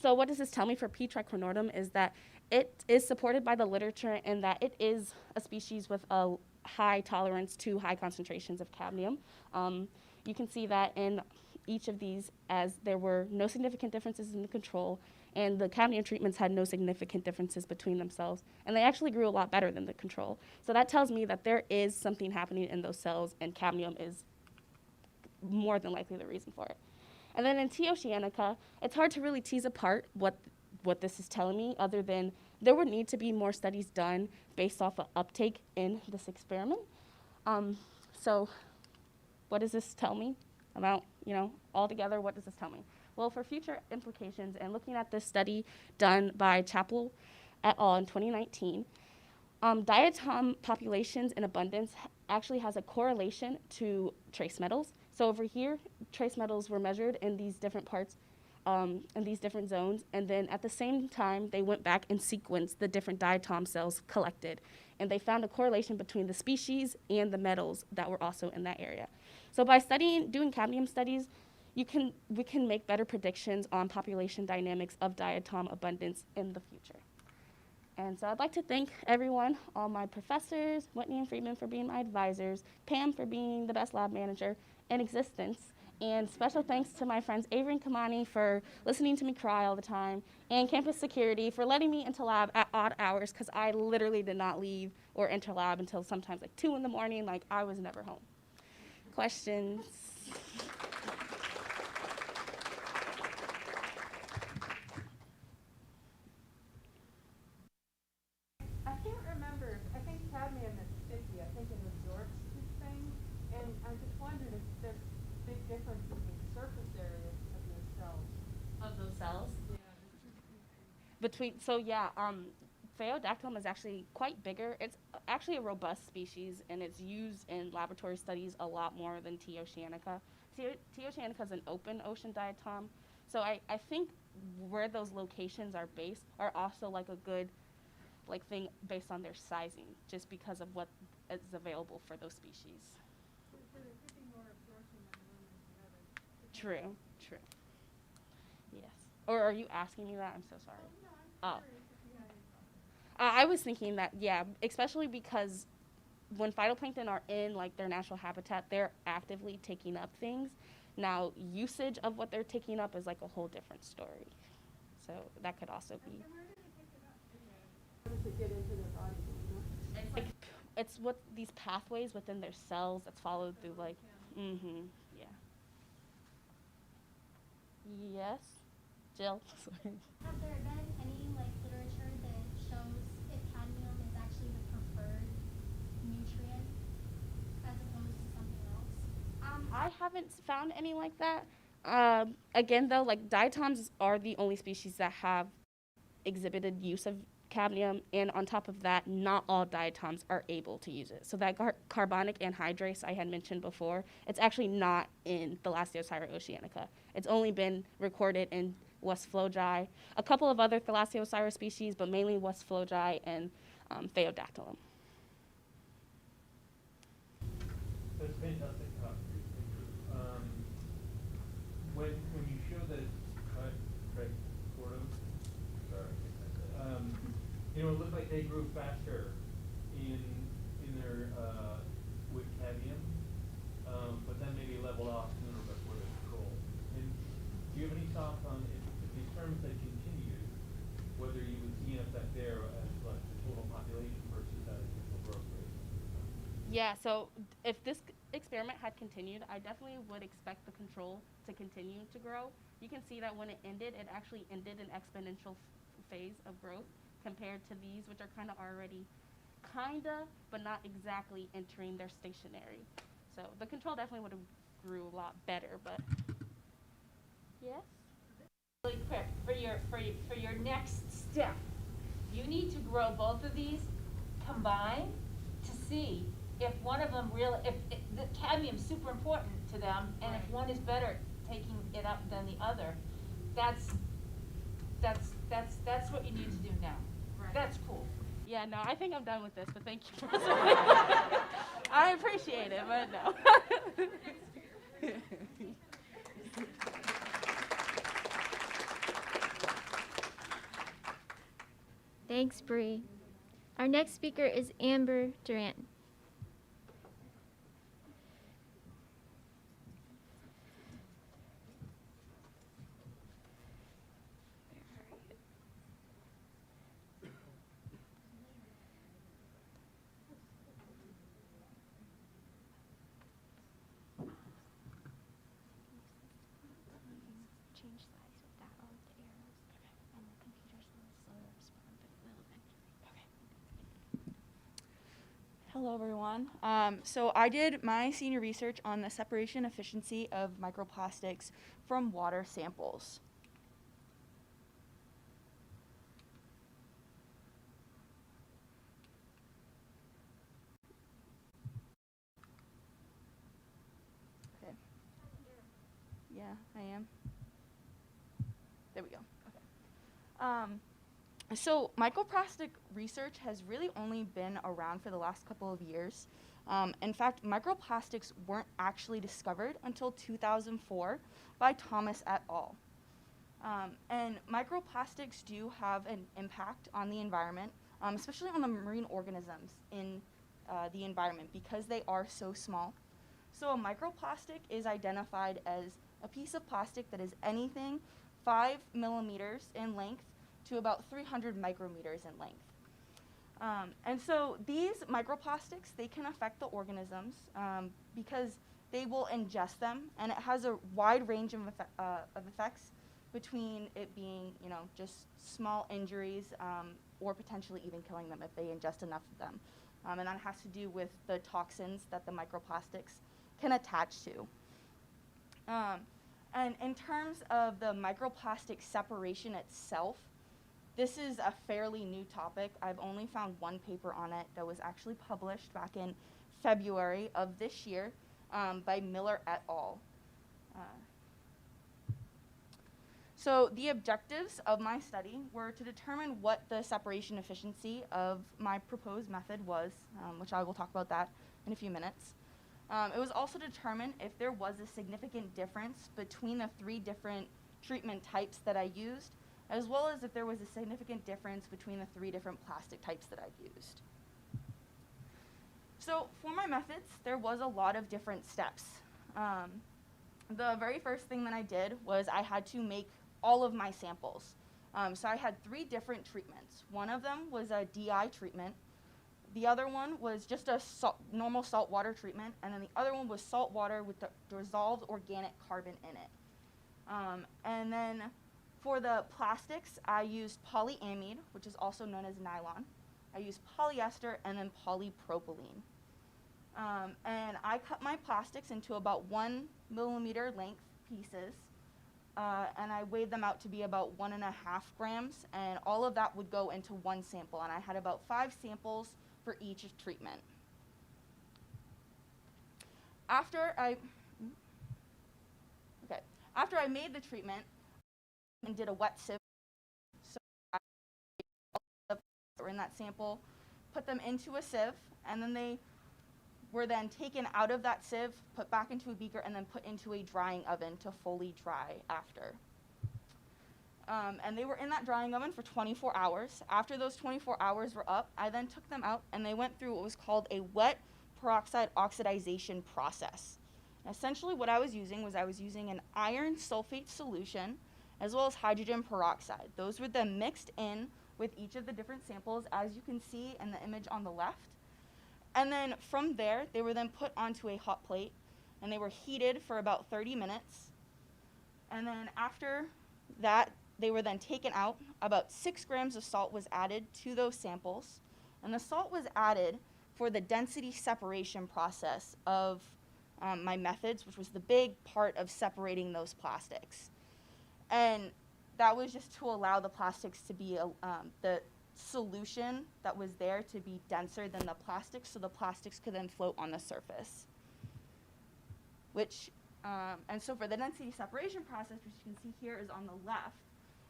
So what does this tell me for P. tricornordum is that it is supported by the literature, and that it is a species with a high tolerance to high concentrations of cadmium. You can see that in each of these, as there were no significant differences in the control, and the cadmium treatments had no significant differences between themselves, and they actually grew a lot better than the control. So that tells me that there is something happening in those cells, and cadmium is more than likely the reason for it. And then in T. oceanica, it's hard to really tease apart what this is telling me, other than there would need to be more studies done based off of uptake in this experiment. So what does this tell me about, altogether, what does this tell me? Well, for future implications and looking at this study done by Chappell et al. In 2019, diatom populations in abundance actually has a correlation to trace metals. So over here, trace metals were measured in these different parts, in these different zones, and then at the same time, they went back and sequenced the different diatom cells collected, and they found a correlation between the species and the metals that were also in that area. So by doing cadmium studies, we can make better predictions on population dynamics of diatom abundance in the future. And so I'd like to thank everyone, all my professors, Whitney and Friedman for being my advisors, Pam for being the best lab manager in existence, and special thanks to my friends Avery and Kamani for listening to me cry all the time, and campus security for letting me into lab at odd hours, because I literally did not leave or enter lab until sometimes like 2 in the morning, like I was never home. Questions? I can't remember. I think cadmium is sticky. I think it absorbs these things. And I just wondered if there's big differences in surface areas of those cells. Of those cells? Yeah. Phaeodactylum is actually quite bigger. It's actually a robust species, and it's used in laboratory studies a lot more than T. oceanica. T. oceanica is an open ocean diatom, so I think where those locations are based are also like a good thing based on their sizing, just because of what is available for those species. So there could be more absorption than one than the other. True. Yes. Or are you asking me that? I'm so sorry. No, I'm curious if you had any thoughts. I was thinking that, yeah, especially because when phytoplankton are in their natural habitat, they're actively taking up things. Now, usage of what they're taking up is a whole different story. So that could also be. And where do they pick it up? How does it get into their body? Do you know? It's what these pathways within their cells that's followed through yeah. Yes, Jill. Sorry. Have there been any literature that shows if cadmium is actually the preferred nutrient as opposed to something else? I haven't found any like that. Again, though, diatoms are the only species that have exhibited use of cadmium, and on top of that, not all diatoms are able to use it. So that carbonic anhydrase I had mentioned before, it's actually not in Thalassiosira oceanica. It's only been recorded in West Flogi, a couple of other Thalassiosira species, but mainly West Flogi and Phaeodactylum. That's fantastic talk. When you show that it looked like they grew faster in their with cadmium, but then maybe leveled off sooner before the control. And do you have any thoughts on if the experiments had continued, whether you would see an effect there as the total population versus that initial growth rate? Yeah, so if this experiment had continued, I definitely would expect the control to continue to grow. You can see that when it ended, it actually ended an exponential phase of growth compared to these, which are already but not exactly entering their stationary. So the control definitely would have grew a lot better, but yes? Really quick, for your next step, you need to grow both of these combined to see if one of them if the cadmium is super important to them, and if one is better taking it up than the other, that's what you need to do now. Right. That's cool. Yeah, no, I think I'm done with this, but thank you for I appreciate it, but no. Thanks, Bree. Our next speaker is Amber Durant. Change size with that, all the arrows, and the computer's a little slow to respond, but it will Hello, everyone. So I did my senior research on the separation efficiency of microplastics from water samples. Okay. Yeah, I am. There we go. Okay. So microplastic research has really only been around for the last couple of years. In fact, microplastics weren't actually discovered until 2004 by Thomas et al. And microplastics do have an impact on the environment, especially on the marine organisms in the environment because they are so small. So a microplastic is identified as a piece of plastic that is anything 5 millimeters in length to about 300 micrometers in length. And so these microplastics, they can affect the organisms because they will ingest them, and it has a wide range of effects between it being, just small injuries or potentially even killing them if they ingest enough of them. And that has to do with the toxins that the microplastics can attach to. And in terms of the microplastic separation itself, this is a fairly new topic. I've only found one paper on it that was actually published back in February of this year by Miller et al. So the objectives of my study were to determine what the separation efficiency of my proposed method was, which I will talk about that in a few minutes. It was also to determine if there was a significant difference between the 3 different treatment types that I used, as well as if there was a significant difference between the 3 different plastic types that I used. So for my methods, there was a lot of different steps. The very first thing that I did was I had to make all of my samples. So I had 3 different treatments. One of them was a DI treatment. The other one was just a normal salt water treatment, and then the other one was salt water with the dissolved organic carbon in it. And then for the plastics, I used polyamide, which is also known as nylon. I used polyester and then polypropylene. And I cut my plastics into about 1 millimeter length pieces, and I weighed them out to be about 1.5 grams, and all of that would go into one sample, and I had about 5 samples for each treatment. After I made the treatment and did a wet sieve, so I were in that sample, put them into a sieve, and then they were then taken out of that sieve, put back into a beaker, and then put into a drying oven to fully dry after. And they were in that drying oven for 24 hours. After those 24 hours were up, I then took them out and they went through what was called a wet peroxide oxidization process. And essentially what I was using an iron sulfate solution as well as hydrogen peroxide. Those were then mixed in with each of the different samples, as you can see in the image on the left. And then from there, they were then put onto a hot plate and they were heated for about 30 minutes. And then after that, they were then taken out. About 6 grams of salt was added to those samples. And the salt was added for the density separation process of my methods, which was the big part of separating those plastics. And that was just to allow the plastics to be, the solution that was there to be denser than the plastics, so the plastics could then float on the surface. And so for the density separation process, which you can see here is on the left,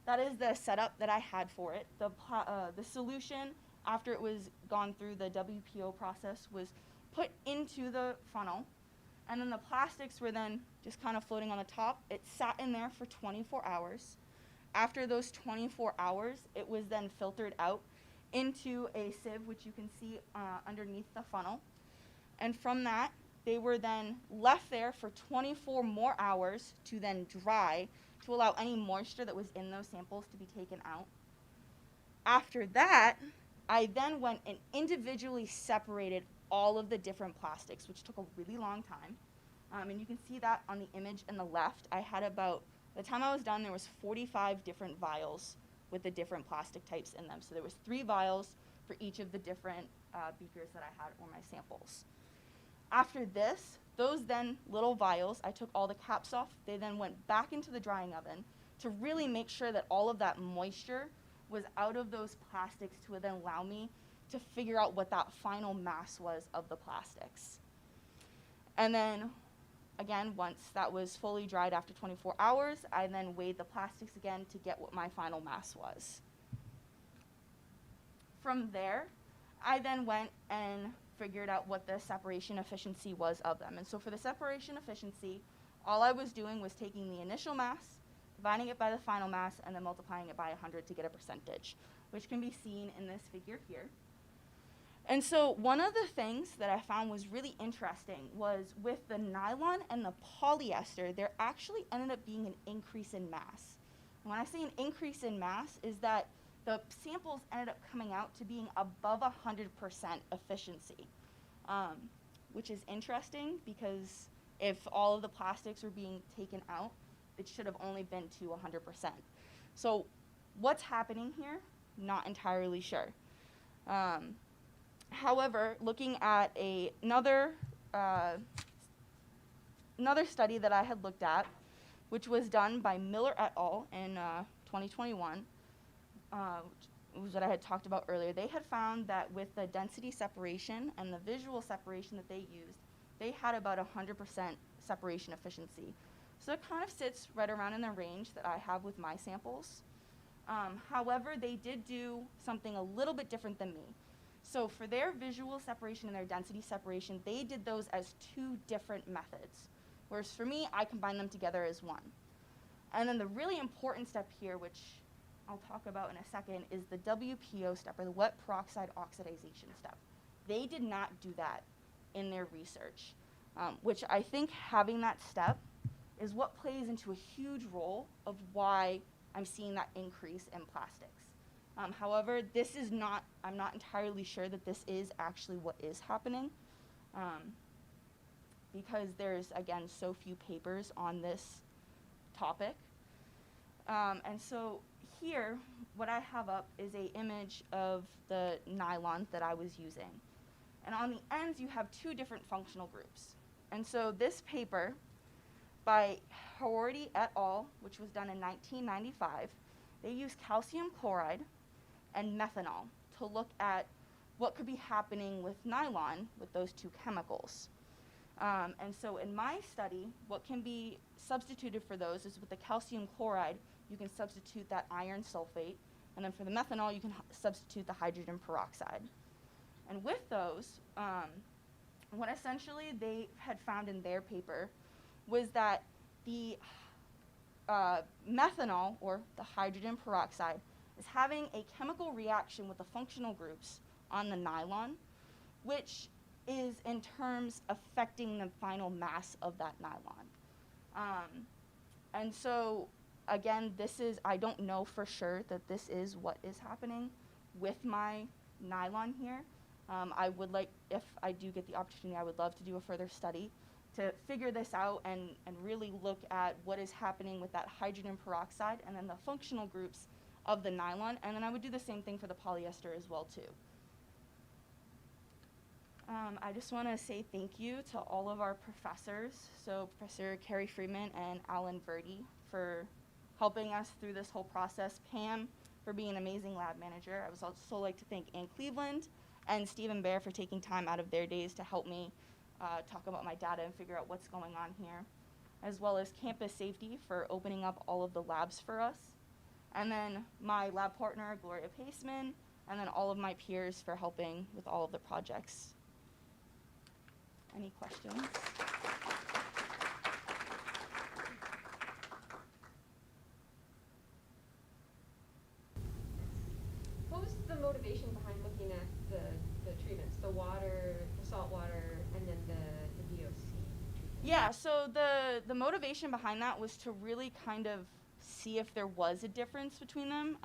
that is the setup that I had for it. The solution, after it was gone through the WPO process, was put into the funnel, and then the plastics were then just kind of floating on the top. It sat in there for 24 hours. After those 24 hours, it was then filtered out into a sieve, which you can see underneath the funnel. And from that, they were then left there for 24 more hours to then dry, to allow any moisture that was in those samples to be taken out. After that, I then went and individually separated all of the different plastics, which took a really long time. And you can see that on the image in the left. I had about, by the time I was done, there was 45 different vials with the different plastic types in them. So there was 3 vials for each of the different beakers that I had, or my samples. After this, those then little vials, I took all the caps off. They then went back into the drying oven to really make sure that all of that moisture was out of those plastics to then allow me to figure out what that final mass was of the plastics. And then, again, once that was fully dried after 24 hours, I then weighed the plastics again to get what my final mass was. From there, I then went and figured out what the separation efficiency was of them. And so for the separation efficiency, all I was doing was taking the initial mass, dividing it by the final mass, and then multiplying it by 100 to get a percentage, which can be seen in this figure here. And so one of the things that I found was really interesting was with the nylon and the polyester, there actually ended up being an increase in mass. And when I say an increase in mass is that the samples ended up coming out to being above 100% efficiency, which is interesting because if all of the plastics were being taken out, it should have only been to 100%. So what's happening here? Not entirely sure. However, looking at another study that I had looked at, which was done by Miller et al. In 2021, which was what I had talked about earlier, they had found that with the density separation and the visual separation that they used, they had about 100% separation efficiency. So it kind of sits right around in the range that I have with my samples. However, they did do something a little bit different than me. So for their visual separation and their density separation, they did those as two different methods. Whereas for me, I combined them together as one. And then the really important step here, which I'll talk about in a second, is the WPO step, or the wet peroxide oxidization step. They did not do that in their research, which I think having that step is what plays into a huge role of why I'm seeing that increase in plastics. However, this is not, I'm not entirely sure that this is actually what is happening, because there's, again, so few papers on this topic. And so here, what I have up is an image of the nylon that I was using. And on the ends, you have two different functional groups. And so this paper by Haworty et al., which was done in 1995, they used calcium chloride and methanol to look at what could be happening with nylon with those two chemicals. And so in my study, what can be substituted for those is with the calcium chloride, you can substitute that iron sulfate, and then for the methanol, you can substitute the hydrogen peroxide. And with those, what essentially they had found in their paper was that the methanol, or the hydrogen peroxide, is having a chemical reaction with the functional groups on the nylon, which is in terms affecting the final mass of that nylon. And so, again, this is, I don't know for sure that this is what is happening with my nylon here. I would like, if I do get the opportunity, I would love to do a further study to figure this out and really look at what is happening with that hydrogen peroxide and then the functional groups of the nylon, and then I would do the same thing for the polyester as well too. I just want to say thank you to all of our professors, so Professor Carrie Freeman and Alan Verdi for helping us through this whole process, Pam for being an amazing lab manager. I would also like to thank Ann Cleveland and Stephen Bear for taking time out of their days to help me talk about my data and figure out what's going on here, as well as Campus Safety for opening up all of the labs for us, and then my lab partner, Gloria Passman, and then all of my peers for helping with all of the projects. Any questions? What was the motivation behind looking at the treatments, the water, the salt water, and then the VOC treatment? Yeah, so the motivation behind that was to really kind of see if there was a difference between them.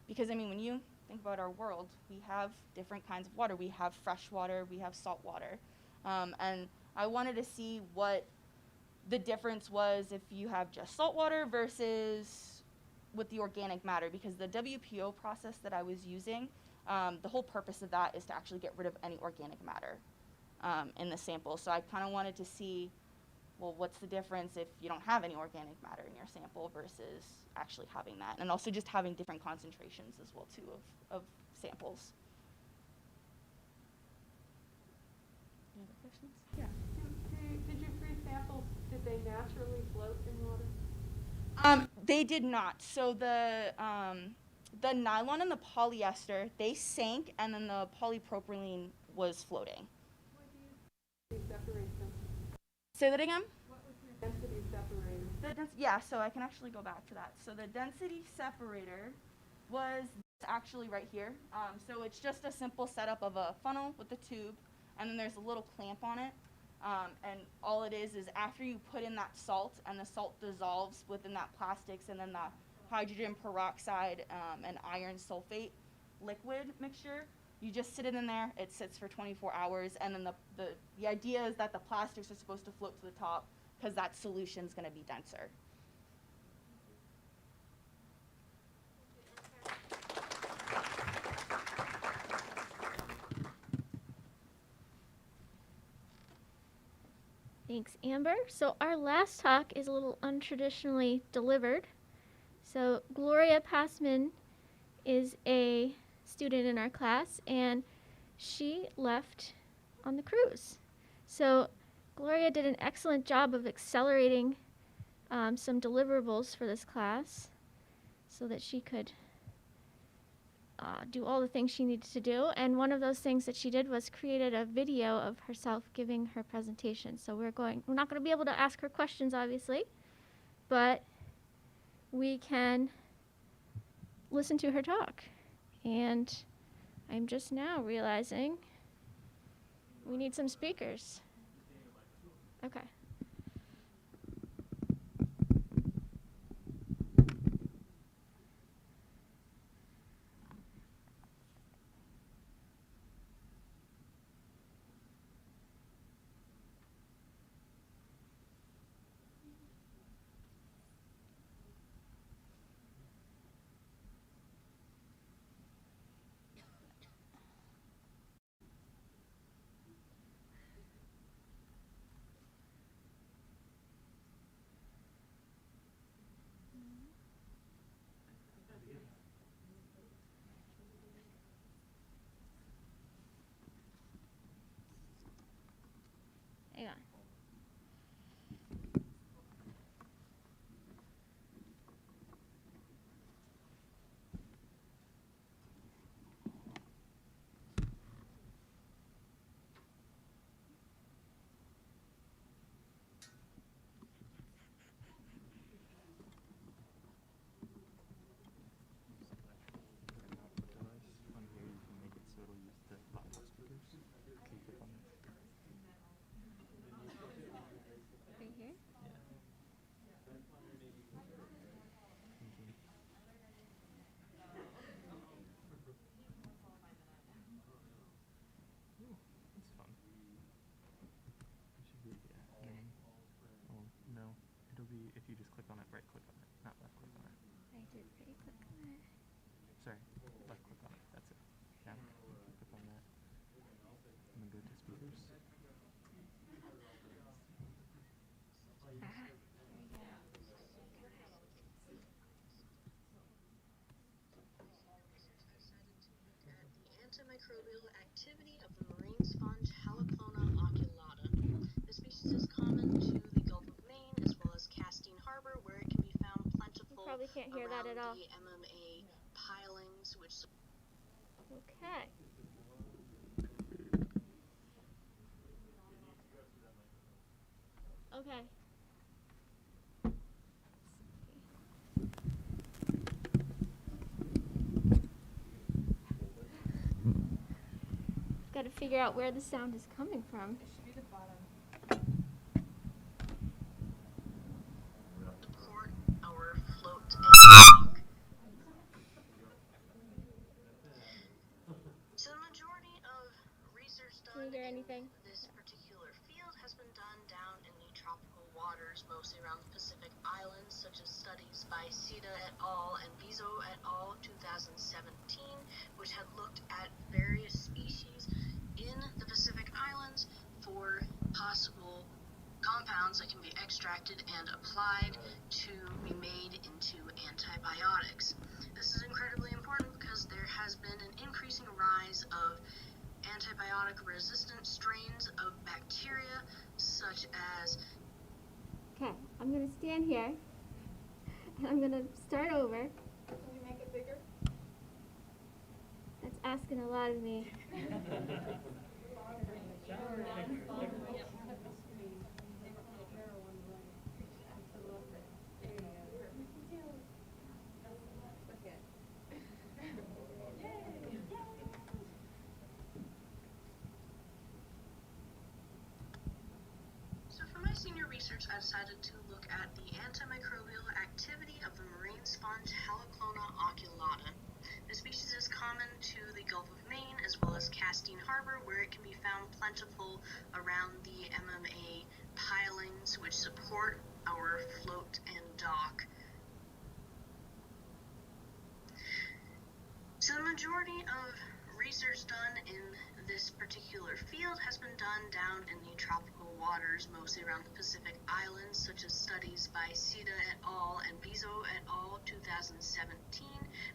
Because, I mean, when you think about our world, we have different kinds of water. We have fresh water, we have salt water. And I wanted to see what the difference was if you have just salt water versus with the organic matter, because the WPO process that I was using, The whole purpose of that is to actually get rid of any organic matter in the sample. So I kind of wanted to see, well, what's the difference if you don't have any organic matter in your sample versus actually having that, and also just having different concentrations as well too of samples. Any other questions? Yeah. Did you freeze samples, did they naturally float in water? They did not. So the nylon and the polyester, they sank, and then the polypropylene was floating. What do you separate them? Say that again? What was your density separator? Yeah, so I can actually go back to that. So the density separator was actually right here. So it's just a simple setup of a funnel with a tube, and then there's a little clamp on it. And all it is after you put in that salt, and the salt dissolves within that plastics, and then the hydrogen peroxide and iron sulfate liquid mixture, you just sit it in there. It sits for 24 hours, and then the idea is that the plastics are supposed to float to the top because that solution is going to be denser. Thanks, Amber. So our last talk is a little untraditionally delivered. So Gloria Passman is a student in our class, and she left on the cruise. So Gloria did an excellent job of accelerating some deliverables for this class so that she could do all the things she needed to do. And one of those things that she did was created a video of herself giving her presentation. So we're not going to be able to ask her questions, obviously, but we can listen to her talk. And I'm just now realizing we need some speakers. Okay. Hang on. Right here? That's fun. It should be, yeah. Oh, no. It'll be if you just click on it, right click on it, not left click on it. I did right click on it. Sorry, left click on it. That's it. Yeah, click on that. And then go to speakers. Antimicrobial activity of the marine sponge Haloclona oculata. This species is common to the Gulf of Maine as well as Castine Harbor, where it can be found plentiful You probably can't hear that at all. the MMA pilings, which... Okay. Okay. Got to figure out where the sound is coming from. It should be the bottom. Port or float tank. So the majority of research Can you done hear in anything? this particular field has been done down in the tropical waters waters, mostly around the Pacific Islands, such as studies by Sita et al. And Bizo et al. 2017, which had looked at various species in the Pacific Islands for possible compounds that can be extracted and applied to be made into antibiotics. This is incredibly important because there has been an increasing rise of antibiotic-resistant strains of bacteria, such as... Okay, I'm going to stand here, and I'm going to start over. Can you make it bigger? That's asking a lot of me. So for my senior research, I decided to look at the antimicrobial activity of the marine sponge Haloclona oculata. The species is common to the Gulf of Maine as well as Castine Harbor, where it can be found plentiful around the MMA pilings which support our float and dock. So the majority of research done in this particular field has been done down in the tropical waters, mostly around the Pacific Islands, such as studies by Sita et al. And Bizo et al. 2017,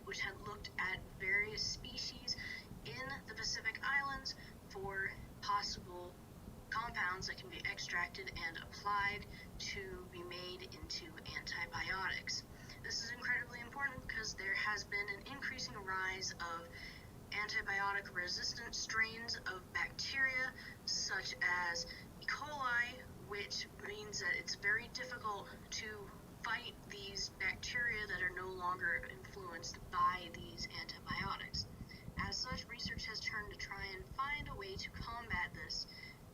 which had looked at various species in the Pacific Islands for possible compounds that can be extracted and applied to be made into antibiotics. This is incredibly important because there has been an increasing rise of antibiotic-resistant strains of bacteria, such as E. coli, which means that it's very difficult to fight these bacteria that are no longer influenced by these antibiotics. As such, research has turned to try and find a way to combat this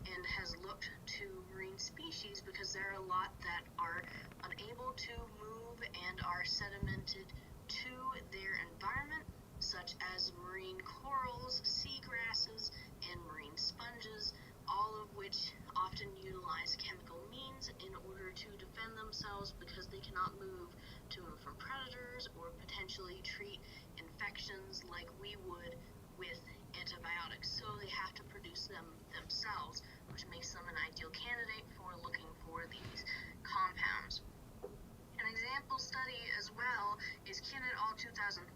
and has looked to marine species because there are a lot that are unable to move and are sedimented to their environment, such as marine corals, seagrasses, and marine sponges, all of which often utilize chemical means in order to defend themselves because they cannot move to and from predators or potentially treat infections like we would with antibiotics. So they have to produce them themselves, which makes them an ideal candidate for looking for these compounds. An example study as well is Kin et al. 2013,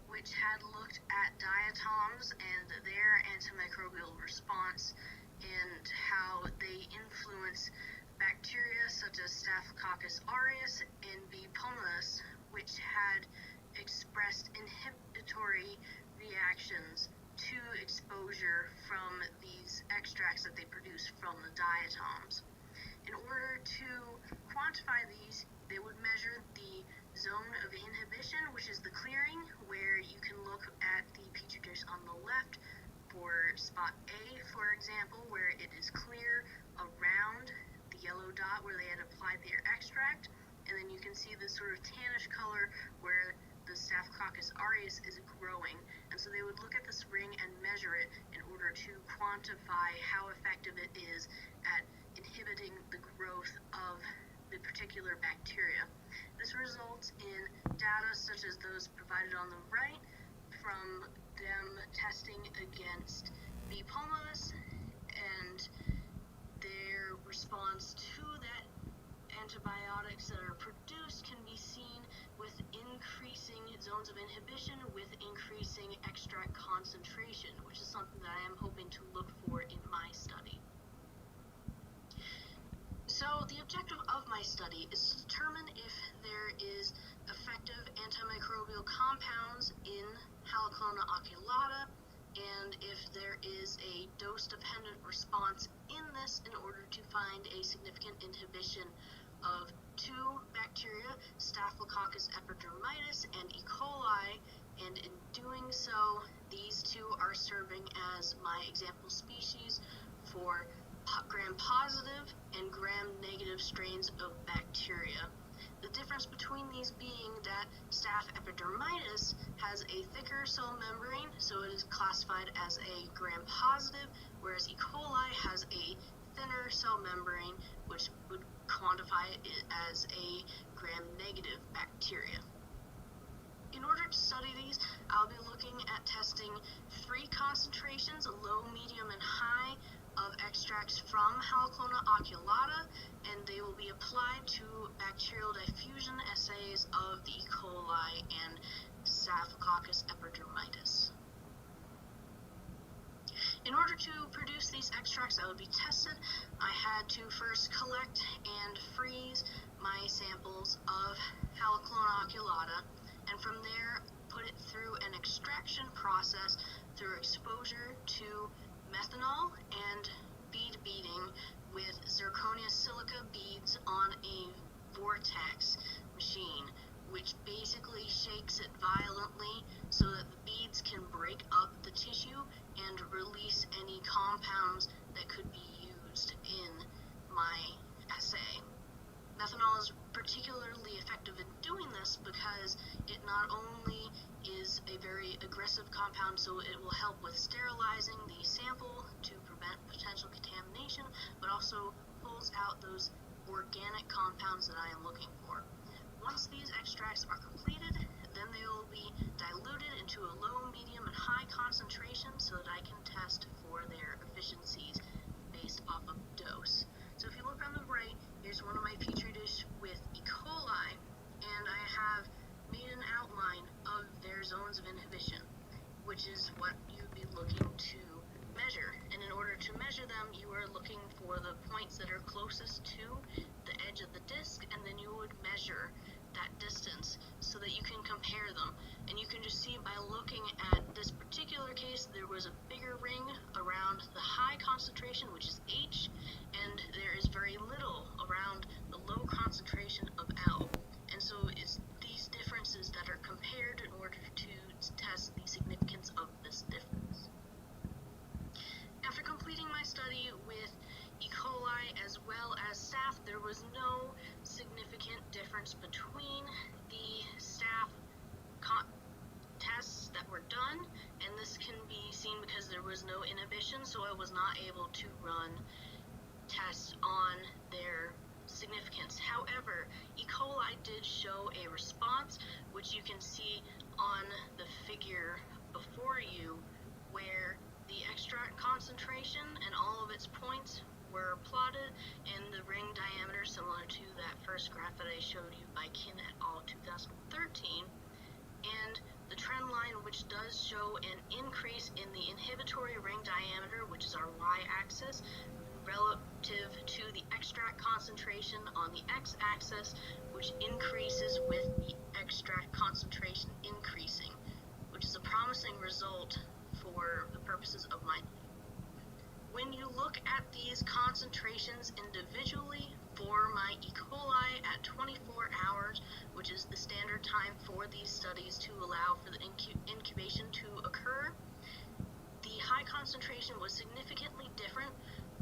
which had looked at diatoms and their antimicrobial response and how they influence bacteria such as Staphylococcus aureus and B. pulmonis, which had expressed inhibitory reactions to exposure from these extracts that they produce from the diatoms. In order to quantify these, they would measure the zone of inhibition, which is the clearing, where you can look at the petri dish on the left for spot A, for example, where it is clear around the yellow dot where they had applied their extract, and then you can see this sort of tannish color where the Staphylococcus aureus is growing, and so they would look at this ring and measure it in order to quantify how effective it is at inhibiting the growth of the particular bacteria. This results in data such as those provided on the right from them testing against B. pulmonis, and their response to that antibiotics that are produced can be seen with increasing zones of inhibition with increasing extract concentration, which is something that I am hoping to look for in my study. So the objective of my study is to determine if there is effective antimicrobial compounds in Haloclona oculata, and if there is a dose-dependent response in this in order to find a significant inhibition of two bacteria, Staphylococcus epidermidis and E. coli, and in doing so, these two are serving as my example species for gram-positive and gram-negative strains of bacteria. The difference between these being that Staph epidermidis has a thicker cell membrane, so it is classified as a gram-positive, whereas E. coli has a thinner cell membrane, which would quantify it as a gram-negative bacteria. In order to study these, I'll be looking at testing 3 concentrations, low, medium, and high, of extracts from Haloclona oculata, and they will be applied to bacterial diffusion assays of the E. coli and Staphylococcus epidermidis. In order to produce these extracts that would be tested, I had to first collect and freeze my samples of Haloclona oculata, and from there put it through an extraction process through exposure to methanol and bead beating with zirconia silica beads on a vortex machine, which basically shakes it violently so that the beads can break up the tissue and release any compounds that could be used in my assay. Methanol is particularly effective in doing this because it not only is a very aggressive compound, so it will help with sterilizing the sample to prevent potential contamination, but also pulls out those organic compounds that I am looking for. Once these extracts are completed, then they will be diluted into a low, medium, and high concentration so that I can test for their efficiencies based off of dose. So if you look on the right, here's one of my petri dish with E. coli, and I have made an outline of their zones of inhibition, which is what you'd be looking to measure. And in order to measure them, you are looking for the points that are closest to the edge of the disc, and then you would measure that distance so that you can compare them. And you can just see by looking at this particular case, there was a bigger ring around the high concentration, which is H, and there is very little around the low concentration of L. And so it's these differences that are compared in order to test the significance of this difference. After completing my study with E. coli as well as staph, there was no significant difference between the staph tests that were done, and this can be seen because there was no inhibition, so I was not able to run tests on their significance. However, E. coli did show a response, which you can see on the figure before you, where the extract concentration and all of its points were plotted, and the ring diameter similar to that first graph that I showed you by Kin et al. 2013, and the trend line, which does show an increase in the inhibitory ring diameter, which is our y-axis, relative to the extract concentration on the x-axis, which increases with the extract concentration increasing, which is a promising result for the purposes of my. When you look at these concentrations individually for my E. coli at 24 hours, which is the standard time for these studies to allow for the incubation to occur, the high concentration was significantly different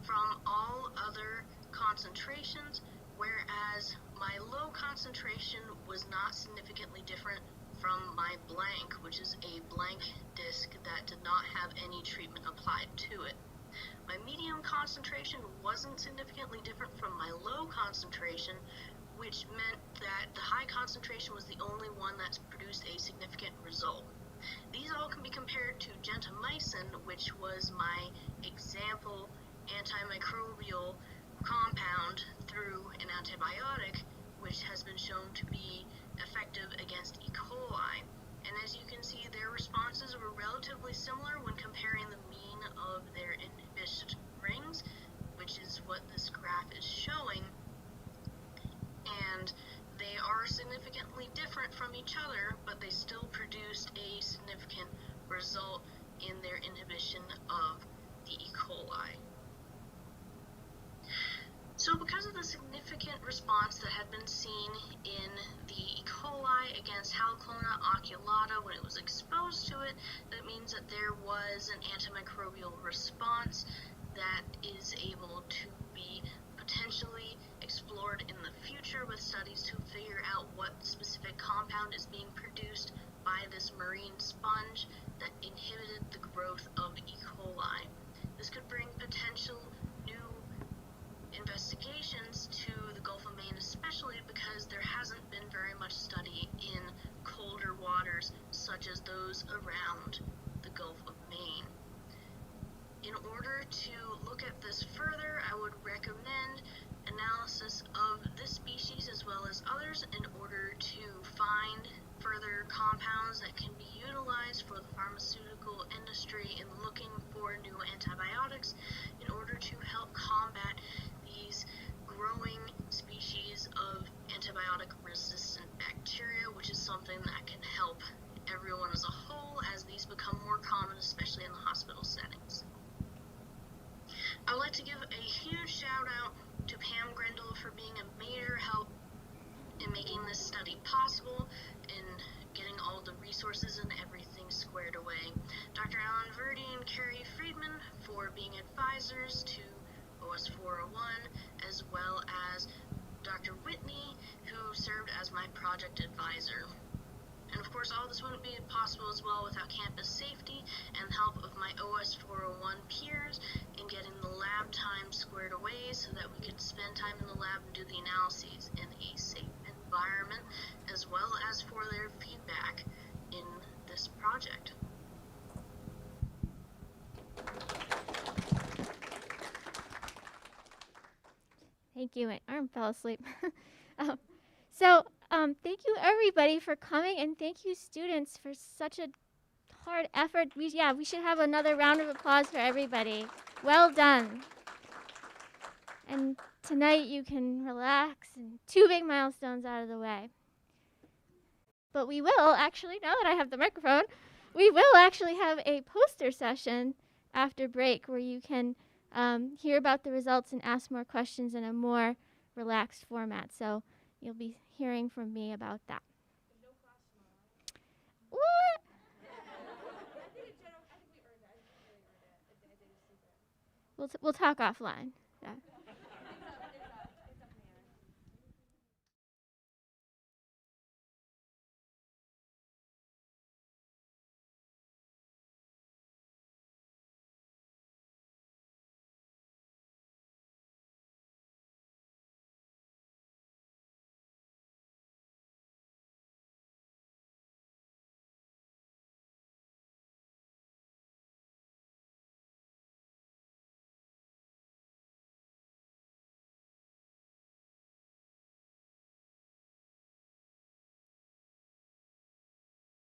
from all other concentrations, whereas my low concentration was not significantly different from my blank, which is a blank disc that did not have any treatment applied to it. My medium concentration wasn't significantly different from my low concentration, which meant that the high concentration was the only one that's produced a significant result. These all can be compared to gentamicin, which was my example antimicrobial compound through an antibiotic, which has been shown to be effective against E. coli. And as you can see, their responses were relatively similar when comparing the mean of their inhibition rings, which is what this graph is showing. And they are significantly different from each other, but they still produced a significant result in their inhibition of the E. coli. So because of the significant response that had been seen in the E. coli against Haloclona oculata when it was exposed to it, that means that there was an antimicrobial response that is able to be potentially explored in the future with studies to figure out what specific compound is being produced by this marine sponge that inhibited the growth of E. coli. This could bring potential new investigations to the Gulf of compounds that can be utilized for the pharmaceutical industry in looking for new antibiotics in order to help combat these growing species of antibiotic-resistant bacteria, which is something that can help everyone as a whole as these become more common, especially in the hospital settings. I would like to give a huge shout out to Pam Grendel for being a major help in making this study possible and getting all the resources and everything squared away. Dr. Alan Verdi and Carrie Friedman for being advisors to OS 401, as well as Dr. Whitney, who served as my project advisor. And of course, all this wouldn't be possible as well without campus safety and the help of my OS 401 peers in getting the lab time squared away so that we could spend time in the lab and do the analyses in a safe environment, as well as for their feedback in this project. Thank you. My arm fell asleep. Thank you everybody for coming, and thank you students for such a hard effort. We should have another round of applause for everybody. Well done. And tonight you can relax and 2 big milestones out of the way. But we will actually, now that I have the microphone, we will actually have a poster session after break where you can hear about the results and ask more questions in a more relaxed format. So you'll be hearing from me about that. What? We'll talk offline. Yeah.